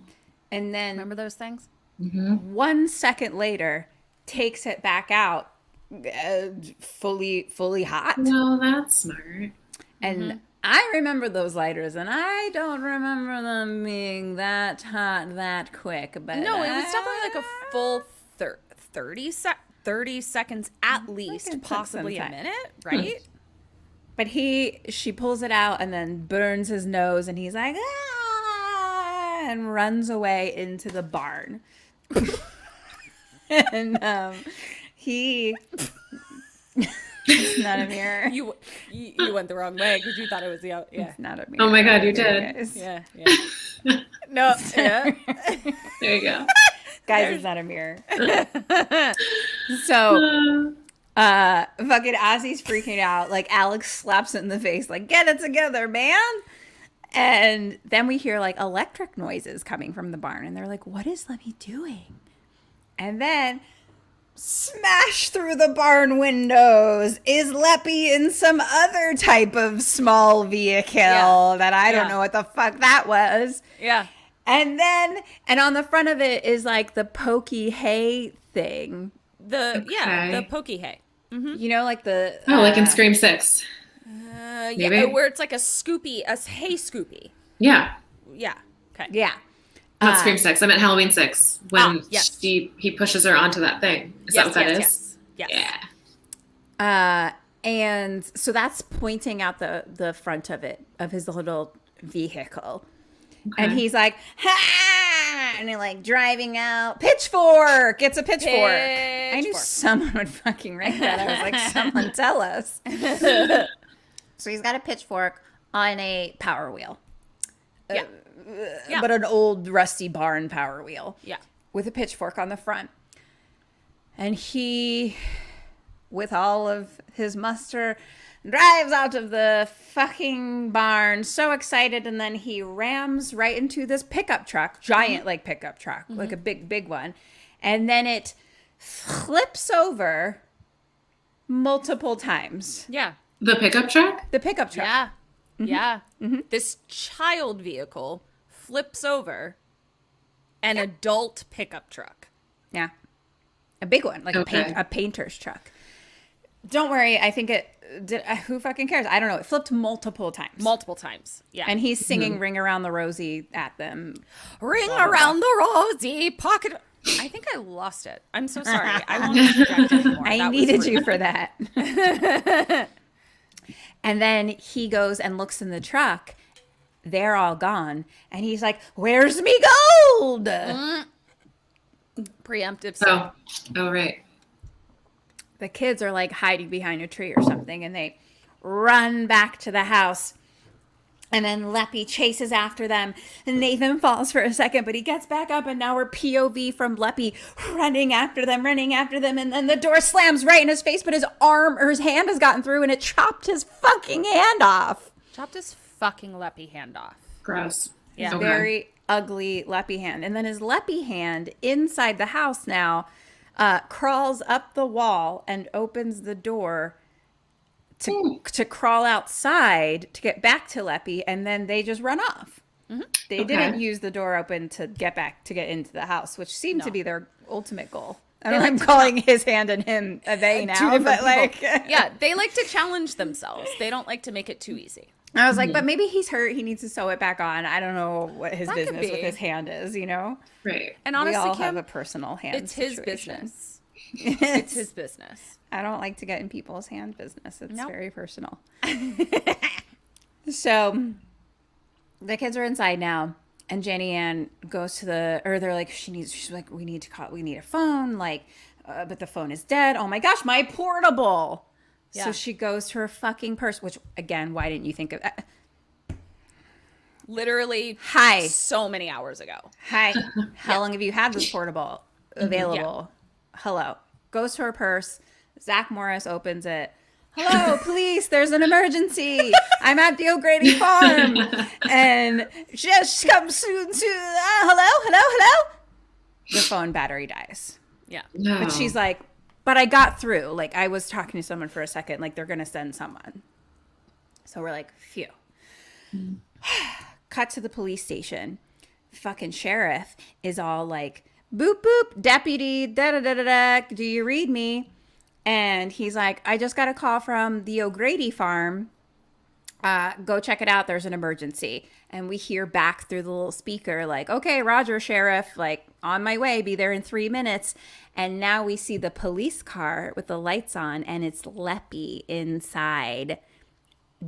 And then Remember those things? 1 second later takes it back out fully hot. No, that's smart. And I remember those lighters, and I don't remember them being that hot that quick. But No, it was definitely a full 30 seconds at least, it took possibly some a time. minute, right? But she pulls it out and then burns his nose, and he's like, ah, and runs away into the barn. And he it's not a mirror. You went the wrong way because you thought it was the It's not a mirror. Oh my God, you did. Guys. Yeah. No, yeah. There you go. Guys, it's not a mirror. So fucking Ozzy's freaking out. Alex slaps it in the face, get it together, man. And then we hear electric noises coming from the barn, and they're like, what is Leppy doing? And then smash through the barn windows is Leppy in some other type of small vehicle that I don't know what the fuck that was. Yeah. And on the front of it is the pokey hay thing. The pokey hay. You know, the like in Scream 6. Maybe? Yeah, where it's like a hay scoopy. Yeah. Yeah. Okay. Yeah. Not Scream 6. I meant Halloween 6 when yes. he pushes her onto that thing. Is that what that is? Yes. Yeah. And so that's pointing out the front of it, of his little vehicle. Okay. And he's like, ha! And he's driving out. Pitchfork! It's a pitchfork. I knew someone would fucking write that. I was like, someone tell us. So he's got a pitchfork on a power wheel. Yeah. But an old rusty barn power wheel. Yeah. With a pitchfork on the front. And he, with all of his muster, drives out of the fucking barn, so excited, and then he rams right into this pickup truck, giant pickup truck, like a big one. And then it flips over multiple times. Yeah. The pickup truck? The pickup truck. Yeah. Yeah. This child vehicle flips over an adult pickup truck. Yeah. A big one, a painter's truck. Don't worry, I think it did. Who fucking cares? I don't know. It flipped multiple times. Yeah. And he's singing Ring Around the Rosie at them. Ring around the rosy pocket. I think I lost it. I'm so sorry. I won't interject anymore. I needed you for that. And then he goes and looks in the truck. They're all gone. And he's like, where's me gold? Preemptive scene. Oh, right. The kids are like hiding behind a tree or something, and they run back to the house. And then Leppy chases after them, and Nathan falls for a second, but he gets back up, and now we're POV from Leppy running after them, and then the door slams right in his face, but his arm or his hand has gotten through, and it chopped his fucking hand off. Chopped his fucking Leppy hand off. Gross. Yeah, very ugly Leppy hand. And then his Leppy hand inside the house now crawls up the wall and opens the door to crawl outside to get back to Leppy, and then they just run off. Mm-hmm. They didn't use the door open to get into the house, which seemed to be their ultimate goal. I don't know, I'm calling his hand and him a they now, but like... Yeah, they like to challenge themselves. They don't like to make it too easy. I was like, but maybe he's hurt. He needs to sew it back on. I don't know what his business with his hand is, you know? Right. And honestly, we all Kim, have a personal hand It's his situation. business. It's his business. I don't like to get in people's hand business. It's very personal. So the kids are inside now, and JennyAn goes to they're like, she's like, we need a phone, like, but the phone is dead. Oh my gosh, my portable. Yeah. So she goes to her fucking purse, which again, why didn't you think of that? Literally, so many hours ago. Hi, how long have you had this portable available? Yeah. Hello. Goes to her purse. Zach Morris opens it. Hello, police, there's an emergency. I'm at the O'Grady farm. And just come soon to, hello? The phone battery dies. Yeah. No. But she's like, but I got through. Like, I was talking to someone for a second. Like, they're going to send someone. So we're like, phew. Cut to the police station. Fucking sheriff is all like, boop, boop, deputy, da-da-da-da-da, do you read me? And he's like, I just got a call from the O'Grady farm. Go check it out. There's an emergency. And we hear back through the little speaker, like, okay, Roger, sheriff, like, on my way, be there in 3 minutes. And now we see the police car with the lights on, and it's Leppy inside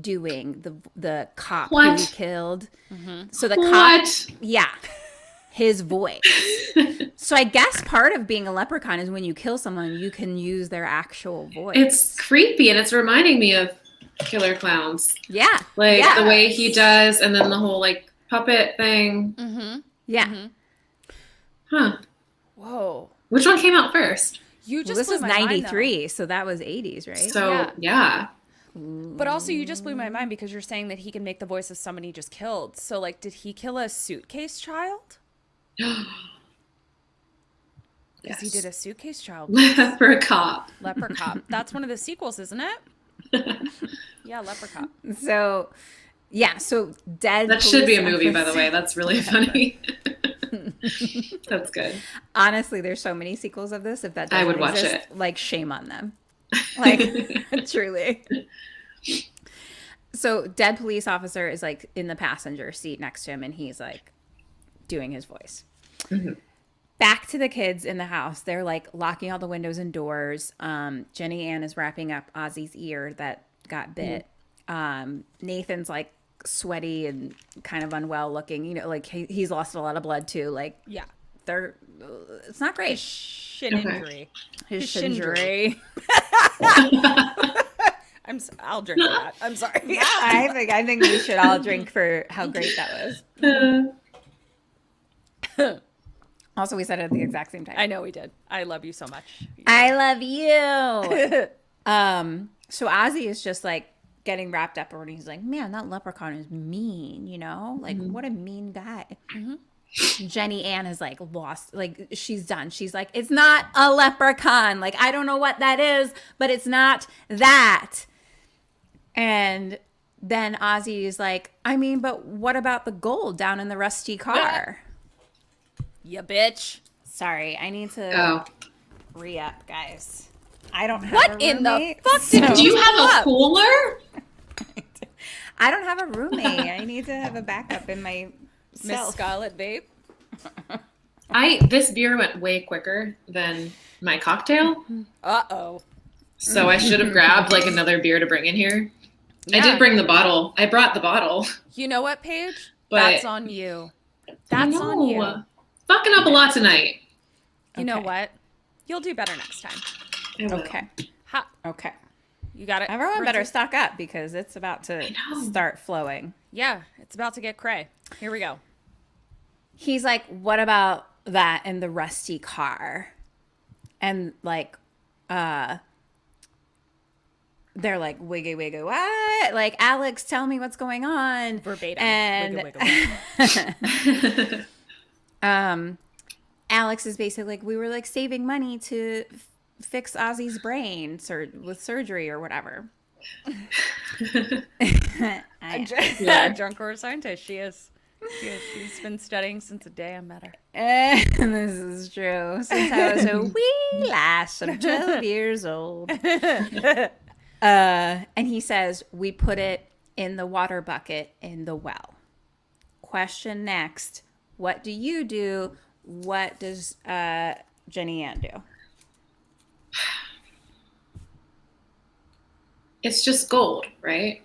doing the cop who he killed. Mm-hmm. So the cop, his voice. So I guess part of being a leprechaun is when you kill someone, you can use their actual voice. It's creepy, and it's reminding me of Killer Clowns. Yeah. Like the way he does, and then the whole like puppet thing. Mm-hmm. Yeah. Mm-hmm. Huh. Whoa. Which one came out first? This was 93, so that was 80s, right? So, yeah. But also, you just blew my mind because you're saying that he can make the voice of somebody he just killed. So, like, did he kill a suitcase child? Because he did a suitcase child. Leprechaun. Leprechaun. That's one of the sequels, isn't it? Yeah, Leprechaun. So, yeah, so dead. That should be a movie, by the way. That's really funny. That's good. Honestly, there's so many sequels of this. If that doesn't I would watch exist, it. Like, shame on them. Like, truly. So, dead police officer is like in the passenger seat next to him, and he's like doing his voice. Mm-hmm. Back to the kids in the house. They're like locking all the windows and doors. JennyAn is wrapping up Ozzy's ear that got bit. Nathan's like sweaty and kind of unwell looking. You know, like he's lost a lot of blood too. Like, yeah, it's not great. His shin injury. His shin injury. I'll drink for that. I'm sorry. Yeah, I think we should all drink for how great that was. Also, we said it at the exact same time. I know we did. I love you so much. I love you. So Ozzy is just like getting wrapped up, and he's like, "Man, that leprechaun is mean. You know, like what a mean guy." Mm-hmm. JennyAn is like lost, like she's done. She's like, "It's not a leprechaun. Like I don't know what that is, but it's not that." And then Ozzy is like, "I mean, but what about the gold down in the rusty car?" You bitch. Sorry, I need to re-up, guys. I don't have what a roommate. In the fuck? Do you have a cooler? I don't have a roommate. I need to have a backup in my Miss Scarlet vape. This beer went way quicker than my cocktail. Uh-oh. So I should have grabbed like another beer to bring in here. Yeah. I did bring the bottle. I brought the bottle. You know what, Paige? That's on you. That's on you. Fucking up a lot tonight. You know Okay. what? You'll do better next time. I will. Okay. Ha. Okay. You got it. Everyone better Bridget? stock up because it's about to start flowing. Yeah, it's about to get cray. Here we go. He's like, what about that in the rusty car? And like, they're like, wiggy, wiggy, what? Like, Alex, tell me what's going on. Verbatim. And Wiggle, wiggle. Alex is basically like, we were like saving money to fix Ozzy's brain with surgery or whatever. Drunk or a scientist. She is. She's been studying since the day I met her. And this is true. Since I was a wee lass of 12 years old. And he says, we put it in the water bucket in the well. Question next. What do you do? What does JennyAn do? It's just gold, right?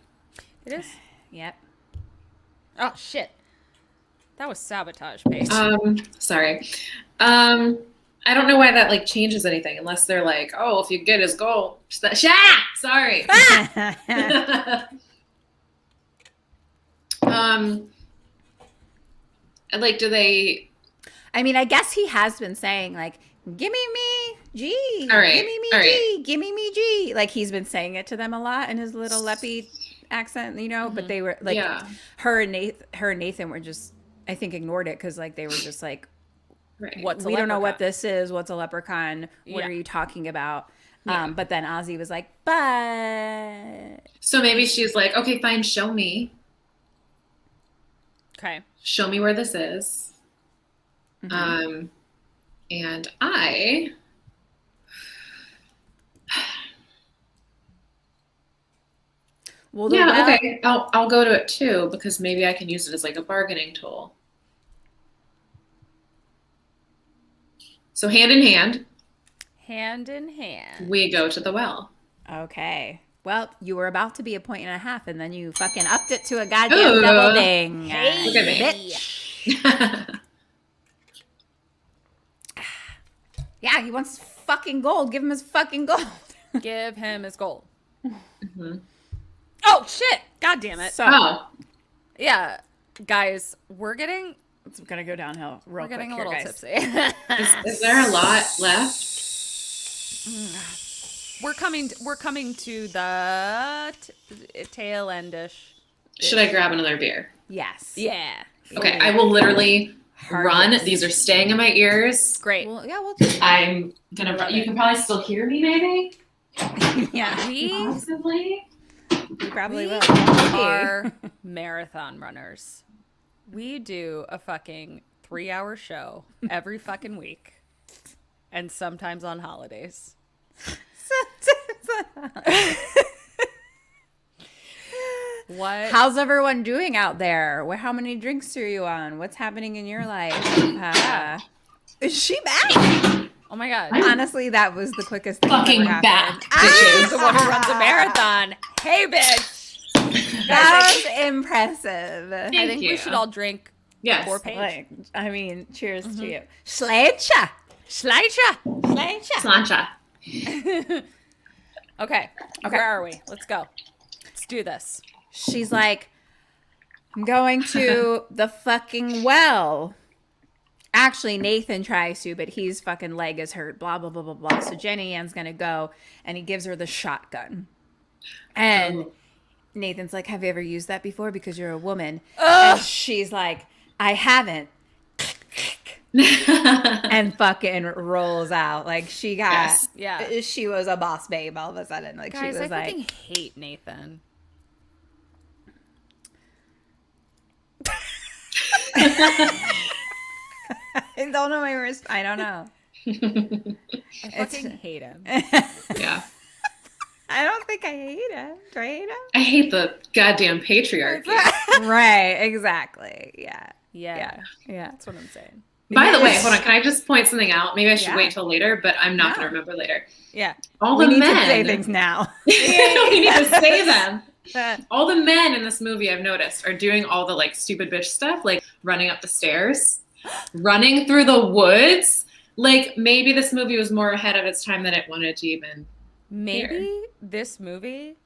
It is. Yep. Oh, shit. That was sabotage, Paige. Sorry. I don't know why that like changes anything unless they're like, oh, if you get his gold. Sorry. Like, do they? I mean, I guess he has been saying like, gimme me G. All right, Gimme me all G. right. Gimme me G. Like he's been saying it to them a lot in his little Leppy accent, you know, but they were like, Yeah. her and Nathan were just, I think, ignored it because like they were just like, Right. What's a we don't know what leprechaun? this is. What's a leprechaun? What Yeah. are you talking about? Yeah. But then Ozzy was like, but So maybe she's like, okay, fine, show me. Okay. Show me where this is. And I well, the yeah, well- okay. I'll go to it too because maybe I can use it as like a bargaining tool. So hand in hand, Hand in hand. we go to the well. Okay. Well, you were about to be a point and a half, and then you fucking upped it to a goddamn Ooh. double ding. Hey. Look at me. Bitch. Yeah, he wants fucking gold. Give him his fucking gold. Give him his gold. Oh, shit. God damn it. So, Oh, Yeah. Guys, we're getting it's gonna go downhill real we're getting quick a little here, guys. tipsy. is there a lot left? We're coming to the tail endish. Should I grab another beer? Yes. Yeah. Okay, I will literally Hard run. yes. These are staying in my ears. Great. Well, yeah, we'll just I'm gonna run. You can probably still hear me, maybe? yeah. We Possibly. We probably will. are marathon runners. We do a fucking 3-hour show every fucking week. And sometimes on holidays. What? How's everyone doing out there? How many drinks are you on? What's happening in your life? Is she back? Oh my God. Honestly, that was the quickest thing Fucking that ever back, happened. bitches. The one who runs a marathon. Hey, bitch. That was impressive. I think we you. should all drink Yes. for Paige. Like, I mean, cheers to you. Schlecha. Schleicher. Schlecha. Slancha. Okay. Where are we? Let's go. Let's do this. She's like, I'm going to the fucking well. Actually, Nathan tries to, but his fucking leg is hurt, blah, blah, blah, blah, blah. So JennyAn's going to go, and he gives her the shotgun. And Nathan's like, have you ever used that before? Because you're a woman. And she's like, I haven't. And fucking rolls out. Like, she got, Yes. Yeah. she was a boss babe all of a sudden. Like, Guys, she I was like, fucking hate Nathan. I don't know my I don't know. I fucking hate him. Yeah. I don't think I hate him. Do I hate him? I hate the goddamn patriarchy. Right, exactly. Yeah. Yeah. Yeah. That's what I'm saying. By the way, hold on. Can I just point something out? Maybe I should Yeah. wait till later, but I'm not No. going to remember later. Yeah. All We the need men. to say things now. We need to say them. All the men in this movie I've noticed are doing all the like stupid bitch stuff, like running up the stairs, running through the woods, like maybe this movie was more ahead of its time than it wanted to even. Maybe this movie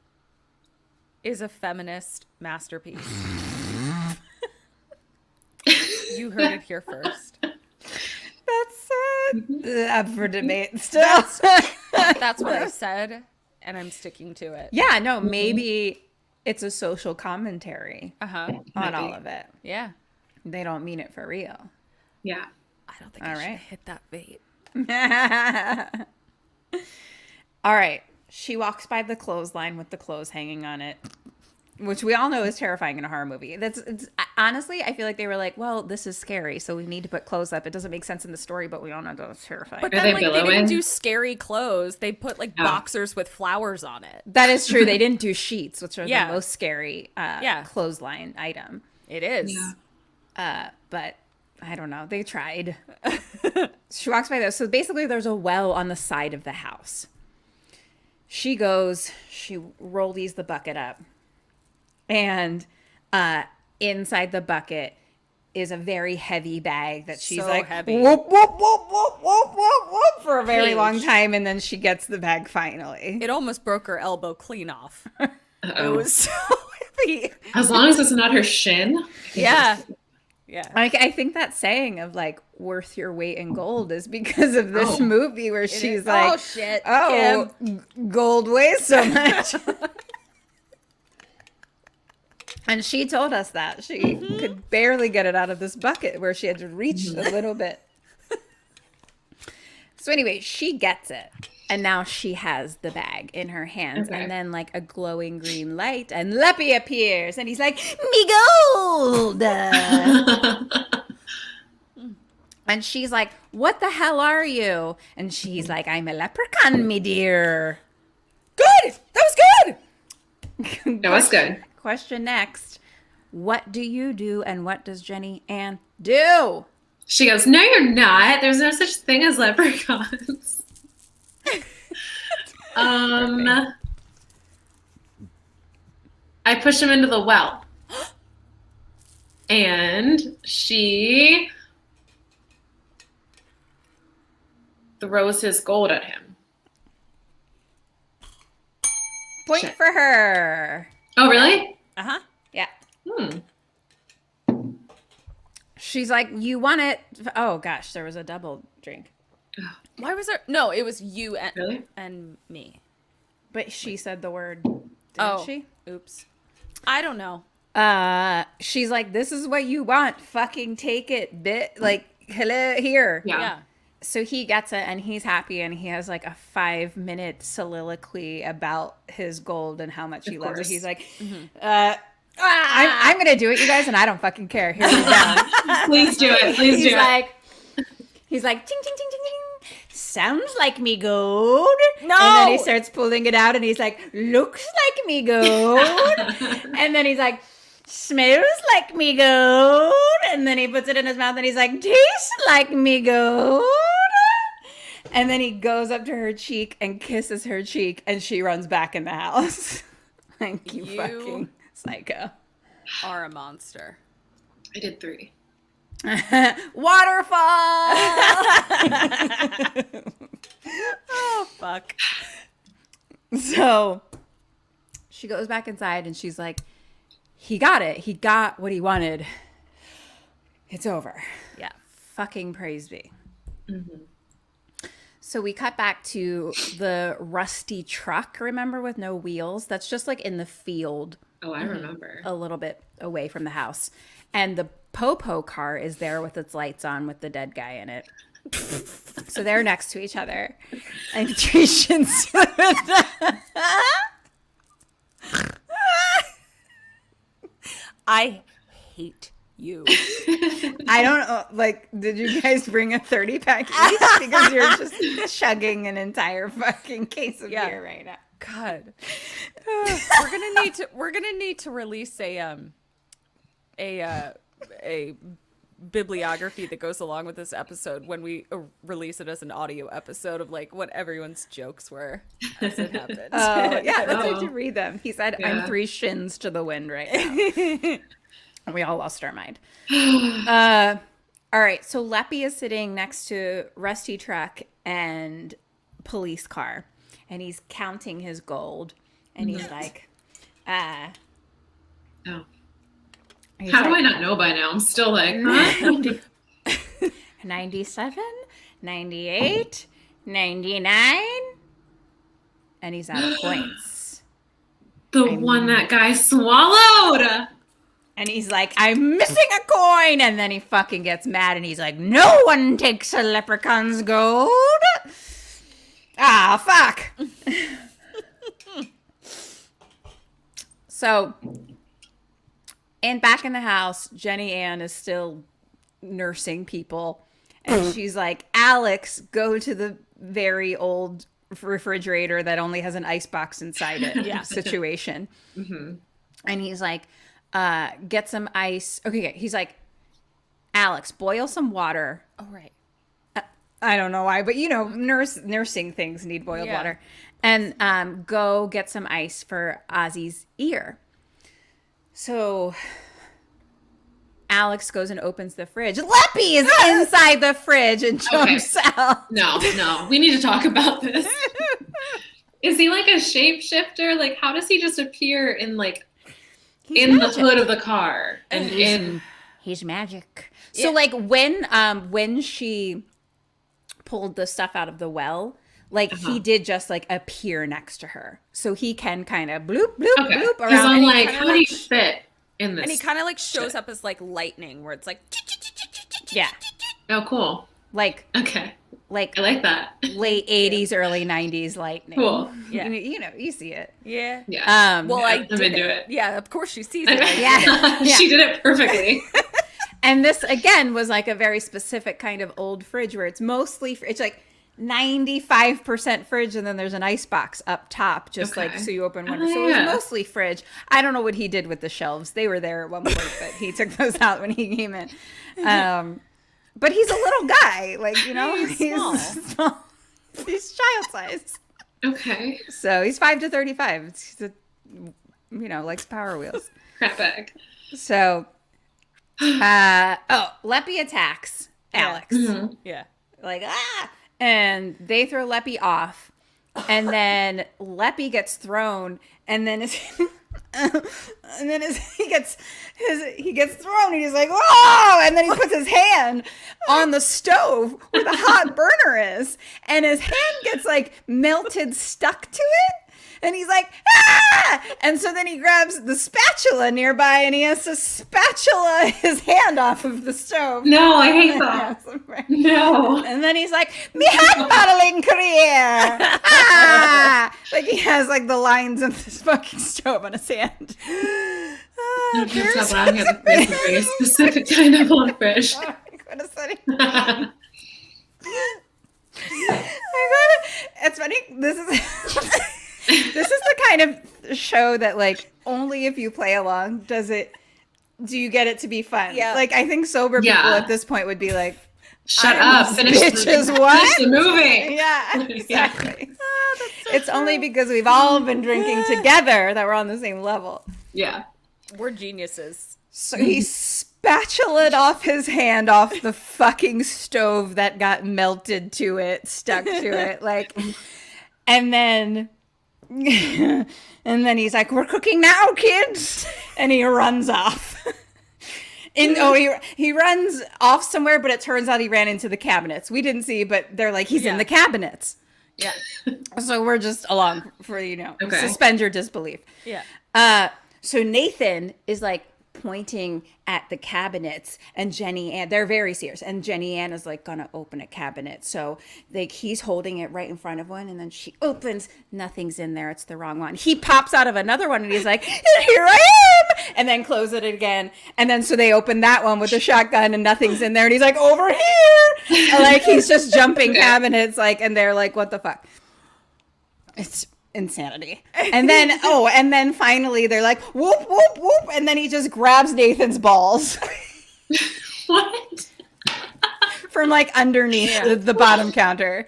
is a feminist masterpiece. You heard it here first. That's up for debate still. That's what I said, and I'm sticking to it. Yeah, no, maybe it's a social commentary on all of it. Yeah. They don't mean it for real. Yeah. I don't think I should hit that bait. All right. She walks by the clothesline with the clothes hanging on it, which we all know is terrifying in a horror movie. Honestly, I feel like they were like, well, this is scary, so we need to put clothes up. It doesn't make sense in the story, but we all know that's terrifying. But then, like, they didn't do scary clothes. They put, like, boxers with flowers on it. That is true. They didn't do sheets, which are Yeah. the most scary clothesline item. It is. But I don't know. They tried. She walks by those. So basically, there's a well on the side of the house. She goes, she rollies the bucket up. And inside the bucket is a very heavy bag that she's So like, heavy. whoop, whoop, whoop, whoop, whoop, whoop, whoop, for a very Paige. long time. And then she gets the bag finally. It almost broke her elbow clean off. It was so heavy. As long as it's not her shin. Yeah. Yeah. I think that saying of like worth your weight in gold is because of this movie where she's like, oh, shit. oh, gold weighs so much. And she told us that she could barely get it out of this bucket where she had to reach a little bit. So anyway, she gets it. And now she has the bag in her hands. Okay. And then like a glowing green light and Leppy appears. And he's like, me gold. And she's like, what the hell are you? And she's like, I'm a leprechaun, me dear. Good. That was good. That was good. Question next. What do you do and what does JennyAn do? She goes, no, you're not. There's no such thing as leprechauns. I push him into the well. And she throws his gold at him. Point for her. Oh, really? Uh-huh. Yeah. She's like, you want it. Oh, gosh, there was a double drink. Why was there? No, it was you and, Really? and me. But she said the word, didn't she? Oops. I don't know. She's like, this is what you want. Fucking take it, like, hello, here. Yeah. So he gets it and he's happy and he has like a 5-minute soliloquy about his gold and how much he loves it. He's like, I'm going to do it, you guys, and I don't fucking care. Here we go. Please do it. Please do it. He's like, ting, ting, ting, ting, ting. Sounds like me gold. No. And then he starts pulling it out and he's like, looks like me gold. And then he's like, smells like me gold. And then he puts it in his mouth and he's like, tastes like me gold. And then he goes up to her cheek and kisses her cheek and she runs back in the house. Like, you fucking psycho. Are a monster. I did 3. Waterfall. Oh, fuck. So she goes back inside and she's like, he got it. He got what he wanted. It's over. Yeah. Fucking praise be. So we cut back to the rusty truck, remember, with no wheels. That's just like in the field. Oh, I remember. A little bit away from the house. And the Popo car is there with its lights on with the dead guy in it. So they're next to each other. And Trician's I hate you. I don't know, like, did you guys bring a 30-pack each? Because you're just chugging an entire fucking case of beer right now. God. We're gonna need to release a bibliography that goes along with this episode when we release it as an audio episode of like what everyone's jokes were as it happened. Oh, yeah, let's have to read them. He said, I'm 3 shins to the wind right now. And we all lost our mind. All right, so Leppy is sitting next to Rusty Truck and police car, and he's counting his gold, and he's like, Oh. he's How do like, I not know by now? I'm still like, huh? 97, 98, 99, and he's out of coins. The one that guy swallowed. And he's like, I'm missing a coin. And then he fucking gets mad and he's like, no one takes a leprechaun's gold. Ah, fuck. So, and back in the house, JennyAn is still nursing people. And she's like, Alex, go to the very old refrigerator that only has an icebox inside it situation. Mm-hmm. And he's like, get some ice. Okay, he's like, Alex, boil some water. Oh, right. I don't know why, but you know, nursing things need boiled water. And go get some ice for Ozzy's ear. So Alex goes and opens the fridge. Leppy is inside the fridge and jumps out. No, we need to talk about this. Is he like a shapeshifter? Like, how does he just appear in like in the hood of the car and he's magic. So like when she pulled the stuff out of the well, like he did just like appear next to her, so he can kind of bloop bloop bloop around. Because I'm like, how do you fit in this? And he kind of like shows up as like lightning, where it's like, yeah. Oh, cool. Like okay. Like I like that. Late 80s, early 90s lightning. Cool. Yeah. You know, you see it. Yeah. Yeah. Well, I'm into it. Yeah, of course she sees it. Yeah. She did it perfectly. And this again was like a very specific kind of old fridge where it's mostly it's like 95% fridge and then there's an ice box up top, just like so you open one. So it was mostly fridge. I don't know what he did with the shelves. They were there at one point, but he took those out when he came in. But he's a little guy, like, you know, he's small. He's child size. Okay. So he's 5 to 35. He's a, you know, likes Power Wheels. Crap bag. So, Leppy attacks Alex. Mm-hmm. Yeah. Like, and they throw Leppy off. And then Leppy gets thrown. And then he gets thrown and he's like, whoa! And then he puts his hand on the stove where the hot burner is, and his hand gets like melted stuck to it. And he's like, ah! And so then he grabs the spatula nearby and he has to spatula his hand off of the stove. No, I hate that. No. And then he's like, me hand modeling career. Ah! Like he has like the lines of this fucking stove on his hand. No, can't stop laughing at the face of a very specific kind of old fish. It's funny. This is the kind of show that, like, only if you play along do you get it to be fun. Yeah. Like, I think sober people at this point would be like, shut up, finish the movie. Yeah, exactly. It's only because we've all been drinking together that we're on the same level. Yeah. We're geniuses. So he spatulaed off his hand off the fucking stove that got melted to it, stuck to it, like, and then he's like, we're cooking now, kids. And he runs off. He runs off somewhere, but it turns out he ran into the cabinets. We didn't see, but they're like, he's in the cabinets. Yeah. So we're just along for, suspend your disbelief. Yeah. So Nathan is like pointing at the cabinets, and JennyAn, they're very serious, and JennyAn is like gonna open a cabinet. So like he's holding it right in front of one, and then she opens, nothing's in there, it's the wrong one. He pops out of another one and he's like, here I am, and then close it again. And then so they open that one with the shotgun and nothing's in there, and he's like, over here. And, like he's just jumping cabinets, like, and they're like, what the fuck? It's insanity. And then finally they're like, whoop whoop whoop, and then he just grabs Nathan's balls. What? From like underneath the bottom counter.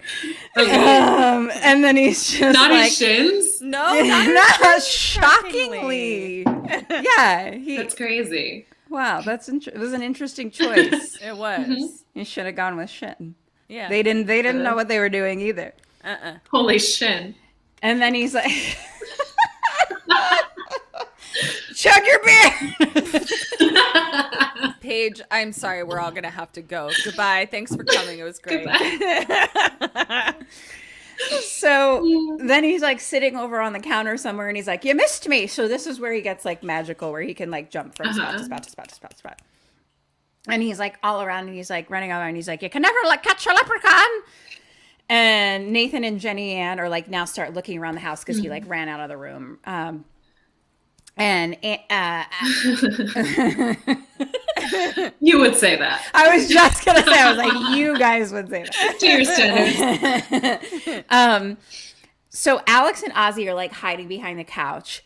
Okay. And then he's just not like, his shins. No, not shockingly. Yeah, that's crazy. Wow, it was an interesting choice. It was. You should have gone with Shin. Yeah. They didn't know what they were doing either. Holy Shin. And then he's like, chug your beer. Paige, I'm sorry. We're all going to have to go. Goodbye. Thanks for coming. It was great. So then he's like sitting over on the counter somewhere and he's like, you missed me. So this is where he gets like magical, where he can like jump from spot to spot to spot to spot to spot. And he's like all around and he's like running around and he's like, you can never catch a leprechaun. And Nathan and JennyAn are like now start looking around the house because he like ran out of the room. You would say that. I was just gonna say, I was like, you guys would say that. To your standards. So Alex and Ozzy are like hiding behind the couch,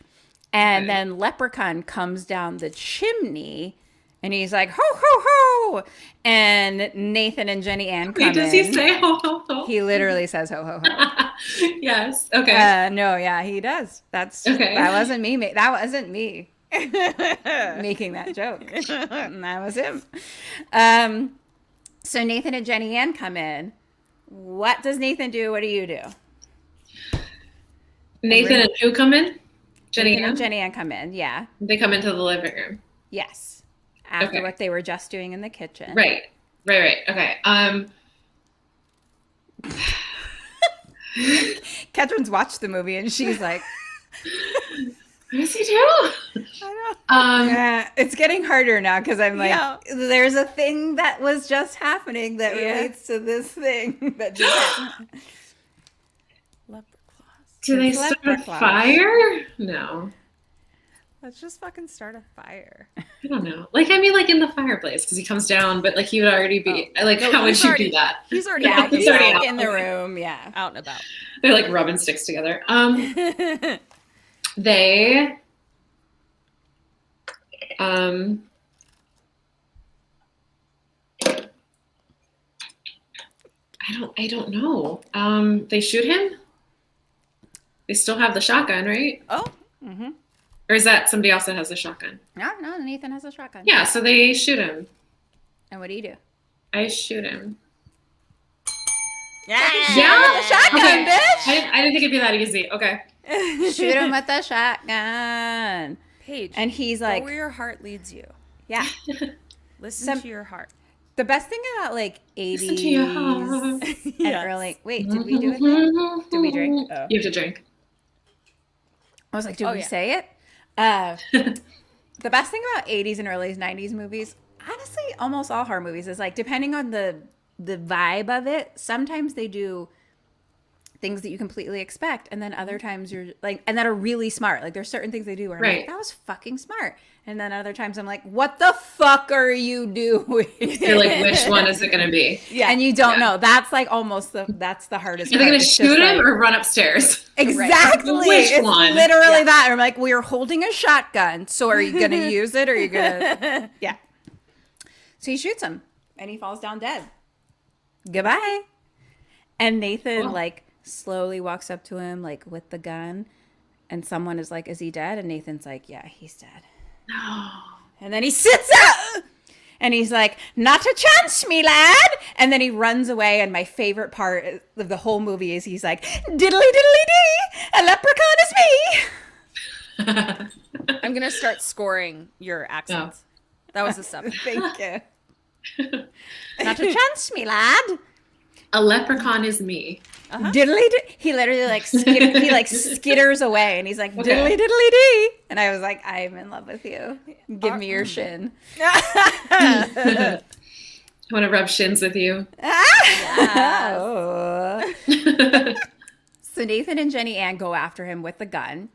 and then Leprechaun comes down the chimney, and he's like, ho ho ho, and Nathan and JennyAn come in. Does he say ho ho ho? He literally says ho ho ho. Yes. Okay. No, yeah, he does. That's okay. That wasn't me. That wasn't me making that joke. That was him. So Nathan and JennyAn come in. What does Nathan do? What do you do? Nathan and who come in? Nathan and JennyAn come in. Yeah. They come into the living room. Yes. After what they were just doing in the kitchen. Right. Okay. Catherine's watched the movie and she's like, what does he do? I know. It's getting harder now because I'm like, there's a thing that was just happening that relates to this thing that just happened. Do they start a fire? No. Let's just fucking start a fire. I don't know. Like, I mean, like in the fireplace because he comes down, but like he would already be like, how would you do that? He's already out. He's already out in the room. Yeah. Out and about. They're like rubbing sticks together. They I don't know. They shoot him? They still have the shotgun, right? Oh. Mm-hmm. Or is that somebody else that has the shotgun? No, Nathan has a shotgun. Yeah, so they shoot him. And what do you do? I shoot him. Yeah, the shotgun, bitch. I didn't think it'd be that easy. Okay. Shoot him with the shotgun. Paige. And he's like, go where your heart leads you. Yeah. Listen to your heart. The best thing about like 80s Listen to your heart. and early. Wait, did we do it then? Did we drink? Oh. You have to drink. I was like, did we say it? The best thing about 80s and early 90s movies, honestly, almost all horror movies, is like depending on the vibe of it, sometimes they do things that you completely expect, and then other times you're like, and that are really smart. Like there's certain things they do where I'm like, that was fucking smart. And then other times I'm like, what the fuck are you doing? You're like, which one is it going to be? Yeah. And you don't know. That's like almost that's the hardest part. Are they going to shoot him or run upstairs? Exactly. Right. Which it's one? literally that. I'm like, we're holding a shotgun. So are you going to use it or are you going to? Yeah. So he shoots him and he falls down dead. Goodbye. And Nathan like slowly walks up to him like with the gun. And someone is like, is he dead? And Nathan's like, yeah, he's dead. No. And then he sits up and he's like, not a chance, me lad. And then he runs away. And my favorite part of the whole movie is he's like, diddly diddly dee, a leprechaun is me. I'm going to start scoring your accents. Oh. That was a 7. Thank you. Not a chance, me lad. A leprechaun is me. Diddly dee. He literally like skitters away and he's like diddly diddly dee. And I was like, I'm in love with you. Give me your shin. I want to rub shins with you. Oh. So Nathan and JennyAn go after him with the gun,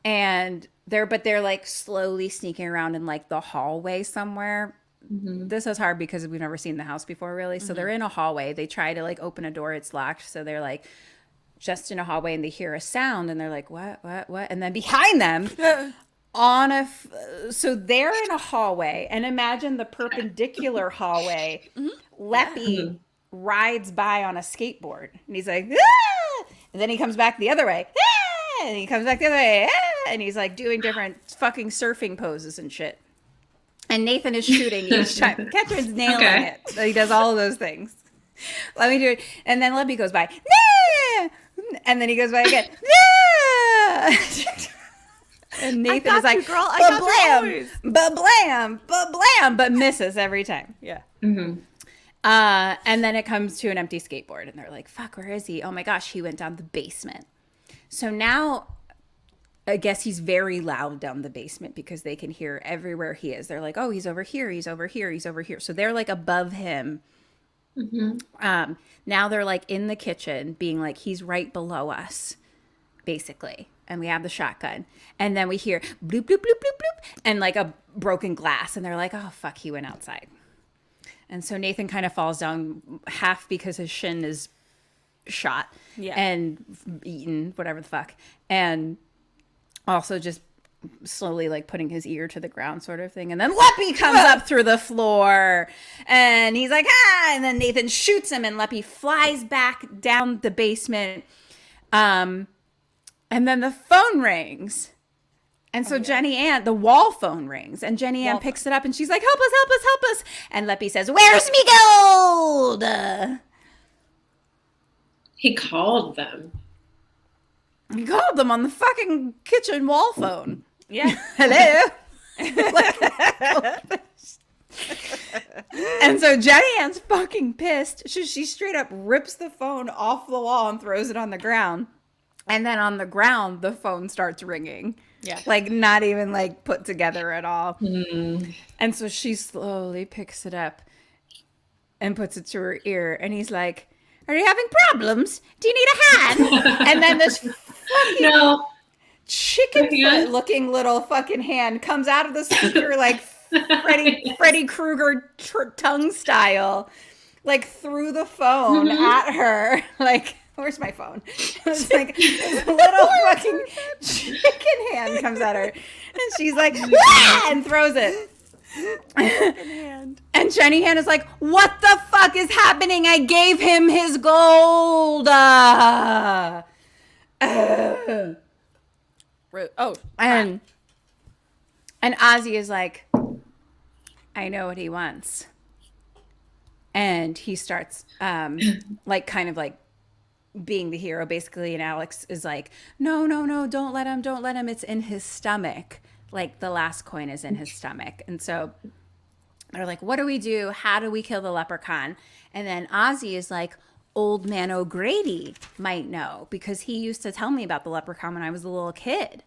and they're like slowly sneaking around in like the hallway somewhere. Mm-hmm. This is hard because we've never seen the house before, really. So they're in a hallway. They try to like open a door. It's locked. So they're like just in a hallway and they hear a sound and they're like, what? And then behind them so they're in a hallway, and imagine the perpendicular hallway. Leppy rides by on a skateboard and he's like, ah! And then he comes back the other way. Ah! And he comes back the other way. Ah! And he's like doing different fucking surfing poses and shit. And Nathan is shooting each time. Catherine's nailing it. He does all of those things. Let me do it. And then Lebby goes by. Nah! And then he goes by again. Nah! And Nathan is like, girl. I ba-blam, ba-blam, ba-blam, but misses every time. Yeah. Mm-hmm. And then it comes to an empty skateboard. And they're like, fuck, where is he? Oh my gosh, he went down the basement. So now I guess he's very loud down the basement because they can hear everywhere he is. They're like, oh, he's over here. He's over here. He's over here. So they're like above him. Mm-hmm. Now they're like in the kitchen being like, he's right below us, basically. And we have the shotgun. And then we hear bloop, bloop, bloop, bloop, bloop, and like a broken glass. And they're like, oh, fuck, he went outside. And so Nathan kind of falls down half because his shin is shot and eaten, whatever the fuck. And also just slowly like putting his ear to the ground sort of thing. And then Leppy comes up through the floor and he's like, ah, and then Nathan shoots him and Leppy flies back down the basement. And then the phone rings. And so JennyAn, the wall phone rings and JennyAn picks it up and she's like, help us, help us, help us. And Leppy says, where's me gold? He called them. He called them on the fucking kitchen wall phone. Yeah. Hello. And so JennyAn's fucking pissed. She straight up rips the phone off the wall and throws it on the ground. And then on the ground, the phone starts ringing. Yeah. Like not even like put together at all. Mm. And so she slowly picks it up and puts it to her ear. And he's like, are you having problems? Do you need a hand? And then this fucking chicken foot looking little fucking hand comes out of the speaker like Freddy Krueger tongue style, like through the phone at her. Like, where's my phone? It's like this little fucking chicken hand comes at her. And she's like, ah! And throws it. And JennyAn is like, what the fuck is happening? I gave him his gold. And Ozzy is like, I know what he wants. And he starts like kind of like being the hero basically. And Alex is like, no, don't let him. It's in his stomach. Like the last coin is in his stomach. And so they're like, what do we do? How do we kill the leprechaun? And then Ozzy is like, old man O'Grady might know because he used to tell me about the leprechaun when I was a little kid.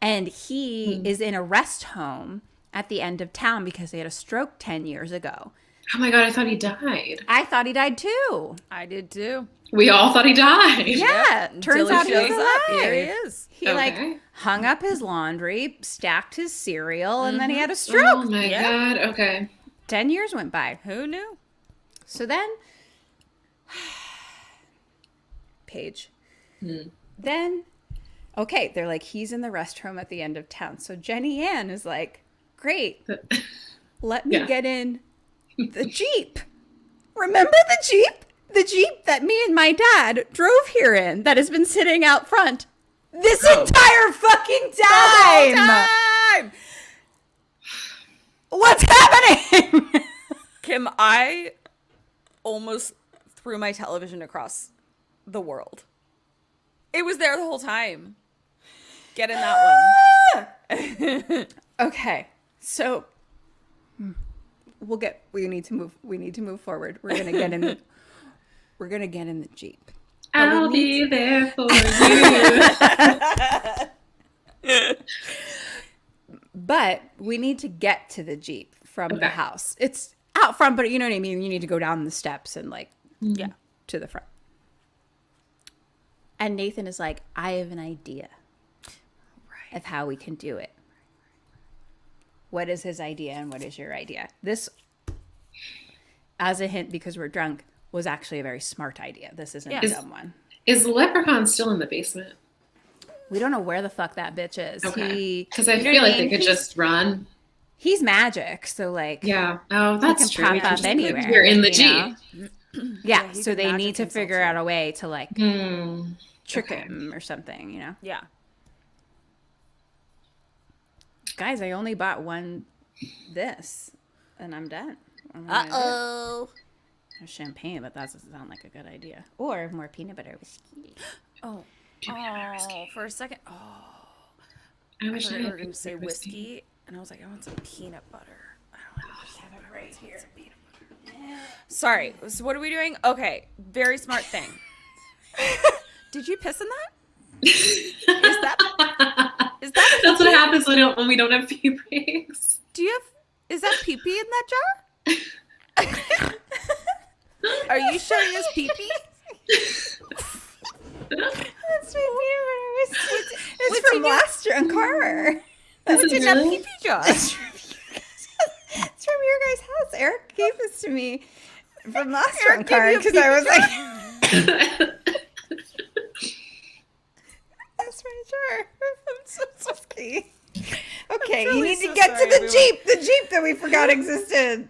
And he is in a rest home at the end of town because he had a stroke 10 years ago. Oh my God, I thought he died. I thought he died too. I did too. We all thought he died. Yeah. Turns out he was alive. Here he is. He like hung up his laundry, stacked his cereal, and then he had a stroke. Oh my God. Okay. 10 years went by. Who knew? So then, Paige. Then, okay, they're like, he's in the restroom at the end of town. So JennyAn is like, great. Let me get in the Jeep. Remember the Jeep? The Jeep that me and my dad drove here in that has been sitting out front this entire fucking time. What's happening? Kim, I almost threw my television across the world. It was there the whole time. Get in that one. Okay. So we need to move forward. We're going to get in the Jeep. I'll be there for you. But we need to get to the Jeep from the house. It's out front, but you know what I mean? You need to go down the steps and like, to the front. And Nathan is like, I have an idea of how we can do it. What is his idea and what is your idea? This, as a hint, because we're drunk, was actually a very smart idea. This isn't a dumb one. Is the leprechaun still in the basement? We don't know where the fuck that bitch is. Okay. Because I feel like they could just run. He's magic, so like... Yeah. Oh, that's true. He can pop up anywhere. You're in the Jeep. Yeah, so they need to figure out a way to like trick him or something, you know? Yeah. Guys, I only bought one this, and I'm done. Uh-oh. Champagne, but that doesn't sound like a good idea. Or more peanut butter whiskey. Oh, for a second. Oh, I wish I you were had going to say peanut butter whiskey, and I was like, I want some peanut butter. I don't have it right here. Sorry. So what are we doing? Okay, very smart thing. Did you piss in that? Is that That's what happens when we don't have pee breaks. Is that pee-pee in that jar? Are you showing us pee-pee? That's my favorite. It's from last drunk horror. What's in that pee-pee jar? It's from your guys' house. Eric gave this to me from last drunk horror because I was like, that's my jar. I'm so sorry. Okay, you need to get to the Jeep. The Jeep that we forgot existed.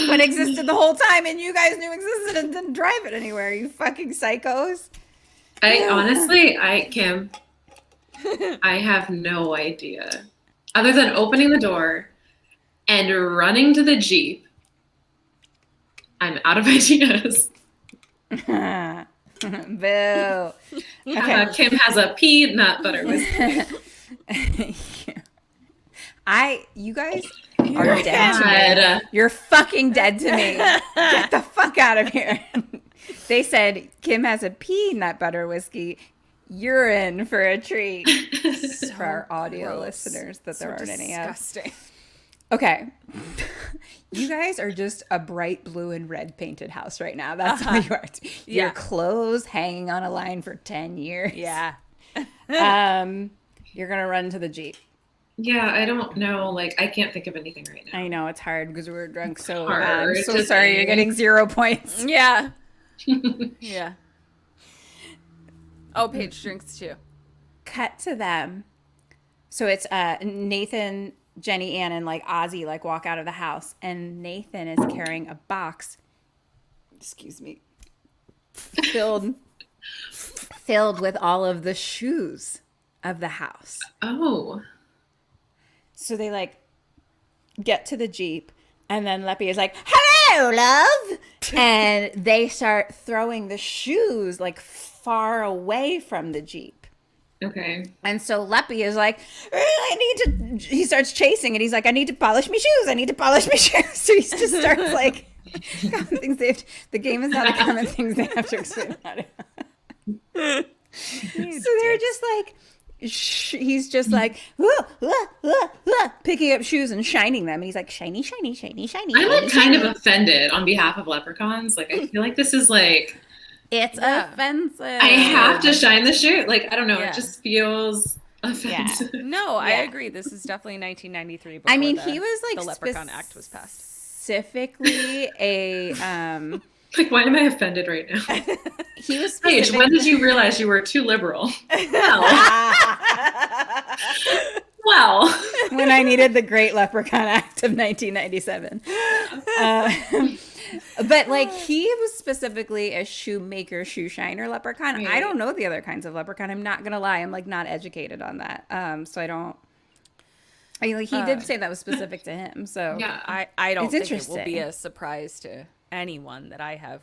But existed the whole time, and you guys knew existed and didn't drive it anywhere. You fucking psychos. Kim, I have no idea. Other than opening the door and running to the Jeep, I'm out of ideas. Boo. Okay. Kim has a peanut butter whiskey. You guys are dead to me. You're fucking dead to me. Get the fuck out of here. They said Kim has a peanut butter whiskey. You're in for a treat. For our audio listeners that there aren't any of. Disgusting. Okay. You guys are just a bright blue and red painted house right now. That's all you are. Your clothes hanging on a line for 10 years. Yeah. You're going to run to the Jeep. Yeah, I don't know. Like, I can't think of anything right now. I know it's hard because we were drunk. So Hard I'm so to sorry. think. You're getting 0 points. Yeah. Yeah. Oh, Paige drinks too. Cut to them. So it's Nathan, JennyAn, and like Ozzy like walk out of the house, and Nathan is carrying a box. Excuse me. Filled with all of the shoes of the house. Oh. So they like get to the Jeep, and then Leppy is like, "Hello, love," and they start throwing the shoes like far away from the Jeep. Okay. And so Leppy is like, he starts chasing, and he's like, I need to polish my shoes. I need to polish my shoes. So he just starts like, common things the game is not a common things they have to explain how to. So they're just like, he's just like, picking up shoes and shining them. And he's like, shiny, shiny, shiny, shiny. I'm like shiny. kind of offended on behalf of leprechauns. Like, I feel like this is like, It's offensive. I have to shine the shoe. Like, I don't know. It just feels offensive. No, I agree. This is definitely 1993. Before I mean, he was like the Leprechaun Act was passed. Specifically a Like, why am I offended right now? He was Paige, when did you realize you were too liberal? Well, when I needed the Great Leprechaun Act of 1997. But like he was specifically a shoemaker, shoe shiner leprechaun. Right. I don't know the other kinds of leprechaun. I'm not gonna lie. I'm like not educated on that. So I don't. I mean, like he did say that was specific to him. So yeah, I don't think it will be a surprise to anyone that I have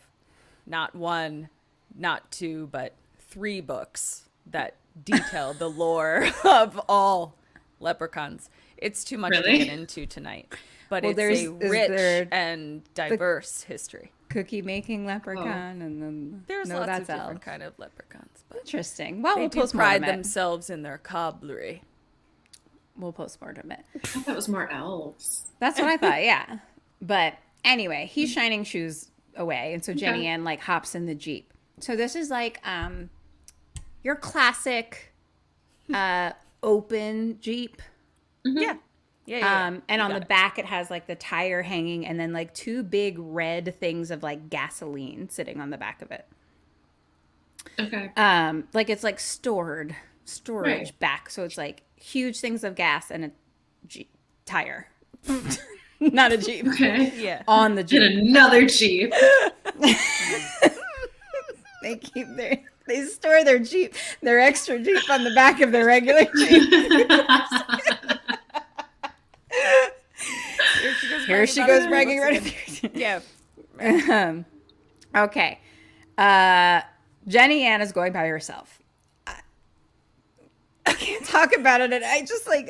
not one, not two, but 3 books that detail the lore of all leprechauns. It's too much to get into tonight. But it's a rich and diverse history. Cookie making leprechaun, and then there's lots of different kind of leprechauns. But interesting. Well, they do pride themselves in their cobblery. We'll postmortem it. I thought that was more elves. That's what I thought. Yeah, but anyway, he's shining shoes away, and so JennyAn like hops in the Jeep. So this is like your classic open Jeep. Mm-hmm. Yeah. Yeah. And on the back, it has like the tire hanging, and then like 2 big red things of like gasoline sitting on the back of it. Okay. Like it's like storage back, so it's like huge things of gas and a Jeep tire, not a Jeep. Okay. Yeah. On the Jeep. And another Jeep. They store their Jeep, their extra Jeep on the back of their regular Jeep. Here she goes bragging right at Yeah. Okay. JennyAn is going by herself. I can't talk about it. And I just like,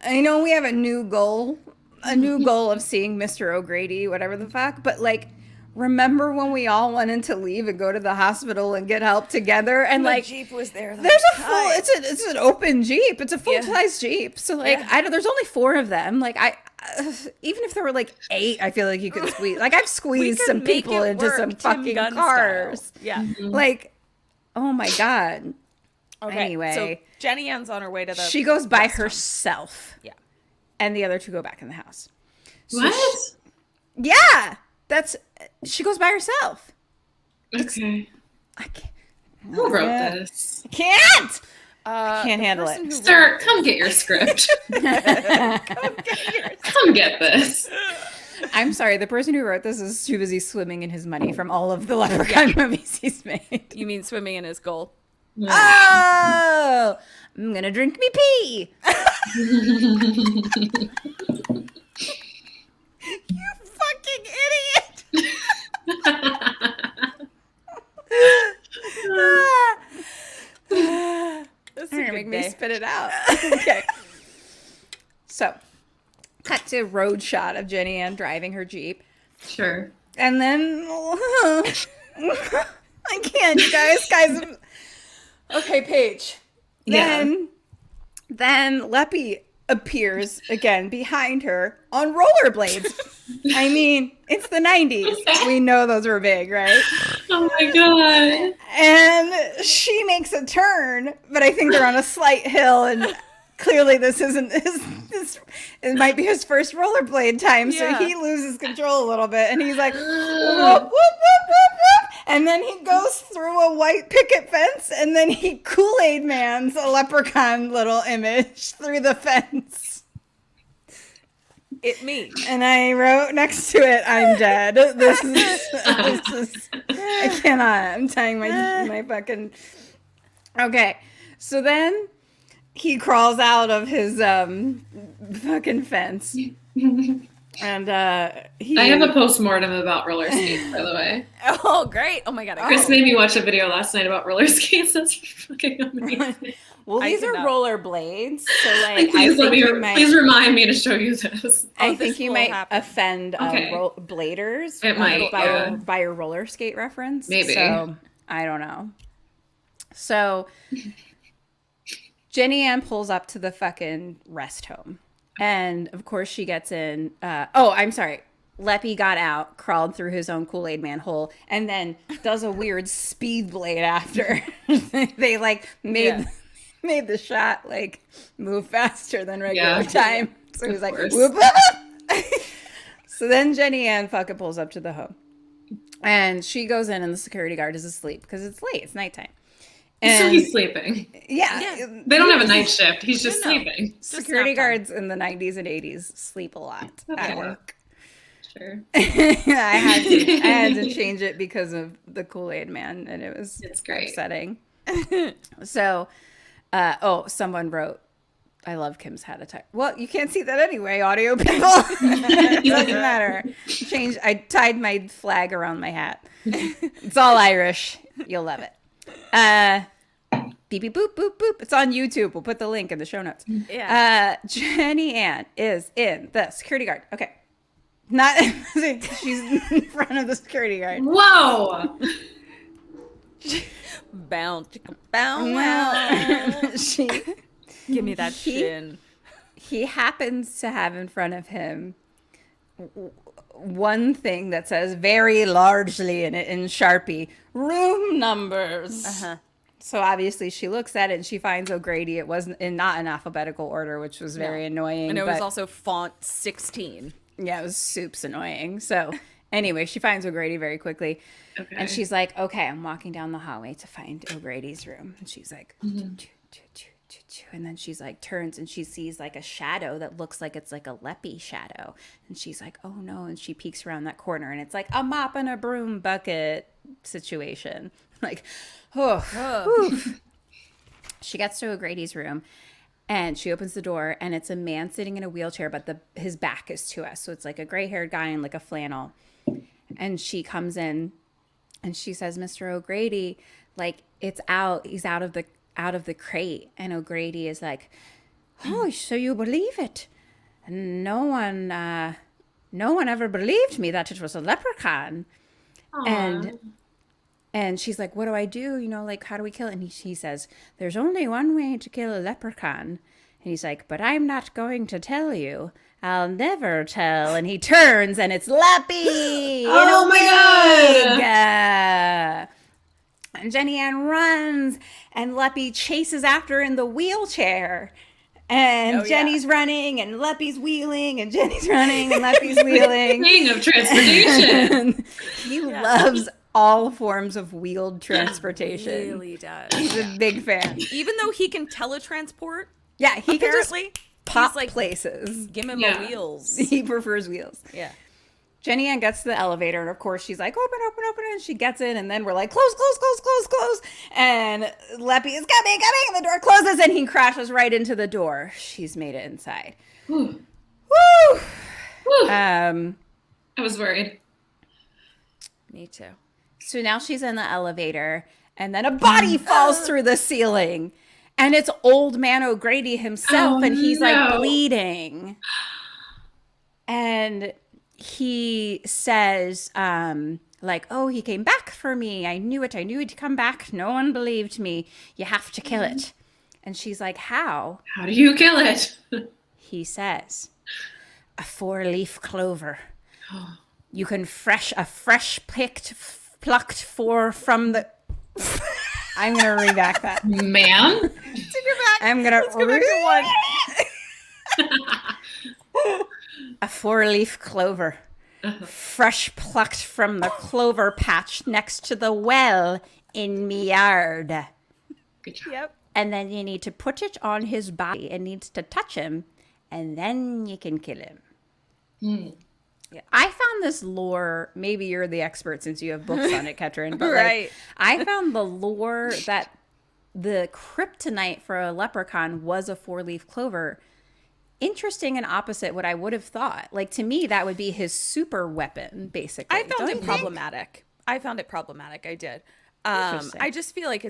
I know we have a new goal of seeing Mr. O'Grady, whatever the fuck, but like, remember when we all wanted to leave and go to the hospital and get help together? And like, Jeep was there. There's a full, it's an open Jeep. It's a full-size Jeep. So like, there's only 4 of them. Like even if there were like 8, I feel like you could squeeze. Like I've squeezed some people into some fucking cars. Style. Yeah. Like, oh my God. Okay. Anyway. So JennyAn's on her way to the. She goes by herself. Yeah. And the other 2 go back in the house. So What? Yeah. She goes by herself. Okay. I can't. Who wrote this? I can't. I can't handle it. Sir, come get your script. Come get this. I'm sorry. The person who wrote this is too busy swimming in his money from all of the Leprechaun movies he's made. You mean swimming in his gold? Oh, I'm gonna drink me pee. You fucking idiot. That's You're gonna make me spit it out. Okay. So, cut to road shot of JennyAn driving her Jeep. Sure. And then I can't, you guys. Okay, Paige. Then Leppy appears again behind her on rollerblades. I mean, it's the 90s. We know those were big, right? Oh my God. And she makes a turn, but I think they're on a slight hill, and clearly this isn't it might be his first rollerblade time, so he loses control a little bit, and he's like, whoop, whoop, whoop, whoop, whoop, and then he goes through a white picket fence, and then he Kool-Aid Man's a leprechaun little image through the fence. It me. And I wrote next to it, I'm dead. This is I cannot. I'm tying my fucking. Okay. So then he crawls out of his fucking fence. And I have a post-mortem about roller skates, by the way. Oh, great. Oh my God. Chris made me watch a video last night about roller skates. That's fucking amazing. Well, these are rollerblades, so like, Like, please, please remind me to show you this. I think you might offend bladers It might, by your roller skate reference. Maybe. So, I don't know. So, JennyAn pulls up to the fucking rest home. And, of course, she gets in. I'm sorry. Leppy got out, crawled through his own Kool-Aid Man hole, and then does a weird speed blade after. They, like, made the shot, like, move faster than regular time. So he was like, whoop, whoop, whoop. So then JennyAn fucking pulls up to the home. And she goes in, and the security guard is asleep because it's late. It's nighttime. And so he's sleeping. Yeah. They don't have a night shift. He's just sleeping. Security guards in the 90s and 80s sleep a lot at work. Sure. I had to change it because of the Kool-Aid Man, and it's great. upsetting. So, someone wrote, I love Kim's hat attire. Well, you can't see that anyway, audio people. It doesn't matter. I tied my flag around my hat. It's all Irish. You'll love it. Beep, beep, boop, boop, boop. It's on YouTube. We'll put the link in the show notes. Yeah. JennyAn is in the security guard. Okay. She's in front of the security guard. Whoa. Bounce, chicka, bounce. Give me that chin. He happens to have in front of him one thing that says very largely in it in Sharpie, room numbers. Uh-huh. So obviously she looks at it and she finds O'Grady. It wasn't not in alphabetical order, which was very annoying. And it was also font 16. Yeah, it was soups annoying. So anyway, she finds O'Grady very quickly. Okay. And she's like, okay, I'm walking down the hallway to find O'Grady's room. And she's like, and then she's like, turns and she sees like a shadow that looks like it's like a Leppy shadow. And she's like, oh no. And she peeks around that corner and it's like a mop and a broom bucket situation. Like, oof. She gets to O'Grady's room And she opens the door, and it's a man sitting in a wheelchair, but his back is to us. So it's like a gray-haired guy in like a flannel. And she comes in, and she says, "Mr. O'Grady, like, it's out. He's out of the crate." And O'Grady is like, "Oh, so you believe it? No one ever believed me that it was a leprechaun." And she's like, "What do I do? You know, like, how do we kill it?" And he says, "There's only one way to kill a leprechaun." And he's like, "But I'm not going to tell you. I'll never tell." And he turns, and it's Lappy. Oh my God. And JennyAn runs, and Leppy chases after her in the wheelchair. And Jenny's running, and Leppy's wheeling, and Jenny's running, and Leppy's wheeling. King of transportation. And he loves all forms of wheeled transportation. He really does. He's a big fan. Even though he can teletransport. Yeah, he can just apparently pop like, places. Give him a wheels. He prefers wheels. Yeah. JennyAn gets to the elevator, and of course she's like, "Open, open, open," and she gets in, and then we're like, "Close, close, close, close, close," and Leppy is coming, and the door closes, and he crashes right into the door. She's made it inside. Woo! I was worried. Me too. So now she's in the elevator, and then a body falls through the ceiling, and it's old man O'Grady himself, and he's like bleeding, and he says, like, "Oh, he came back for me. I knew it. I knew he'd come back. No one believed me. You have to kill it." And she's like, "How?" How do you kill it? He says, "A 4-leaf clover. You can plucked 4 from the..." I'm going to read back that. Man? I'm going to... Let's go back to 1. A 4-leaf clover, fresh plucked from the clover patch next to the well in me yard. Good job. Yep. And then you need to put it on his body. It needs to touch him, and then you can kill him. Yeah. I found this lore, maybe you're the expert since you have books on it, Ketrin, but Right. I found the lore that the kryptonite for a leprechaun was a 4-leaf clover. Interesting and opposite what I would have thought. Like, to me, that would be his super weapon, basically. I found it problematic. I did. I just feel like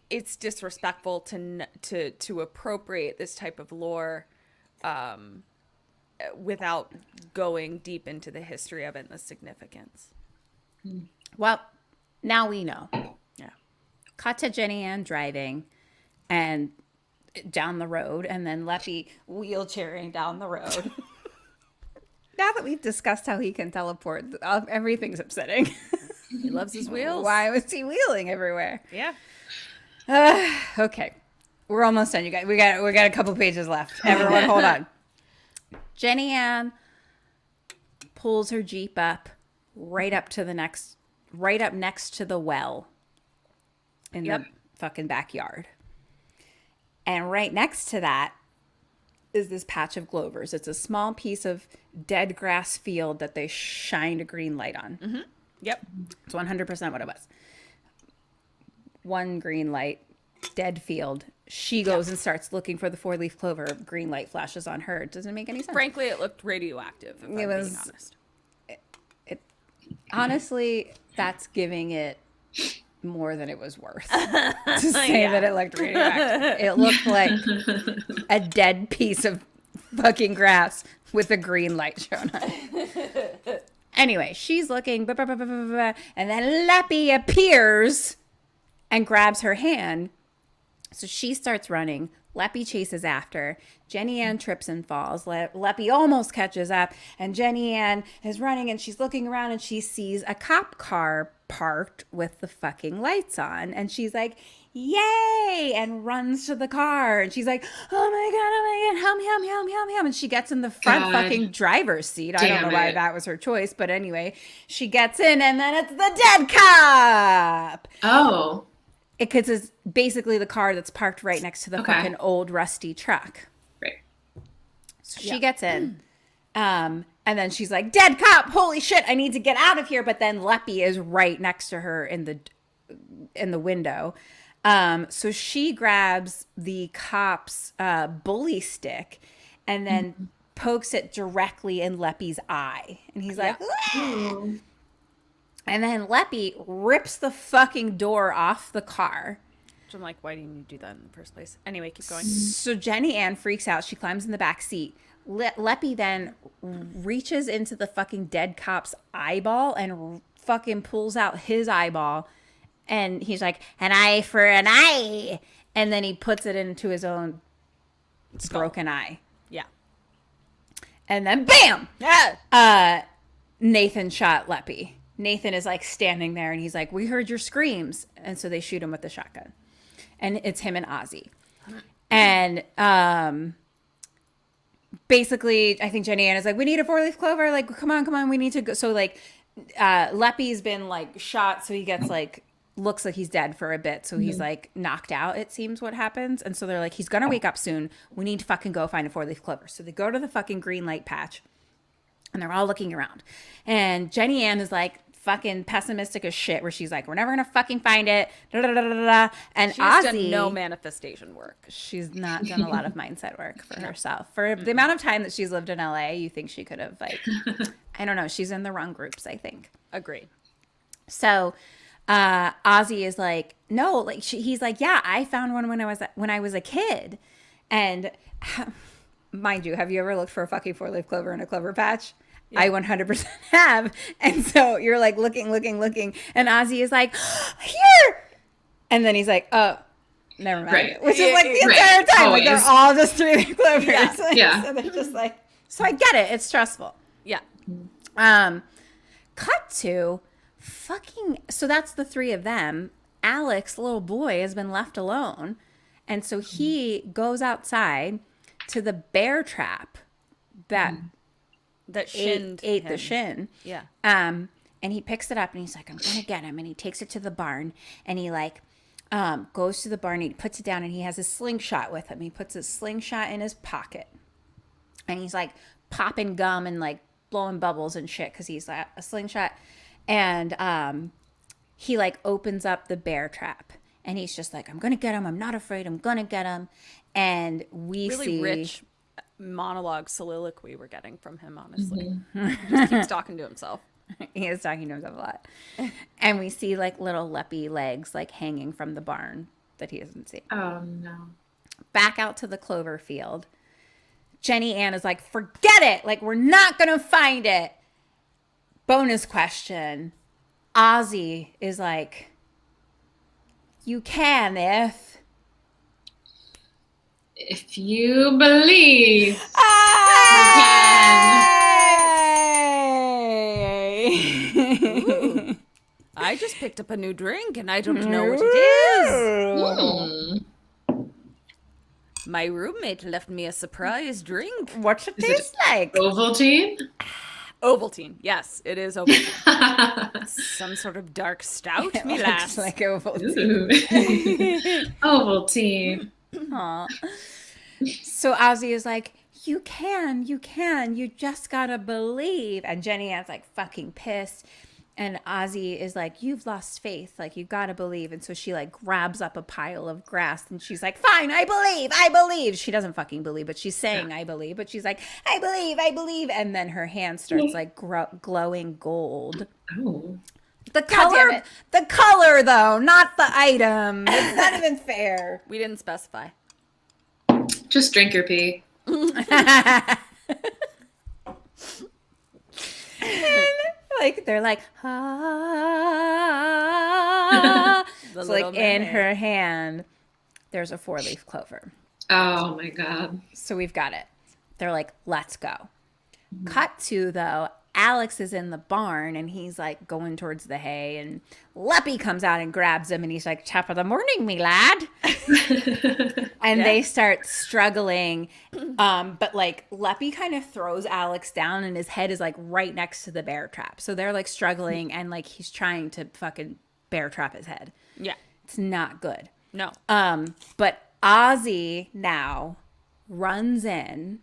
it's disrespectful to appropriate this type of lore without going deep into the history of it and the significance. Well, now we know. Yeah. Cut to JennyAn driving and down the road, and then Leppy wheelchairing down the road. Now that we've discussed how he can teleport, everything's upsetting. He loves his wheels. Why was he wheeling everywhere? Yeah. Okay, we're almost done, you guys. We got a couple pages left. Everyone, hold on. JennyAn pulls her Jeep up right up next to the well in the fucking backyard. And right next to that is this patch of clovers. It's a small piece of dead grass field that they shined a green light on. Mm-hmm. Yep. It's 100% what it was. One green light, dead field. She goes and starts looking for the 4-leaf clover. Green light flashes on her. It doesn't make any sense. Frankly, it looked radioactive, if I'm being honest. Honestly, that's giving it more than it was worth to say that it looked radioactive. It looked like a dead piece of fucking grass with a green light shown on it. Anyway, she's looking, and then Leppy appears and grabs her hand. So she starts running. Leppy chases after. JennyAn trips and falls. Leppy almost catches up, and JennyAn is running, and she's looking around, and she sees a cop car parked with the fucking lights on, and she's like, "Yay!" and runs to the car, and she's like, "Oh my god, help me, help me, help me, help me, help me." And she gets in the front fucking driver's seat. I don't know why that was her choice, but anyway, she gets in, and then it's the dead cop. Oh. Because it's basically the car that's parked right next to the fucking old rusty truck. Right. So she gets in. And then she's like, "Dead cop, holy shit, I need to get out of here." But then Leppy is right next to her in the window. So she grabs the cop's bully stick and then pokes it directly in Leppy's eye. And he's like, "Ah!" And then Leppy rips the fucking door off the car. Which I'm like, why didn't you do that in the first place? Anyway, keep going. So JennyAn freaks out. She climbs in the back seat. Leppy then reaches into the fucking dead cop's eyeball and fucking pulls out his eyeball. And he's like, an eye for an eye. And then he puts it into his own broken eye. Yeah. And then bam! Yeah. Nathan shot Leppy. Nathan is like standing there and he's like, we heard your screams. And so they shoot him with the shotgun. And it's him and Ozzy. And basically, I think JennyAn is like, we need a 4-leaf clover. Like, come on, we need to go. So like, Leppy's been like shot. So he gets like, looks like he's dead for a bit. So he's like knocked out, it seems what happens. And so they're like, he's going to wake up soon. We need to fucking go find a 4-leaf clover. So they go to the fucking green light patch and they're all looking around. And JennyAn is like fucking pessimistic as shit where she's like, we're never going to fucking find it. Da, da, da, da, da. And She's Ozzy, done no manifestation work. she's not done a lot of mindset work for herself. For the amount of time that she's lived in LA, you think she could have like, I don't know. She's in the wrong groups, I think. Agreed. So Ozzy is like, no, like he's like, yeah, I found one when I was a kid. And mind you, have you ever looked for a fucking 4-leaf clover in a clover patch? Yeah. I 100% have. And so you're like looking. And Ozzy is like, here. And then he's like, oh, never mind. Right. Which is like the entire time. Like they're all just 3-leaf clovers. Yeah. So they're just like, so I get it. It's stressful. Yeah. Cut to fucking, so that's the 3 of them. Alex, little boy, has been left alone. And so he goes outside to the bear trap that ate the shin. Yeah. And he picks it up and he's like, I'm going to get him. And he takes it to the barn and he like goes to the barn and he puts it down and he has a slingshot with him. He puts his slingshot in his pocket and he's like popping gum and like blowing bubbles and shit because he's like a slingshot. And he like opens up the bear trap and he's just like, I'm going to get him. I'm not afraid. I'm going to get him. And we really see rich monologue soliloquy we're getting from him, honestly. He just keeps talking to himself. He is talking to himself a lot. And we see like little Leppy legs like hanging from the barn that he doesn't see. Oh no. Back out to the clover field. JennyAn is like, forget it. Like, we're not going to find it. Bonus question. Ozzy is like, you can if you believe. Ooh. I just picked up a new drink and I don't know what it is. My roommate left me a surprise drink. What's it taste like? Ovaltine? Ovaltine. Yes, it is Ovaltine. Some sort of dark stout, me lass. Like Ovaltine. Ovaltine. Aw. So Ozzy is like, you can, you just gotta believe. And JennyAn's like fucking pissed. And Ozzy is like, you've lost faith. Like, you gotta believe. And so she like grabs up a pile of grass and she's like, fine, I believe. She doesn't fucking believe, but she's saying I believe. But she's like, I believe. And then her hand starts like glowing gold. Oh. The color though, not the item. It's not even fair. We didn't specify. Just drink your pee. Like they're like, ah. So like in her hand, there's a 4-leaf clover. Oh my god. So we've got it. They're like, let's go. Cut to though, Alex is in the barn and he's like going towards the hay and Leppy comes out and grabs him and he's like, top of the morning, me lad. And they start struggling. But like Leppy kind of throws Alex down and his head is like right next to the bear trap. So they're like struggling and like he's trying to fucking bear trap his head. Yeah. It's not good. No. But Ozzy now runs in,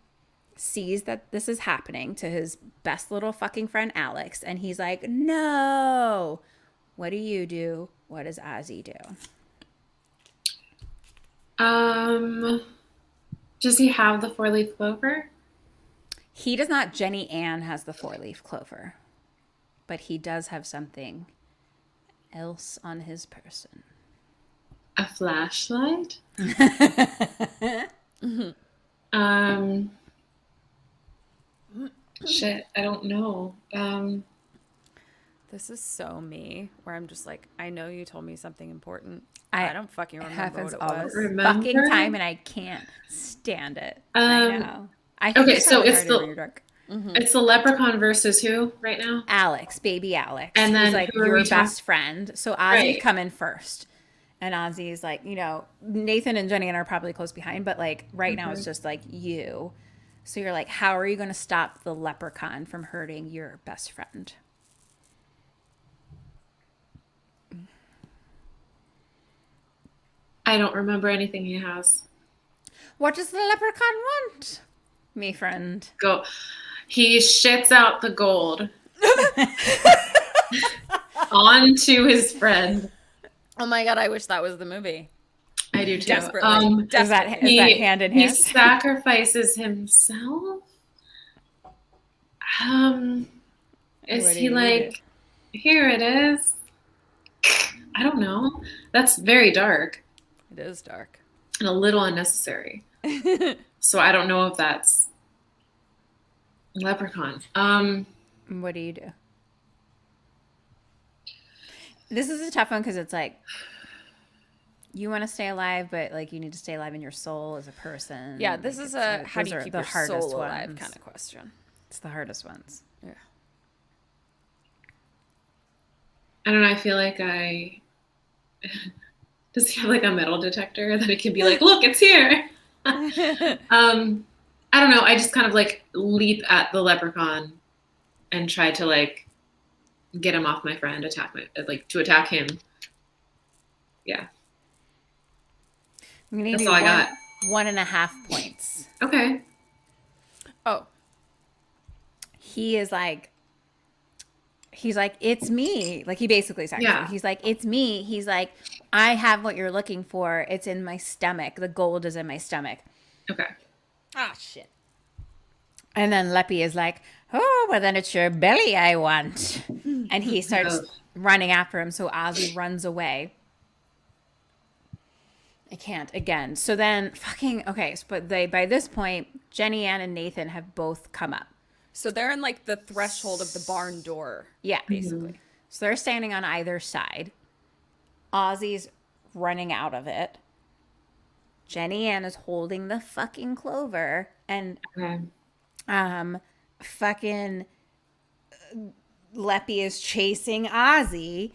sees that this is happening to his best little fucking friend Alex, and he's like, no. What do you do? What does Ozzy do? Does he have the 4-leaf clover? He does not. JennyAn has the 4-leaf clover, but he does have something else on his person. A flashlight? Shit, I don't know. This is so me, where I'm just like, I know you told me something important. I don't fucking remember what it was. Fucking time, and I can't stand it. I know. I think okay, it's so probably it's harder when the you're drunk. it's the leprechaun versus who right now? Alex, baby Alex. And who's then like who are your we best friend. So Ozzy's Right. coming first. And Ozzy's like, you know, Nathan and JennyAn are probably close behind, but like right now it's just like you. So you're like, how are you going to stop the leprechaun from hurting your best friend? I don't remember anything he has. What does the leprechaun want, me friend? Go. He shits out the gold onto his friend. Oh my god, I wish that was the movie. I do too. Desperately. Is that hand in He hand? sacrifices himself. Is What do he you like? Here it is. I don't know. That's very dark It is dark. and a little unnecessary. So I don't know if that's Leprechaun. What do you do? This is a tough one because it's like you want to stay alive, but like you need to stay alive in your soul as a person. Yeah, this Like, is it's a how do those you are keep the your hardest soul alive ones. kind of question. It's the hardest ones. Yeah. I don't know. I feel like does he have like a metal detector that it can be like, look, it's here. I don't know. I just kind of like leap at the leprechaun and try to like get him off my friend, attack him. Yeah. I'm gonna give That's you all I got. 1.5 points. Okay. Oh, He's like, it's me. Like he basically said, Yeah. he's like, it's me. He's like, I have what you're looking for. It's in my stomach. The gold is in my stomach. Okay. Ah, shit. And then Leppy is like, oh, well, then it's your belly I want. And he starts running after him. So Ozzy runs away. I can't again. So then but by this point, JennyAn and Nathan have both come up. so they're in like the threshold of the barn door. Yeah, basically. So they're standing on either side. Ozzy's running out of it. JennyAn is holding the fucking clover. And fucking Leppy is chasing Ozzy.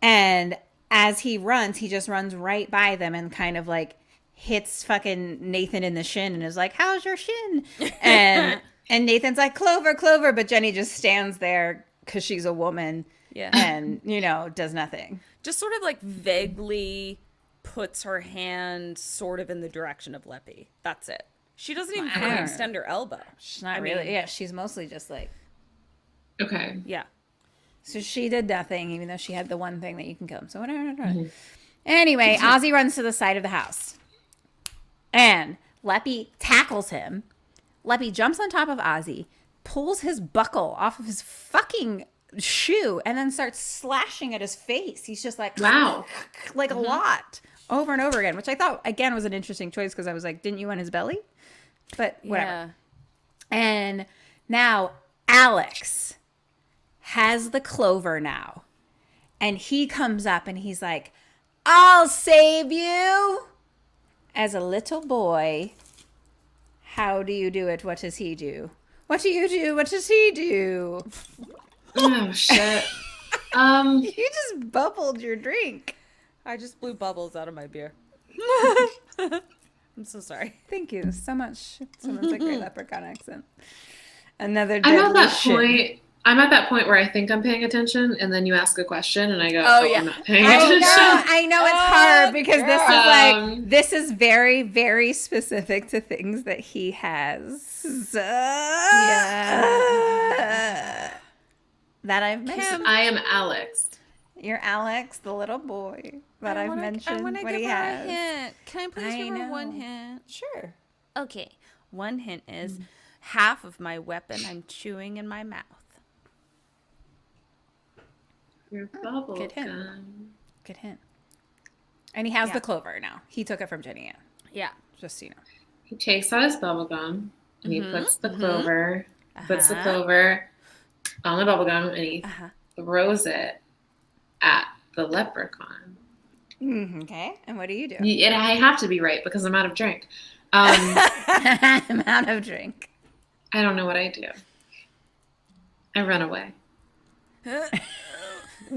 And as he runs, he just runs right by them and kind of like hits fucking Nathan in the shin and is like, how's your shin? And Nathan's like, Clover, Clover. But Jenny just stands there because she's a woman. Yeah. And, does nothing. Just sort of like vaguely puts her hand sort of in the direction of Leppy. That's it. She doesn't even fully extend her elbow. She's not really. Yeah, she's mostly just like. Okay. Yeah. So she did nothing, even though she had the one thing that you can kill him. So whatever. Anyway, Ozzy runs to the side of the house. And Leppy tackles him. Leppy jumps on top of Ozzy, pulls his buckle off of his fucking shoe, and then starts slashing at his face. He's just like, Wow. like a lot, over and over again, which I thought, again, was an interesting choice because I was like, didn't you want his belly? But whatever. Yeah. And now Alex has the clover now. And he comes up and he's like, I'll save you. As a little boy, how do you do it? What does he do? What do you do? What does he do? Oh shit. You just bubbled your drink. I just blew bubbles out of my beer. I'm so sorry. Thank you so much. Someone's a great leprechaun accent. Another I'm at deadly that shit. point. I'm at that point where I think I'm paying attention, and then you ask a question, and I go, Oh, yeah. I'm not paying I attention. know it's hard because this is like Um, this is very, very specific to things that he has. That I've mentioned. I am Alex. You're Alex, the little boy that I've mentioned. I want to what give he her has. a hint. Can I please give her one know. hint? Sure. Okay. One hint is half of my weapon I'm chewing in my mouth. Your bubble Good hint. gum. Good hint. And he has Yeah. the clover now. He took it from JennyAn. Yeah. Just so you know. He takes out his bubble gum and he puts the clover, puts the Uh-huh. clover on the bubble gum, and he throws it at the leprechaun. Okay. And what do you do? And I have to be right because I'm out of drink. I'm out of drink. I don't know what I do. I run away.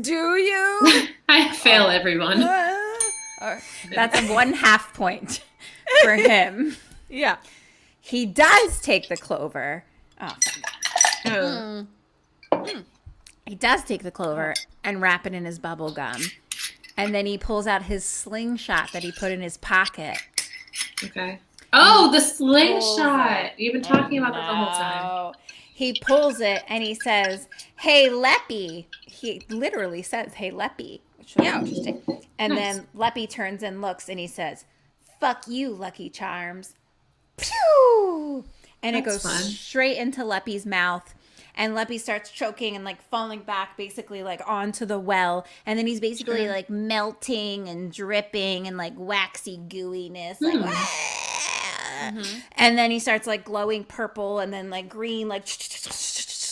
Do you? I fail everyone. That's a 1/2 point for him. Yeah. He does take the clover. He does take the clover and wrap it in his bubble gum. And then he pulls out his slingshot that he put in his pocket. Okay. Oh, the slingshot. You've been talking about that the whole time. He pulls it and he says, "Hey, Leppy." He literally says, "Hey, Leppy," which was interesting. And then Leppy turns and looks and he says, "Fuck you, Lucky Charms." Pew! And That's it goes fun. straight into Leppy's mouth. And Leppy starts choking and like falling back basically like onto the well. And then he's basically like melting and dripping and like waxy gooiness. Like, and then he starts like glowing purple and then like green, like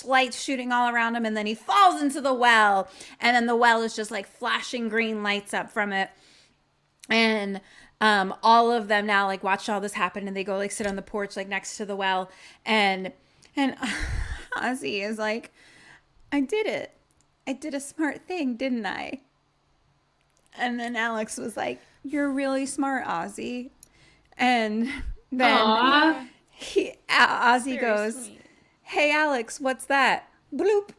lights shooting all around him. And then he falls into the well. And then the well is just like flashing green lights up from it. And all of them now like watch all this happen, and they go like sit on the porch like next to the well, and Ozzy is like, "I did it. I did a smart thing, didn't I?" And then Alex was like, "You're really smart, Ozzy." And then Ozzy goes, "Hey, Alex, what's that?" Bloop.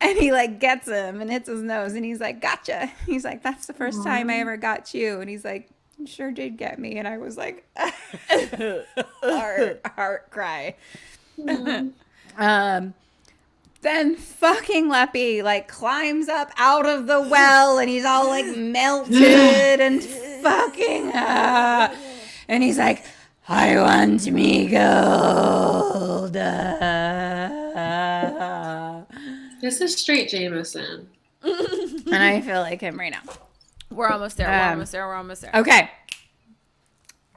And he like gets him and hits his nose, and he's like, "Gotcha." He's like, "That's the first time I ever got you." And he's like, "You sure did get me." And I was like, heart cry. Then fucking Leppy like climbs up out of the well, and he's all like melted and fucking and he's like, "I want me gold." This is straight Jameson. And I feel like him right now. We're almost there. We're almost there. Okay.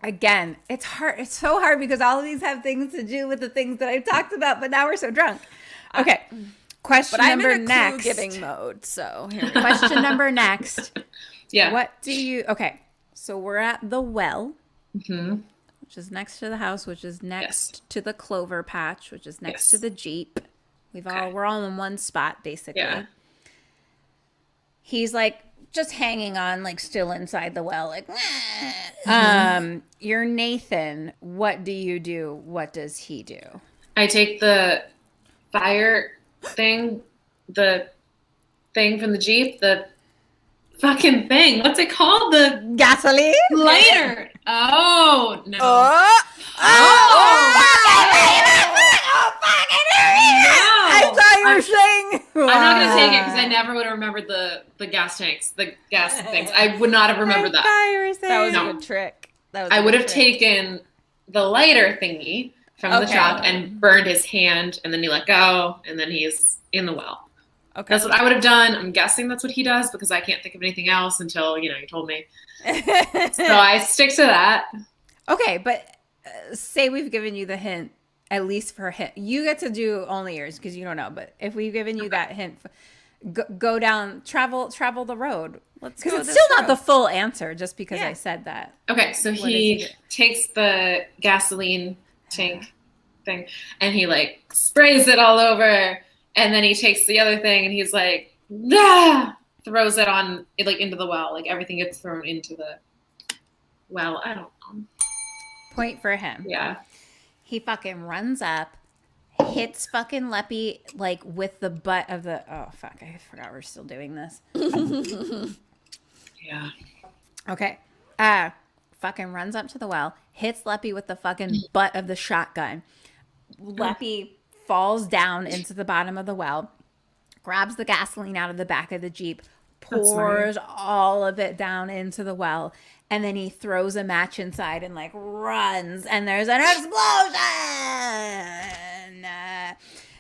Again, it's hard. It's so hard because all of these have things to do with the things that I've talked about, but now we're so drunk. Okay. Question But I'm number in a next. clue giving mode, so here we go. Question number next. Yeah. What do you... Okay. So we're at the well, which is next to the house, which is next to the clover patch, which is next to the Jeep. We're all in one spot, basically. Yeah. He's like just hanging on, like still inside the well, like, you're Nathan. What do you do? What does he do? I take the fire thing, the thing from the Jeep, the fucking thing. What's it called? The Gasoline? lighter. Oh, no. I thought you were saying. I'm not going to take it because I never would have remembered the gas tanks, the gas things. I would not have remembered that. That was No. a good trick. I would have taken the lighter thingy from the truck and burned his hand, and then he let go, and then he's in the well. Okay. That's what I would have done. I'm guessing that's what he does because I can't think of anything else until, you told me. So I stick to that. Okay, but say we've given you the hint, at least for a hint. You get to do only yours because you don't know. But if we've given you that hint, go down, travel the road. Because it's still not the full answer just because I said that. Okay, so he takes the gasoline tank thing and he like sprays it all over, and then he takes the other thing and he's like, throws it on like into the well, like everything gets thrown into the well. I don't know. Point for him. Yeah. He fucking runs up, hits fucking Leppy like with the butt of the. Oh fuck! I forgot we're still doing this. Yeah. Okay. Fucking runs up to the well, hits Leppy with the fucking butt of the shotgun. Leppy falls down into the bottom of the well, grabs the gasoline out of the back of the Jeep, pours all of it down into the well, and then he throws a match inside and like runs, and there's an explosion.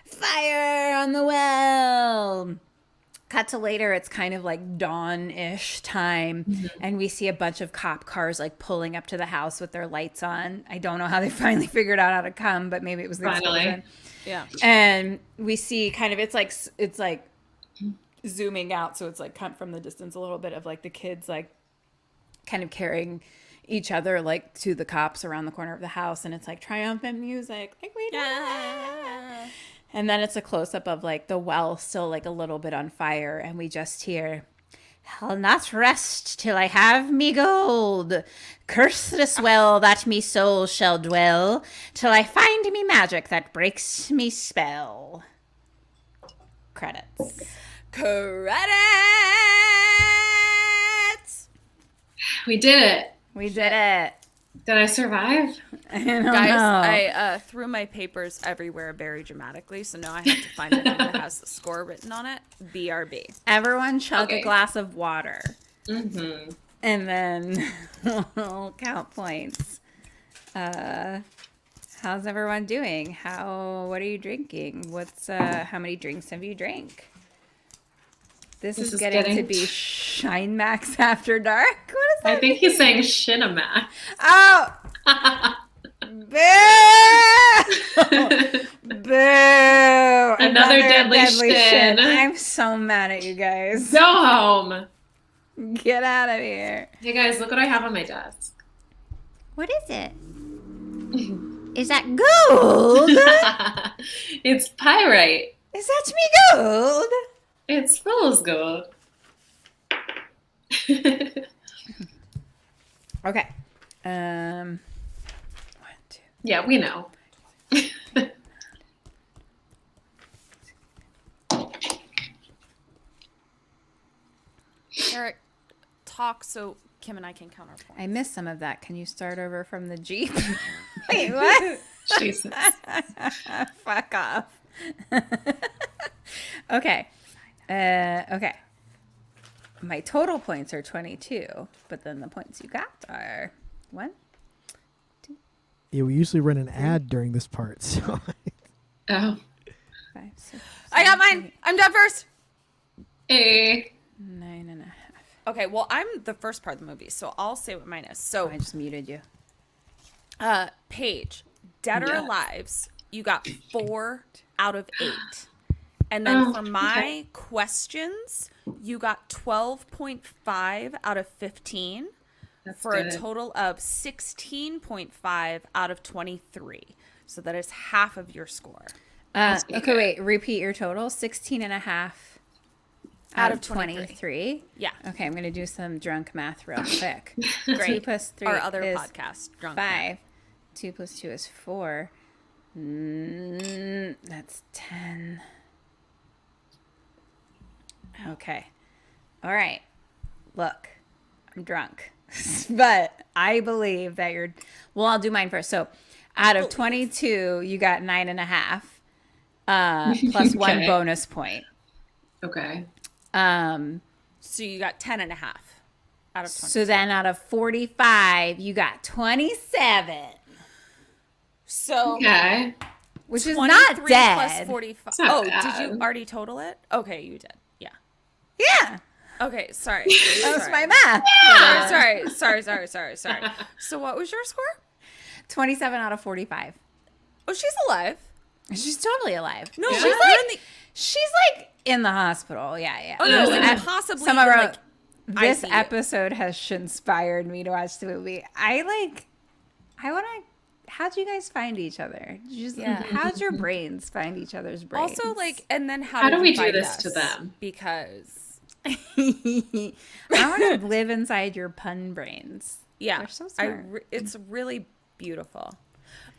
Fire on the well. Cut to later, it's kind of like dawn-ish time, and we see a bunch of cop cars like pulling up to the house with their lights on. I don't know how they finally figured out how to come, but maybe it was the explosion. Yeah. And we see kind of it's like zooming out, so it's like cut from the distance a little bit of like the kids like kind of carrying each other like to the cops around the corner of the house, and it's like triumphant music, like we did it. And then it's a close-up of like the well still like a little bit on fire, and we just hear, "I'll not rest till I have me gold. Curse this well that me soul shall dwell, till I find me magic that breaks me spell." Credits. We did it. We did it. Did I survive? I don't Guys, know. I threw my papers everywhere very dramatically, so now I have to find the one that has the score written on it. BRB. Everyone chug Okay. a glass of water. Mm-hmm. And then we'll count points. How's everyone doing? What are you drinking? How many drinks have you drank? This is getting to be Shine Max After Dark. What is that? I think he's saying Shinamax. Oh! Boo! Boo! Another deadly shin. I'm so mad at you guys. Go home. Get out of here. Hey guys, look what I have on my desk. What is it? Is that gold? It's pyrite. Is that to me gold? It smells good. Okay. 1, 2. Yeah, we know. Eric, talk so Kim and I can count our points. I missed some of that. Can you start over from the Jeep? Wait, what? Jesus. Fuck off. Okay. Okay. My total points are 22, but then the points you got are 1. Yeah, we usually run an ad during this part. So Oh. 5, 6, I got mine. I'm done first. Hey. 9.5. Okay, well, I'm the first part of the movie, so I'll say what mine is. So, I just muted you. Paige, Dead or Yeah. Alives, you got 4 out of 8. And then for my questions, you got 12.5 out of 15 for good. a total of 16.5 out of 23. So that is half of your score. Okay, wait. Repeat your total. 16.5 out of 23. Yeah. Okay, I'm going to do some drunk math real quick. Great. 2 plus 3 Our other is podcast, Drunk 5. 2 plus 2 is 4. That's 10. Okay. All right. Look, I'm drunk. But I believe that you're... Well, I'll do mine first. So out of 22, you got 9.5 plus 1 Okay. bonus point. Okay. So you got 10.5 out of 20. So then out of 45, you got 27, So Okay. which is not 23 dead. plus 45. not Oh, bad. did you already total it? Okay, you did. Yeah. Yeah, Okay, sorry. that was Sorry. my math. Sorry. So what was your score? 27 out of 45. Oh, she's alive. She's totally alive. No, she's we're like, in the... she's like in the hospital. Yeah. Oh, no, Yeah. like possibly Someone in, wrote, like, this ICU. episode has inspired me to watch the movie. I want to, how'd you guys find each other? How'd your brains find each other's brains? Also, like, and then How how do did we you do find this us? to them? Because, I want to live inside your pun brains. yeah, They're so smart. it's really beautiful.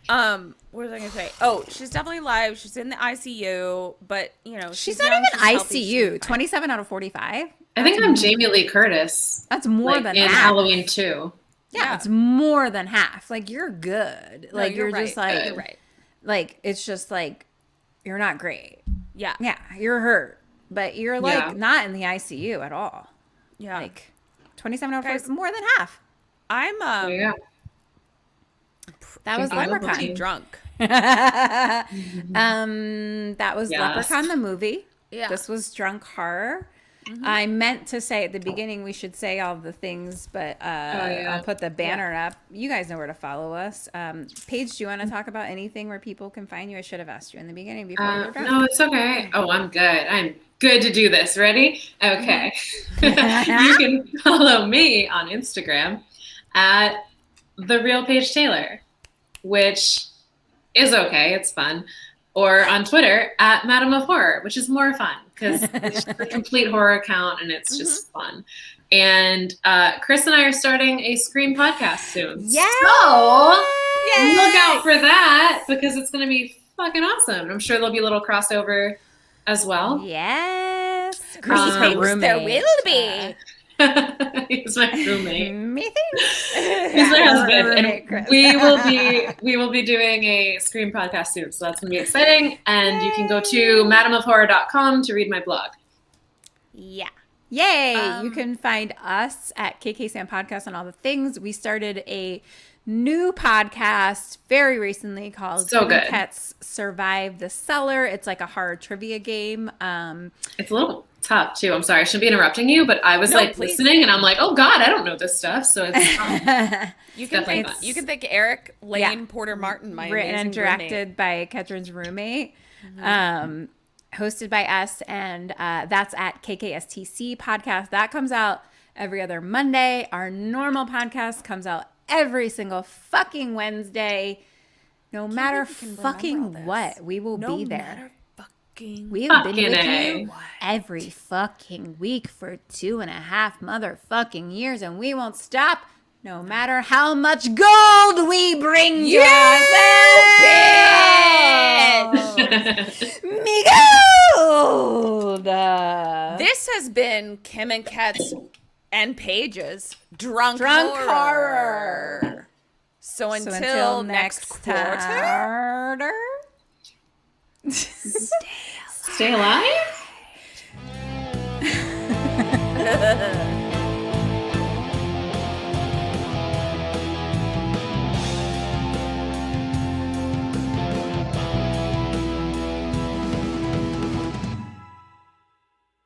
What was I going to say? Oh, she's definitely alive. She's in the ICU, but, you know, She's young, not even she's healthy, she's ICU. fine. 27 out of 45. I think I'm Jamie Lee Curtis. That's more Like, than in half. Halloween 2. Yeah, it's more than half. Like, you're good. No, Like, you're right. just like, You're right. like, it's just like, you're not great. Yeah. Yeah, you're hurt, but you're like Yeah. not in the ICU at all. Yeah. Like 27 out of 40, Guys, more than half. I'm There you go. That was I will Leprechaun. believe. drunk. That was Yes. Leprechaun the movie. Yeah. This was Drunk Horror. I meant to say at the beginning we should say all the things, but I'll put the banner up. You guys know where to follow us. Paige, do you want to talk about anything where people can find you? I should have asked you in the beginning before we were drunk. No, it's okay. Oh, I'm good. I'm good to do this. Ready? Okay. You can follow me on Instagram at The Real Paige Taylor, which is okay. It's fun. Or on Twitter at Madam of Horror, which is more fun because it's just a complete horror account and it's just fun. And Chris and I are starting a Scream podcast soon. Yeah. So look out for that because it's going to be fucking awesome. And I'm sure there'll be a little crossover as well. Yes. Chris is her roommate. There will be. He's my roommate. Methinks. He's my husband, Roommate, and Chris. we will be doing a Scream podcast soon, so that's gonna be exciting. And you can go to madamofhorror.com to read my blog. Yeah. Yay. You can find us at KK Sam Podcast on all the things. We started a new podcast very recently called So good. Cats Survive the Cellar. It's like a horror trivia game. It's a little tough too. I'm sorry, I shouldn't be interrupting you, but I was listening, and I'm like, oh God, I don't know this stuff. So it's You can definitely thank fun. you can thank Eric Lane Porter Martin, my written and amazing directed roommate. by Ketrin's roommate. Hosted by us, and that's at KKSTC Podcast. That comes out every other Monday. Our normal podcast comes out every single fucking Wednesday. No matter fucking what, we will be there. We have been Fucking with A. you every fucking week for 2.5 motherfucking years, and we won't stop no matter how much gold we bring to ourselves. Me gold. This has been Kim and Kat's and Paige's Drunk Horror. So until next quarter. Stay alive.